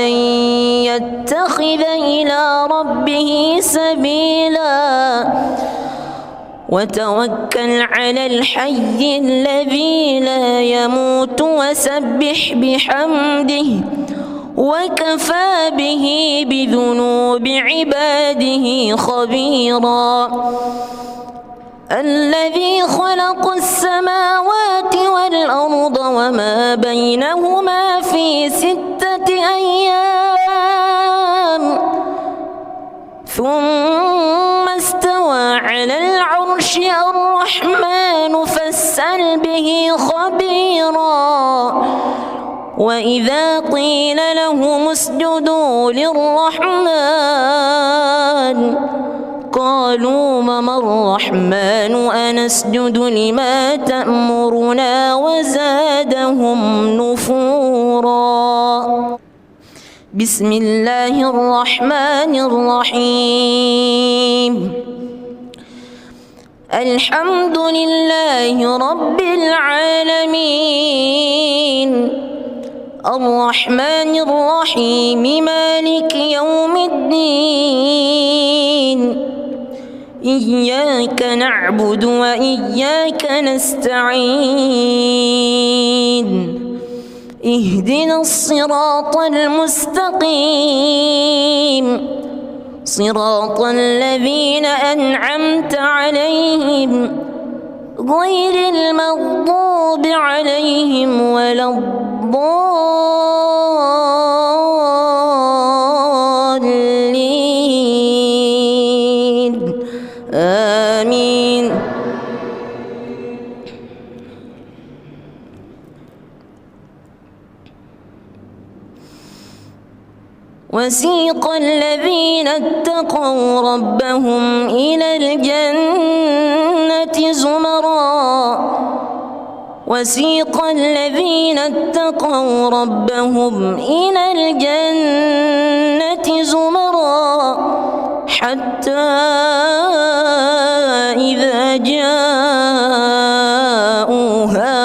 أن يتخذ إلى ربه سبيلا. وتوكل على الحي الذي لا يموت وسبح بحمده وكفى به بذنوب عباده خبيرا. الذي خلق السماوات والأرض وما بينهما في 6 أيام ثم استوى على العرش. الرحمن فاسأل به خبيرا. وإذا قيل لهم اسجدوا للرحمن قالوا وما الرحمن أنسجد لما تأمرنا وزادهم نفورا. بسم الله الرحمن الرحيم. الحمد لله رب العالمين الرحمن الرحيم مالك يوم الدين إياك نعبد وإياك نستعين اهدنا الصراط المستقيم صراط الذين أنعمت عليهم غير المغضوب عليهم ولا الضالين آمين. وسيق الذين اتقوا ربهم إلى الجنة زمرا وسيق الذين اتقوا ربهم إلى الجنة زمرا حتى إذا جاءوها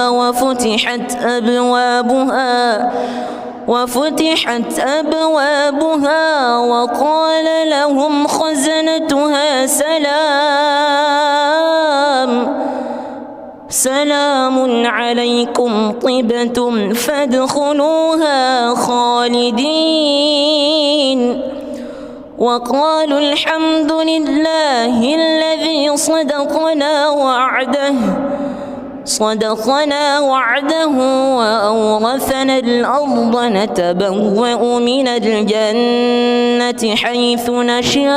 وفتحت أبوابها وقال لهم خزنتها سلام عليكم طبتم فادخلوها خالدين وقالوا الحمد لله الذي صدقنا وعده وأورثنا الأرض نتبوأ من الجنة حيث نشاء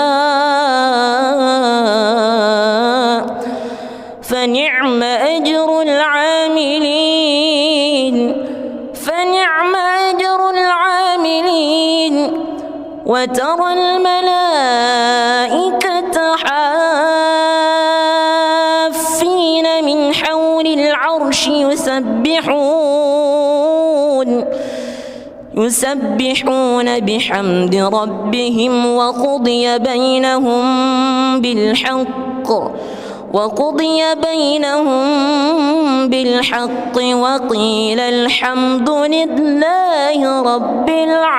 فنعم أجر العاملين وترى الملائكة حافين من حول العرش يسبحون بحمد ربهم وقضي بينهم بالحق وقيل الحمد لله رب العالمين.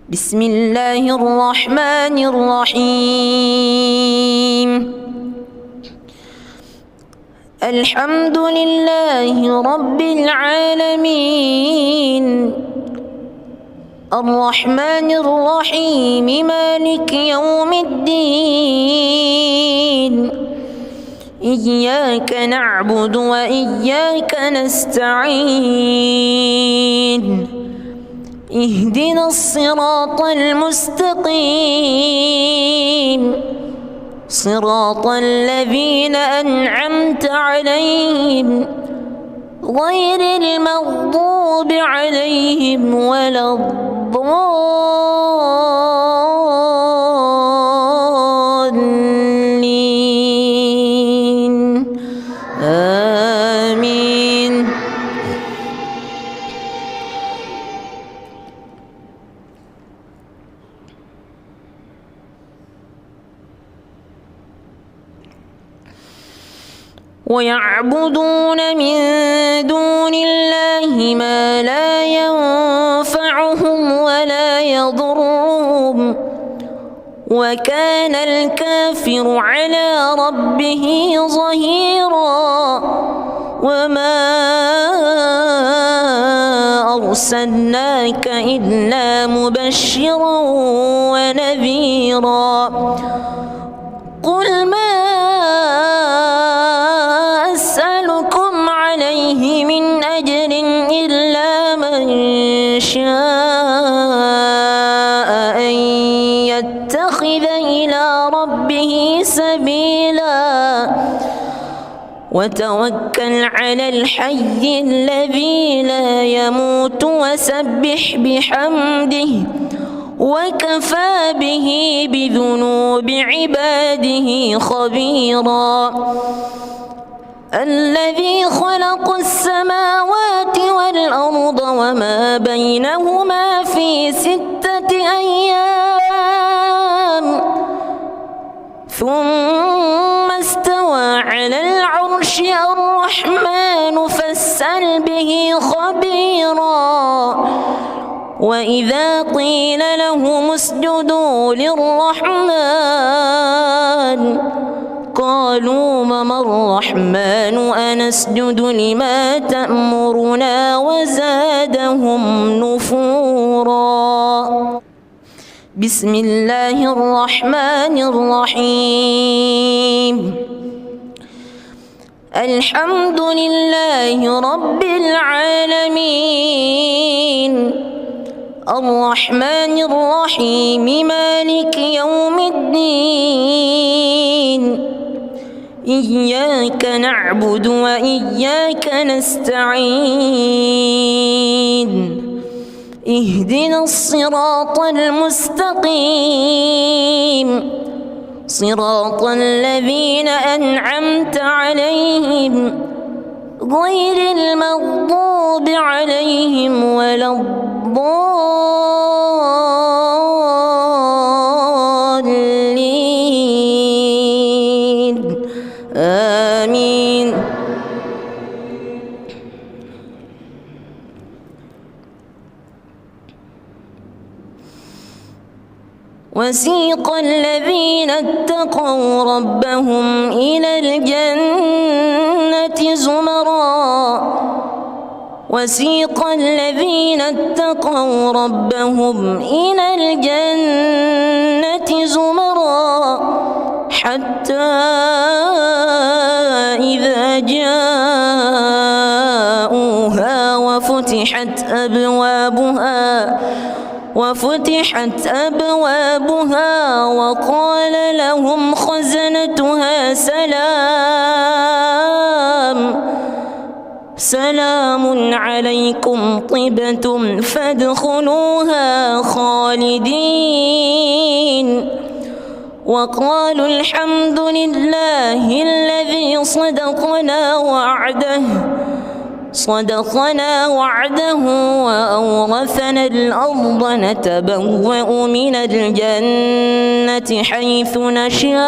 بسم الله الرحمن الرحيم. الحمد لله رب العالمين الرحمن الرحيم مالك يوم الدين إياك نعبد وإياك نستعين اهدنا الصراط المستقيم صراط الذين أنعمت عليهم غير المغضوب عليهم ولا الضالين آمين. ويعبدون من دون الله ما لا ينفعهم ولا يضرهم وكان الكافر على ربه ظهيرا. وما أرسلناك إلا مبشرا ونذيرا. قل ما أسألكم عليه من أجر إلا من شاء أن يتخذ إلى ربه سبيلا وتوكل على الحي الذي لا يموت وسبح بحمده وكفى به بذنوب عباده خبيرا. الذي خلق السماوات والأرض وما بينهما في 6 أيام ثم استوى على العرش. الرحمن فاسأل به خبيرا. وإذا قيل لهم اسجدوا للرحمن قالوا وما الرحمن أنسجد لما تأمرنا وزادهم نفورا. بسم الله الرحمن الرحيم. الحمد لله رب العالمين الرحمن الرحيم مالك يوم الدين إياك نعبد وإياك نستعين اهدنا الصراط المستقيم صراط الذين أنعمت عليهم غير المغضوب عليهم ولا الضالين آمين. وسيق الذين اتقوا ربهم إلى الجنة زمرا وسيق الذين اتقوا ربهم إلى الجنة زمرا حتى إذا جاءوها وفتحت أبوابها وقال لهم خزنتها سلام عليكم طبتم فادخلوها خالدين وقالوا الحمد لله الذي صدقنا وعده وأورثنا الأرض نتبوأ من الجنة حيث نشاء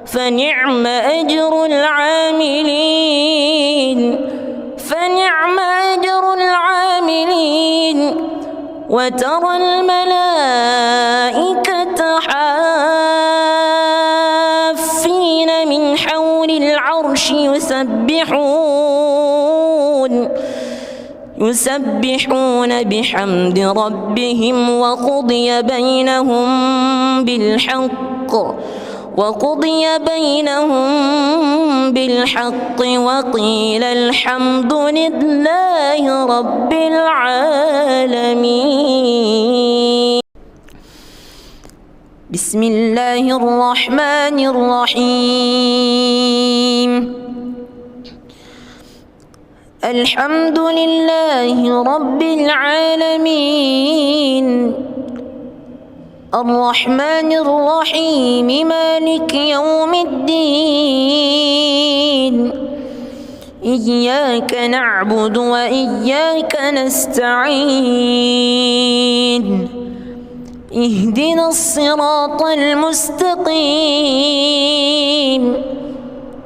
فنعم أجر العاملين وترى الملائكة حافين من حول العرش يسبحون بحمد ربهم وقضي بينهم بالحق وقيل الحمد لله رب العالمين. بسم الله الرحمن الرحيم. الحمد لله رب العالمين الرحمن الرحيم مالك يوم الدين إياك نعبد وإياك نستعين اهدنا الصراط المستقيم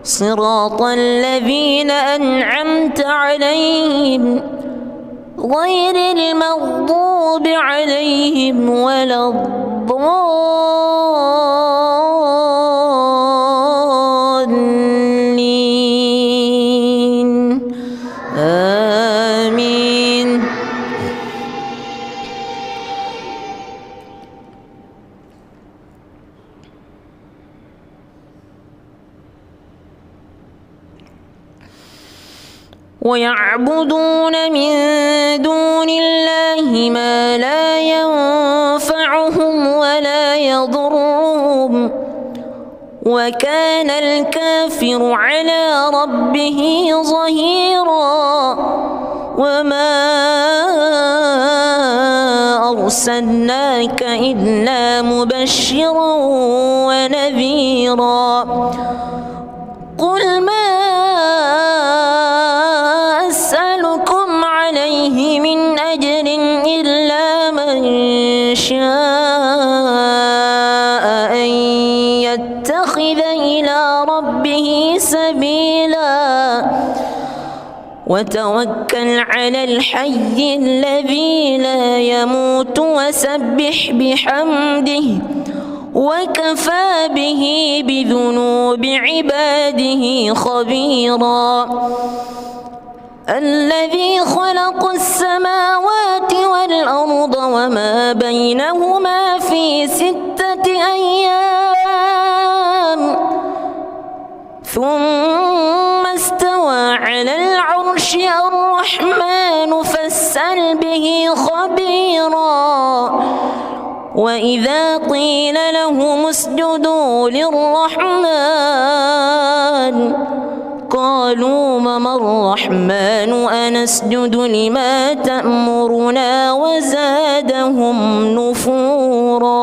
صراط الذين أنعمت عليهم غير المغضوب عليهم ولا الضالين آمين. ويعبدون من دون الله ما لا ينفعهم ولا يضرهم وكان الكافر على ربه ظهيرا. وما أرسلناك إلا مبشرا ونذيرا. قل ما أسألكم عليه من أجر إلا من شاء أن يتخذ إلى ربه سبيلا وتوكل على الحي الذي لا يموت وسبح بحمده وكفى به بذنوب عباده خبيرا. الذي خلق السماوات والأرض وما بينهما في 6 أيام ثم استوى على العرش. الرحمن فاسأل به خبيرا. وإذا قيل لهم اسجدوا للرحمن قالوا وما الرحمن أنسجد لما تأمرنا وزادهم نفورا.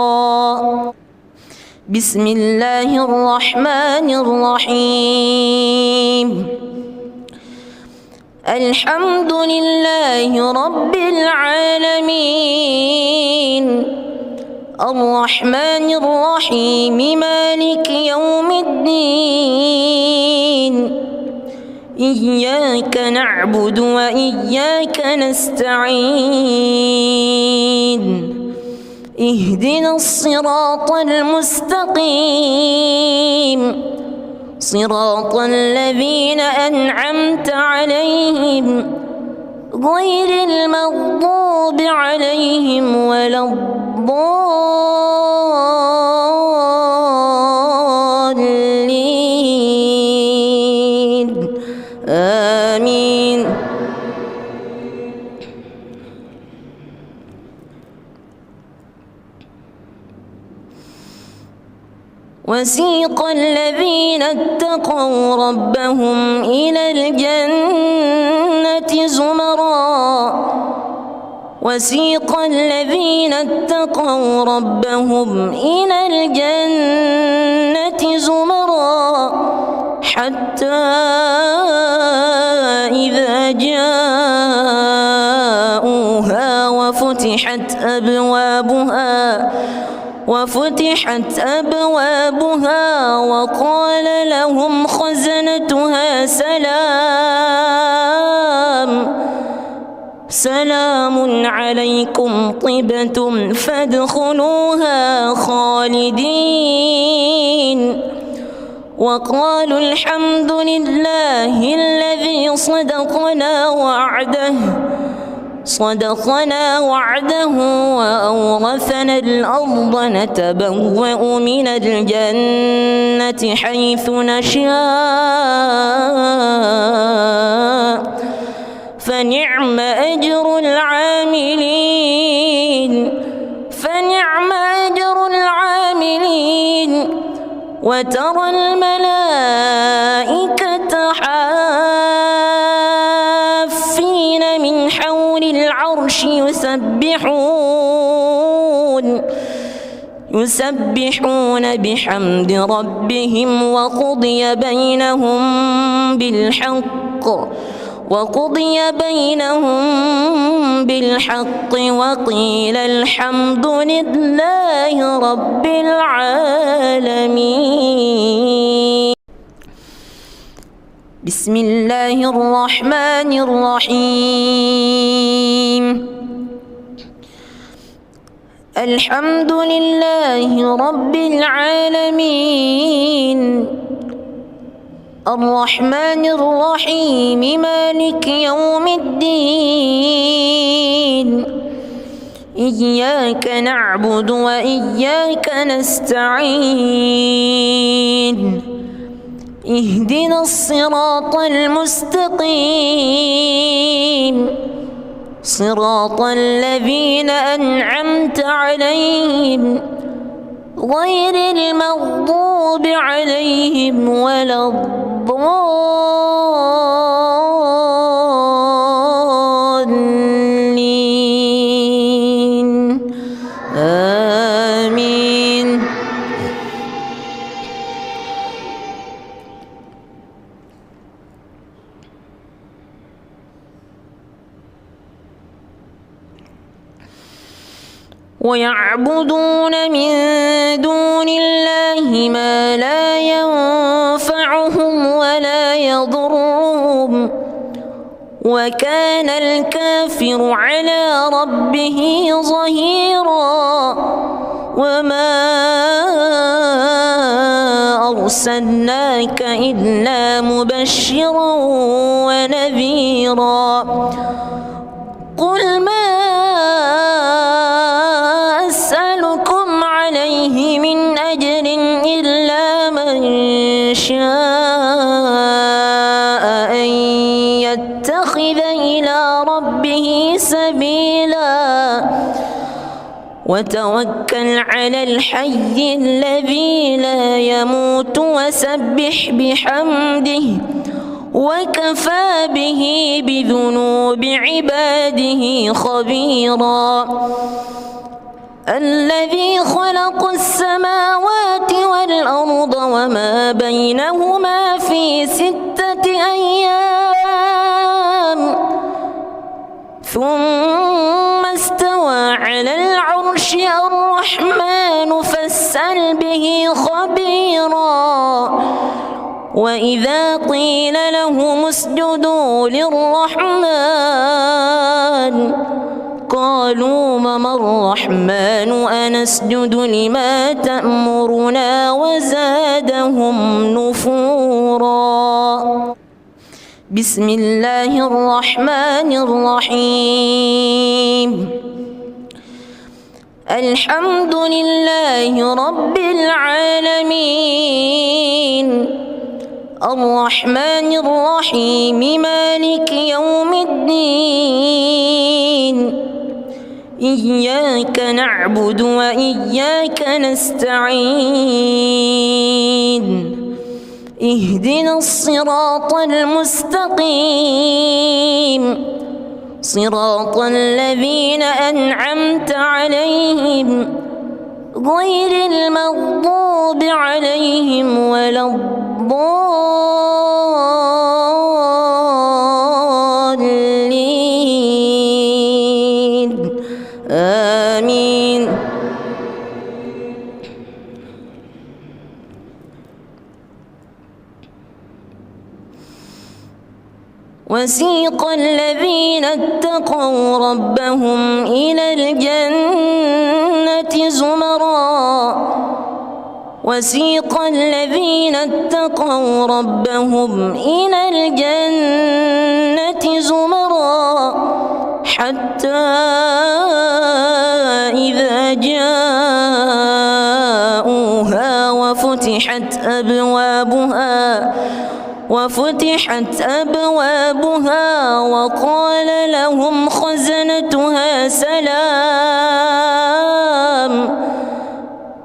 بسم الله الرحمن الرحيم. الحمد لله رب العالمين الرحمن الرحيم مالك يوم الدين إياك نعبد وإياك نستعين اهدنا الصراط المستقيم صراط الذين أنعمت عليهم غير المغضوب عليهم ولا الضالين آمين. وسيق الذين اتقوا ربهم إلى الجنة زمرًا وسيق الذين اتقوا ربهم إلى الجنة زمرًا حتى إذا جاءوها وفتحت أبوابها وقال لهم خزنتها سلام عليكم طبتم فادخلوها خالدين وقالوا الحمد لله الذي صدقنا وعده وأورثنا الأرض نتبوأ من الجنة حيث نشاء فنعم أجر العاملين وترى الملائكة حافين من حول العرش يسبحون بحمد ربهم وقضي بينهم بالحق وقيل الحمد لله رب العالمين. بسم الله الرحمن الرحيم. الحمد لله رب العالمين الرحمن الرحيم مالك يوم الدين إياك نعبد وإياك نستعين اهدنا الصراط المستقيم صراط الذين أنعمت عليهم غير المغضوب عليهم ولا الضالين آمين. ويعبدون من دون الله ما لا ينفعهم ولا يضرهم وكان الكافر على ربه ظهيرا. وما أرسلناك إلا مبشرا ونذيرا. قل ما أسألكم عليه من أجر إلا من شاء أن يتخذ إلى ربه سبيلا وتوكل على الحي الذي لا يموت وسبح بحمده وكفى به بذنوب عباده خبيرا. الذي خلق السماوات والأرض وما بينهما في 6 أيام ثم استوى على العرش. الرحمن فاسأل به خبيرا. وإذا قيل لهم اسجدوا للرحمن قالوا وما الرحمن أنسجد لما تأمرنا وزادهم نفورا. بسم الله الرحمن الرحيم. الحمد لله رب العالمين الرحمن الرحيم مالك يوم الدين إياك نعبد وإياك نستعين اهدنا الصراط المستقيم صراط الذين أنعمت عليهم غير المغضوب عليهم ولا الضالين آمين. وسيق الذين اتقوا ربهم إلى الجنة زمرا وسيق الذين اتقوا ربهم إلى الجنة زمرا حتى إذا جاءوها وفتحت أبوابها وقال لهم خزنتها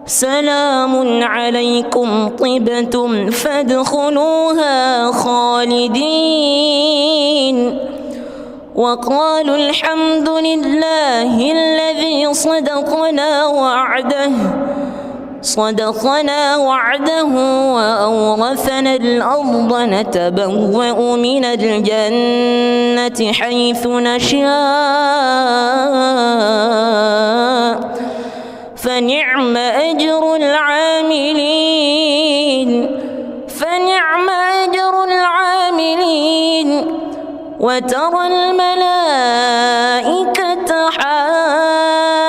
سلام عليكم طبتم فادخلوها خالدين وقالوا الحمد لله الذي صدقنا وعده وأورثنا الأرض نتبوأ من الجنة حيث نشاء فنعم أجر العاملين وترى الملائكة حافين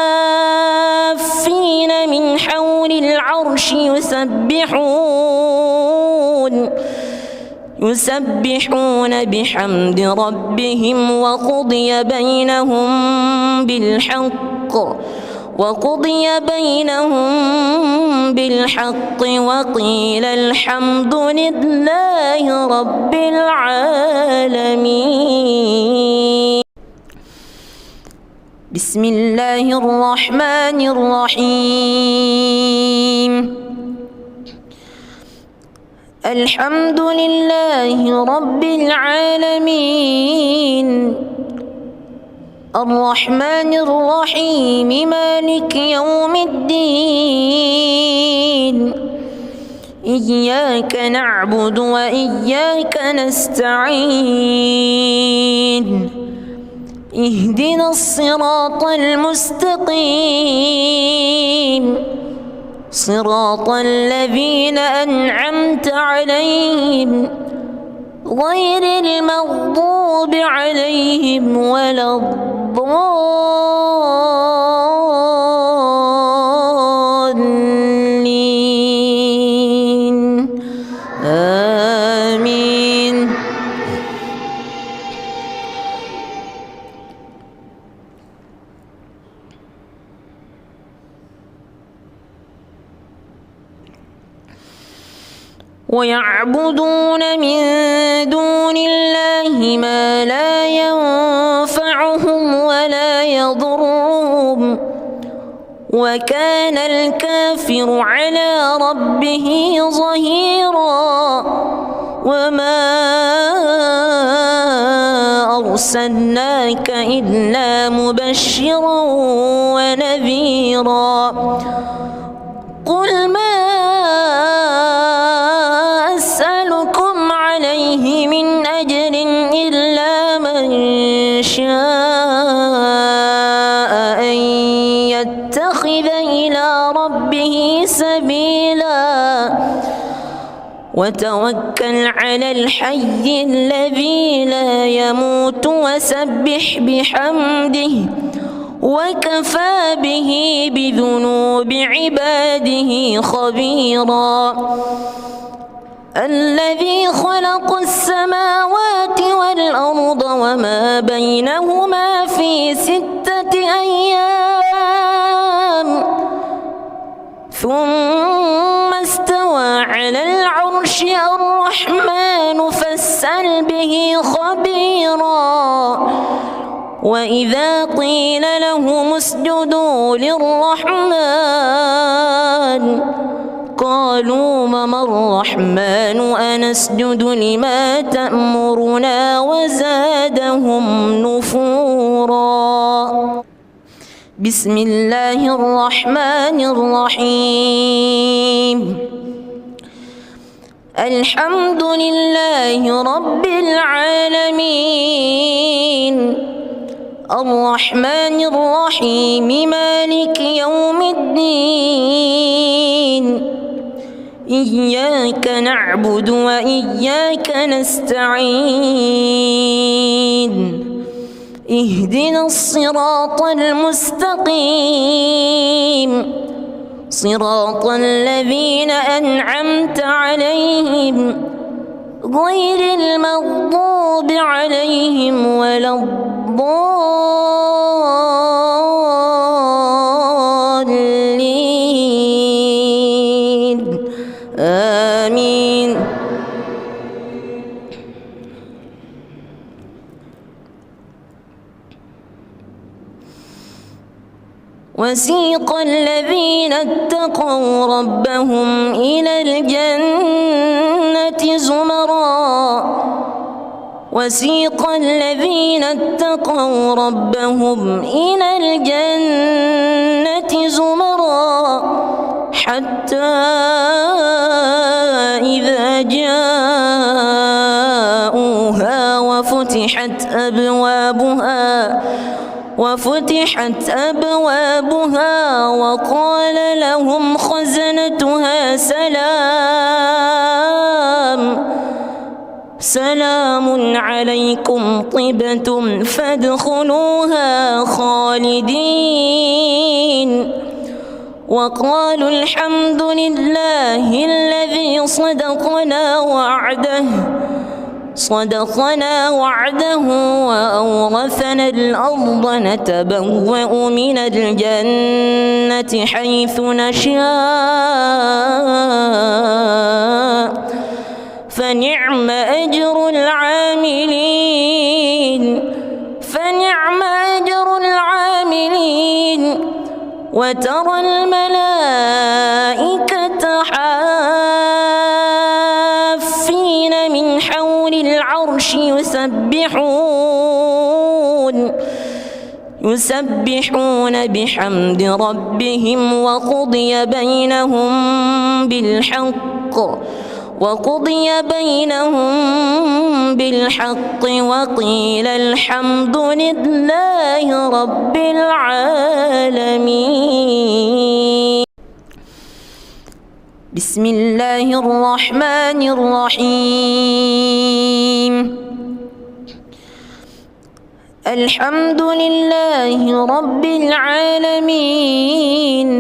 من حول العرش يسبحون بحمد ربهم وقضي بينهم بالحق وقيل الحمد لله رب العالمين. بسم الله الرحمن الرحيم. الحمد لله رب العالمين الرحمن الرحيم مالك يوم الدين إياك نعبد وإياك نستعين اهدنا الصراط المستقيم صراط الذين أنعمت عليهم غير المغضوب عليهم ولا الضالين آمين. ويعبدون من دون الله ما لا ينفعهم ولا يضرهم وكان الكافر على ربه ظهيرا. وما أرسلناك إلا مبشرا ونذيرا. قل ما أسألكم عليه من أجر إلا من شاء أن يتخذ إلى ربه سبيلا وتوكل على الحي الذي لا يموت وكفى به بذنوب عباده خبيرا الذي خلق السماوات والأرض وما بينهما في 6 أيام ثم استوى على العرش الرحمن فاسأل به خبيرا وإذا قيل لهم اسجدوا للرحمن قالوا وما الرحمن أنسجد لما تأمرنا وزادهم نفورا. بسم الله الرحمن الرحيم. الحمد لله رب العالمين الرحمن الرحيم مالك يوم الدين إياك نعبد وإياك نستعين اهدنا الصراط المستقيم صراط الذين أنعمت عليهم غير المغضوب عليهم ولا الضالين آمين. وسيق الذين اتقوا ربهم إلى الجنة زمرا وسيق الذين اتقوا ربهم إلى الجنة زمرا حتى إذا جاءوها وفتحت أبوابها وقال لهم خزنتها سلام عليكم طبتم فادخلوها خالدين وقالوا الحمد لله الذي صدقنا وعده وأورثنا الأرض نتبوأ من الجنة حيث نشاء فنعم أجر العاملين وترى الملائكة حافين من حول العرش يسبحون بحمد ربهم وقضي بينهم بالحق وقيل الحمد لله رب العالمين. بسم الله الرحمن الرحيم. الحمد لله رب العالمين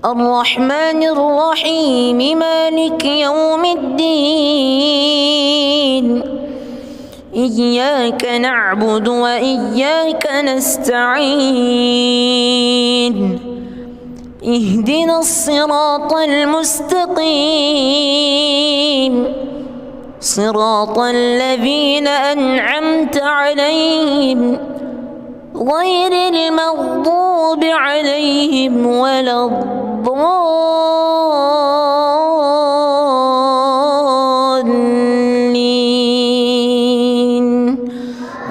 الرحمن الرحيم مالك يوم الدين إياك نعبد وإياك نستعين اهدنا الصراط المستقيم صراط الذين أنعمت عليهم غير المغضوب عليهم ولا الضالين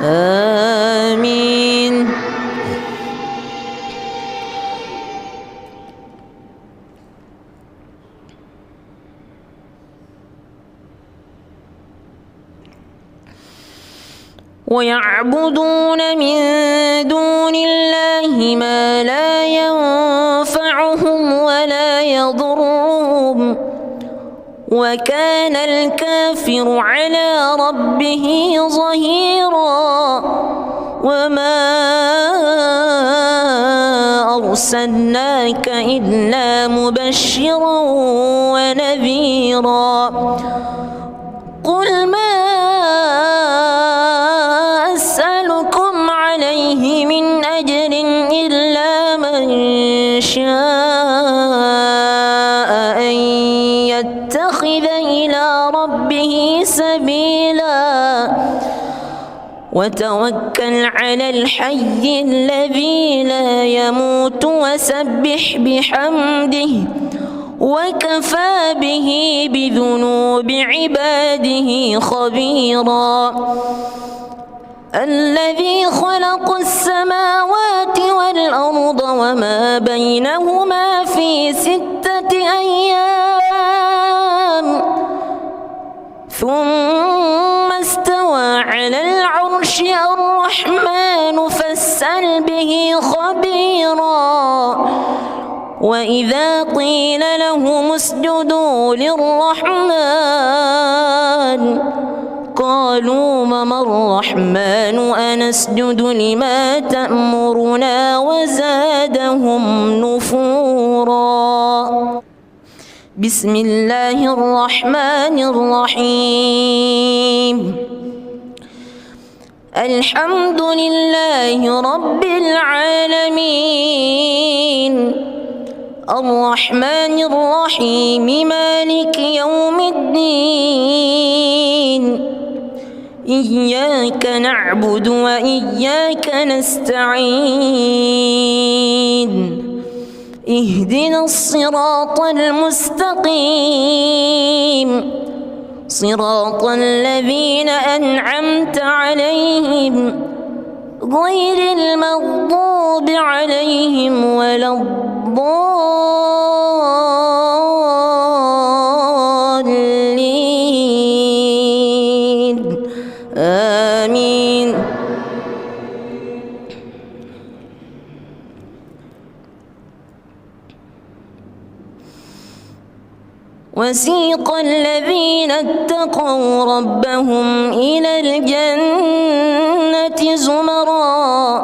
آمين. ويعبدون من دون الله ما لا ينفعهم ولا يضرهم وكان الكافر على ربه ظهيرا. وما أرسلناك إلا مبشرا ونذيرا قل ما أسألكم عليه من أجر إلا من شاء أن يتخذ إلى ربه سبيلا وتوكل على الحي الذي لا يموت وسبح بحمده وكفى به بذنوب عباده خبيرا الذي خلق السماوات والأرض وما بينهما في 6 أيام ثم استوى على العرش الرحمن فاسأل به خبيرا وإذا قيل لهم اسجدوا للرحمن قالوا وما الرحمن أنسجد لما تأمرنا وزادهم نفورا بسم الله الرحمن الرحيم الحمد لله رب العالمين الرحمن الرحيم مالك يوم الدين إياك نعبد وإياك نستعين اهدنا الصراط المستقيم صراط الذين أنعمت عليهم غير المغضوب عليهم ولا الضالين آمين وسيق الذين اتقوا ربهم إلى الجنة زمرا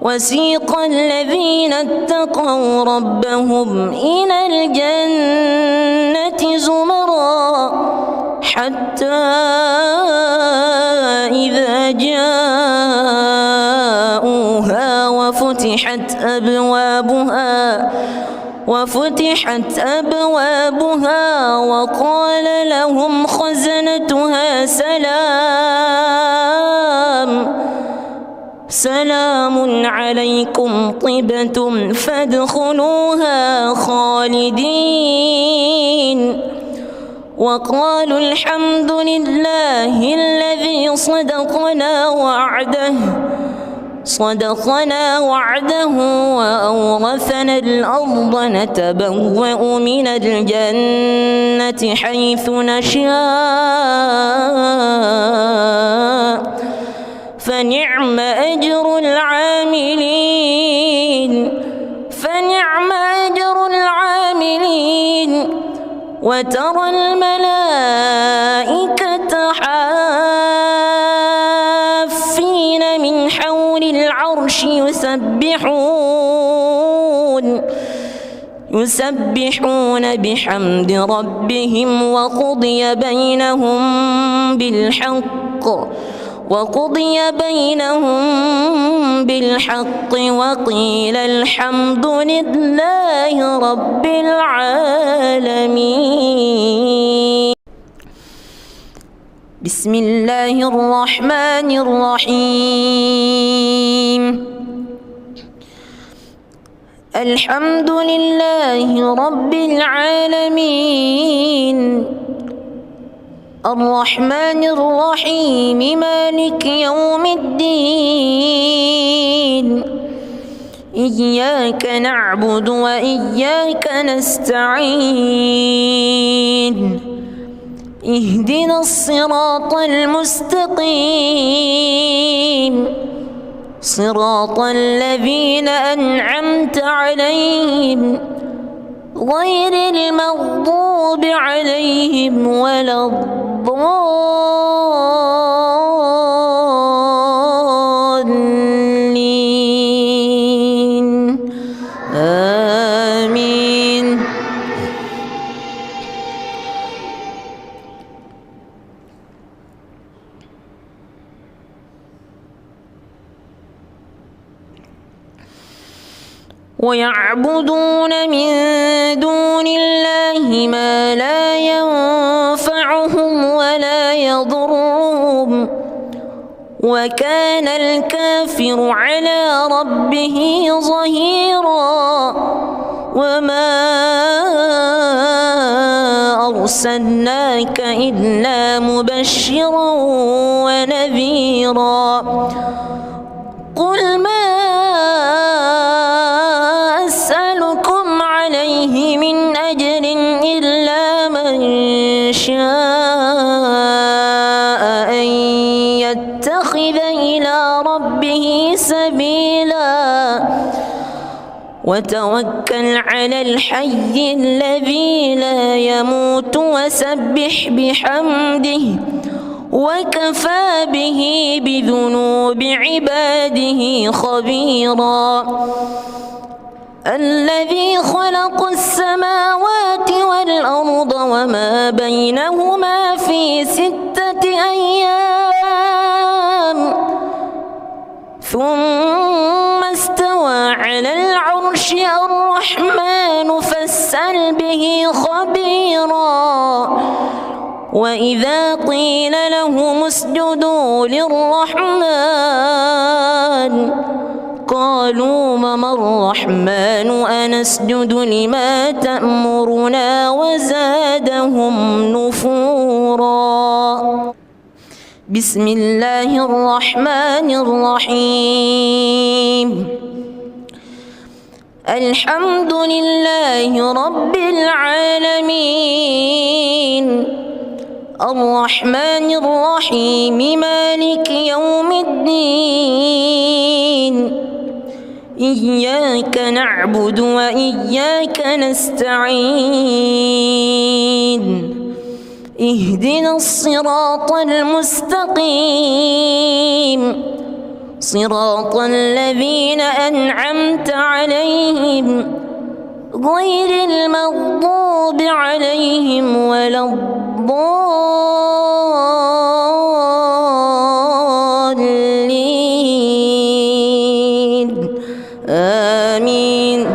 وسيق الذين اتقوا ربهم إلى الجنة زمرا حتى إذا جاءوها وفتحت أبوابها وقال لهم خزنتها سلام عليكم طبتم فادخلوها خالدين وقالوا الحمد لله الذي صدقنا وعده وأورثنا الأرض نتبوأ من الجنة حيث نشاء فنعم أجر العاملين وترى الملائكة حافين من حول العرش يسبحون بحمد ربهم وقضي بينهم بالحق وقيل الحمد لله رب العالمين بسم الله الرحمن الرحيم الحمد لله رب العالمين الرحمن الرحيم مالك يوم الدين إياك نعبد وإياك نستعين اهدنا الصراط المستقيم صراط الذين أنعمت عليهم غير المغضوب عليهم ولا الضالين الضالين آمين. ويعبدون من دون الله ما لا ينفعهم ولا يضرهم وكان الكافر على ربه ظهيرا. وما أرسلناك إلا مبشرا ونذيرا. قل ما أسألكم عليه من أجر إلا من شاء أن يتخذ إلى ربه سبيلا. وتوكل على الحي الذي لا يموت وسبح بحمده وكفى به بذنوب عباده خبيرا. الذي خلق السماوات والأرض وما بينهما في 6 أيام ثم استوى على العرش. الرحمن فاسأل به خبيرا. وإذا قيل لهم اسجدوا للرحمن قالوا وما الرحمن أنسجد لما تأمرنا وزادهم نفورا. بسم الله الرحمن الرحيم. الحمد لله رب العالمين الرحمن الرحيم مالك يوم الدين. إياك نعبد وإياك نستعين. اهدنا الصراط المستقيم صراط الذين أنعمت عليهم غير المغضوب عليهم ولا الضالين آمين.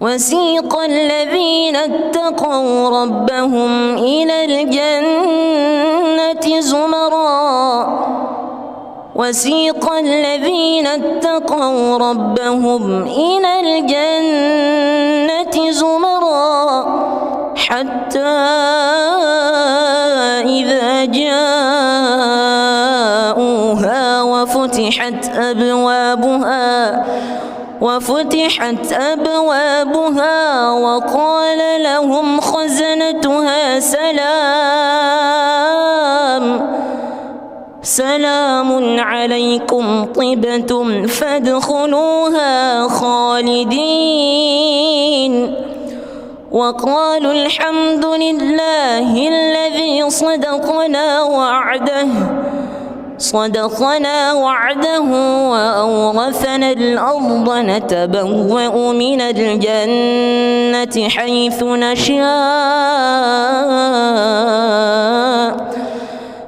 وسيق الذين اتقوا ربهم إلى الجنة زمرا. وسيق الذين اتقوا ربهم إلى الجنة زمرا حتى إذا جاءوها وفتحت أبوابها وقال لهم خزنتها سلام عليكم طبتم فادخلوها خالدين. وقالوا الحمد لله الذي صدقنا وعده وأورثنا الأرض نتبوأ من الجنة حيث نشاء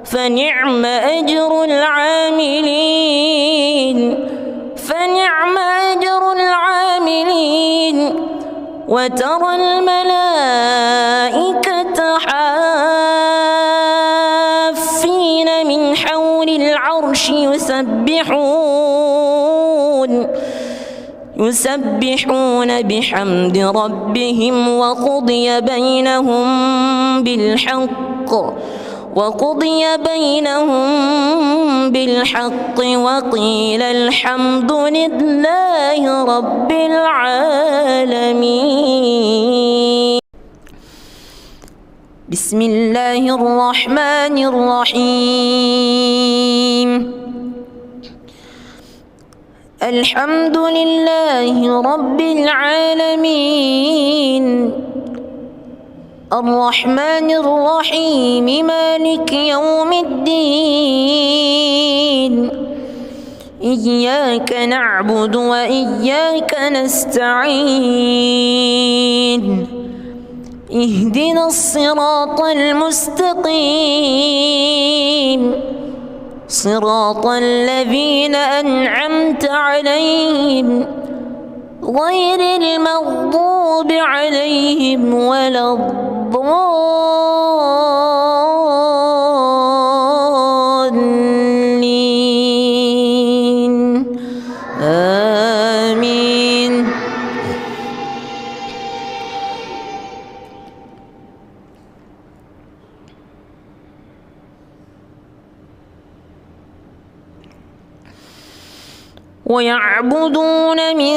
فنعم أجر العاملين. وترى الملائكة حافين من حول العرش يسبحون بحمد ربهم وقضي بينهم بالحق وقيل الحمد لله رب العالمين. بسم الله الرحمن الرحيم. الحمد لله رب العالمين الرحمن الرحيم مالك يوم الدين إياك نعبد وإياك نستعين اهدنا الصراط المستقيم صراط الذين أنعمت عليهم غير المغضوب عليهم ولا الضالين آمين. ويعبدون من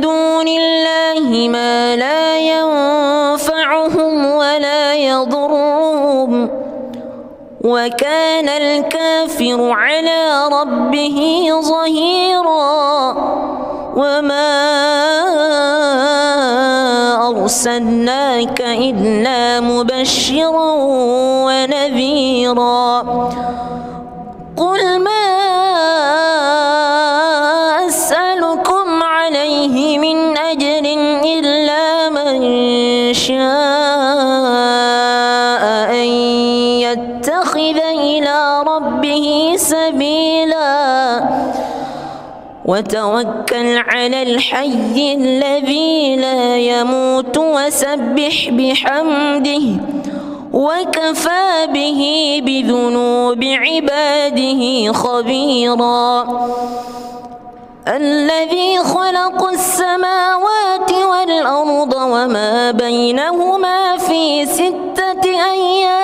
دون الله ما لا ينفعهم ولا يضرهم وكان الكافر على ربه ظهيرا وما أرسلناك إلا مبشرا ونذيرا قل ما أسألكم عليه من أجر إلا من شاء أن يتخذ إلى ربه سبيلا وتوكل على الحي الذي لا يموت وسبح بحمده وكفى به بذنوب عباده خبيرا الذي خلق السماوات والأرض وما بينهما في 6 أيام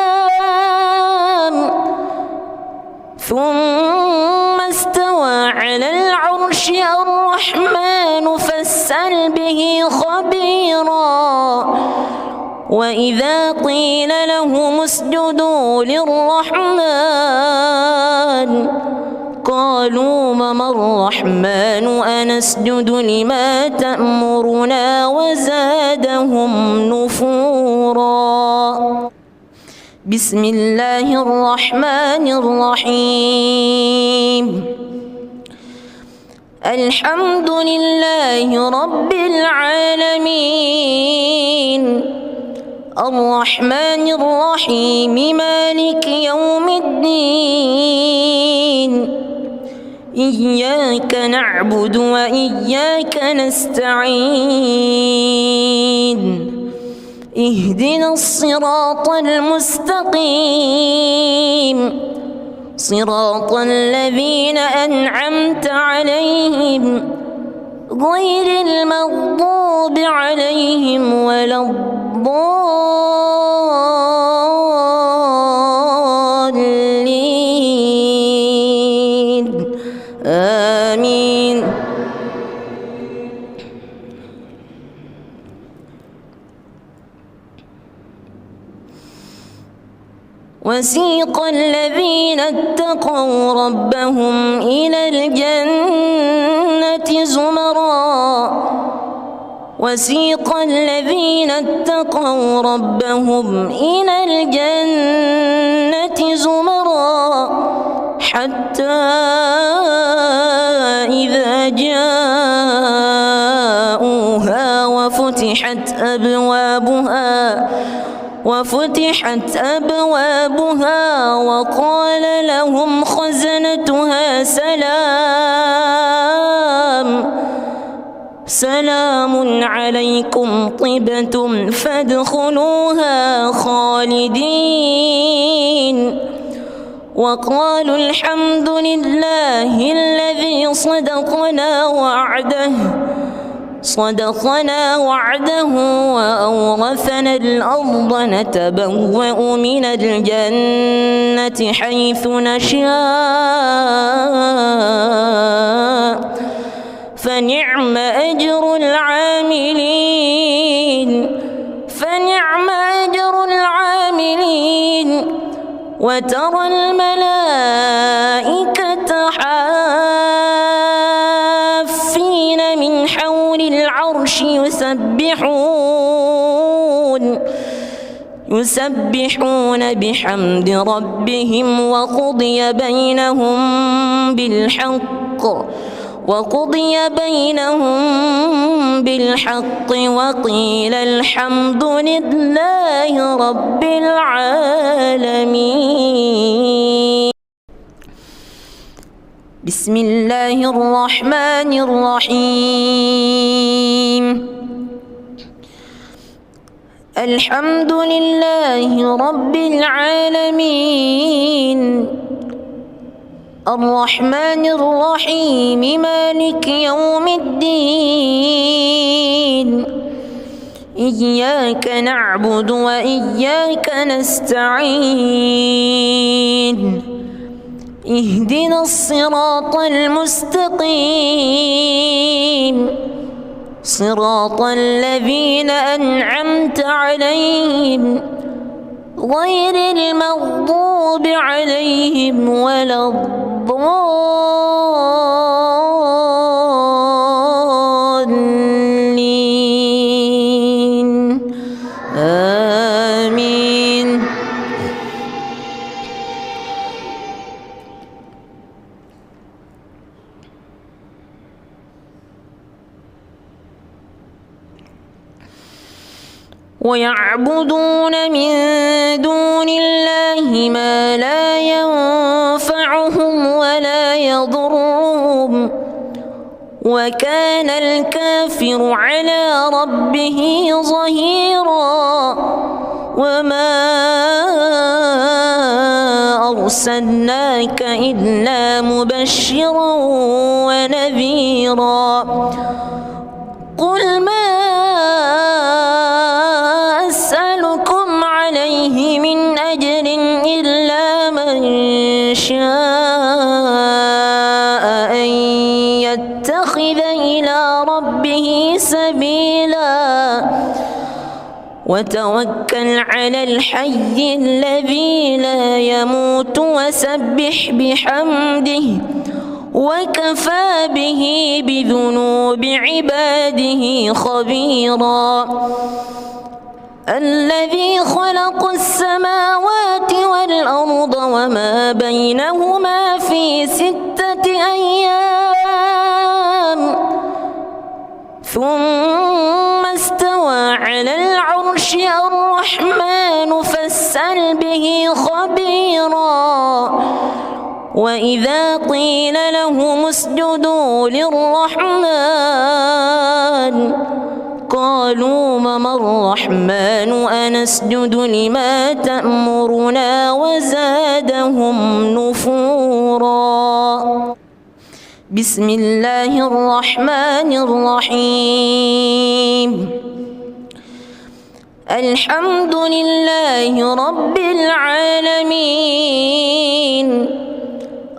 ثم استوى على العرش الرحمن فاسأل به خبيرا وإذا قيل لهم اسجدوا للرحمن قالوا وما الرحمن أنسجد لما تأمرنا وزادهم نفورا. بسم الله الرحمن الرحيم الحمد لله رب العالمين الرحمن الرحيم مالك يوم الدين إياك نعبد وإياك نستعين اهدنا الصراط المستقيم صراط الذين أنعمت عليهم غير المغضوب عليهم ولا الضالين آمين. وسيق الذين اتقوا ربهم إلى الجنة زمرا وسيق الذين اتقوا ربهم إلى الجنة زمرا حتى إذا جاءوها وفتحت أبوابها وقال لهم خزنتها سلام عليكم طبتم فادخلوها خالدين وقالوا الحمد لله الذي صدقنا وعده وأورثنا الأرض نتبوأ من الجنة حيث نشاء فنعم أجر العاملين وترى الملائكة حافين من حول العرش يسبحون بحمد ربهم وقضي بينهم بالحق وقيل الحمد لله رب العالمين. بسم الله الرحمن الرحيم. الحمد لله رب العالمين الرحمن الرحيم مالك يوم الدين إياك نعبد وإياك نستعين اهدنا الصراط المستقيم صراط الذين أنعمت عليهم غير المغضوب عليهم ولا الضالين آمين. ويعبدون من دون الله ما لا ينفعهم ولا يضرهم وكان الكافر على ربه ظهيرا. وما أرسلناك إلا مبشرا ونذيرا. قل ما أسألكم عليه من أجر إلا من شاء أن يتخذ إلى ربه سبيلا وتوكل على الحي الذي لا يموت وسبح بحمده وكفى به بذنوب عباده خبيرا. الذي خلق السماوات والأرض وما بينهما في 6 أيام ثم استوى على العرش. الرحمن فاسأل به خبيرا. وإذا قيل لهم اسجدوا للرحمن قالوا وما الرحمن أنسجد لما تأمرنا وزادهم نفورا. بسم الله الرحمن الرحيم. الحمد لله رب العالمين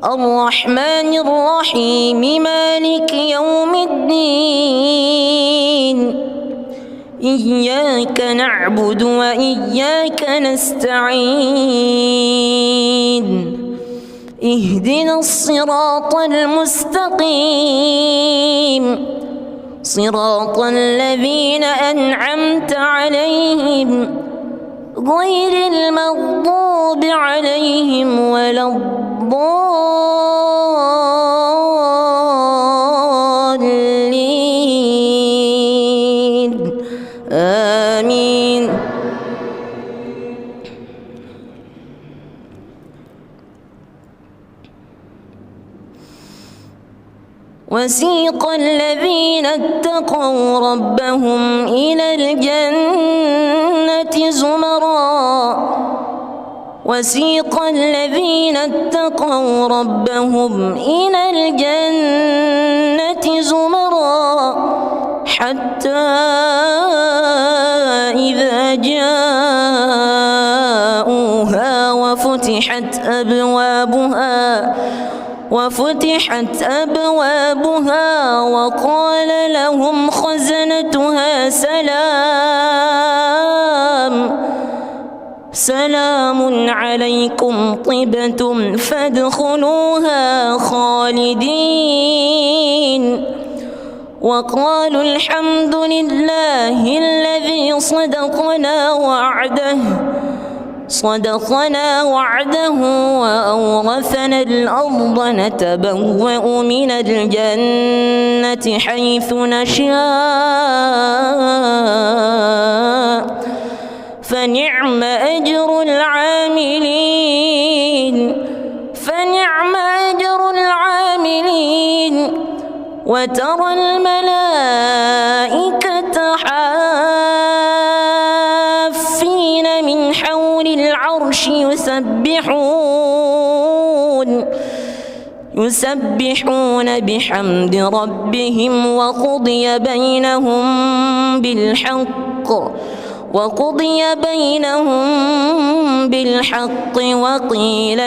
الرحمن الرحيم مالك يوم الدين إياك نعبد وإياك نستعين اهدنا الصراط المستقيم صراط الذين أنعمت عليهم غير المغضوب عليهم ولا الضالين آمين. وسيق الذين اتقوا ربهم إلى الجنة زمرا وسيق الذين اتقوا ربهم إلى الجنة زمرا حتى إذا جاءوها وفتحت أبوابها وقال لهم خزنتها سلام عليكم طبتم فادخلوها خالدين وقالوا الحمد لله الذي صدقنا وعده وأورثنا الأرض نتبوأ من الجنة حيث نشاء فنعم أجر العاملين وترى الملائكة حافين من حول العرش يسبحون بحمد ربهم وقضي بينهم بالحق وقيل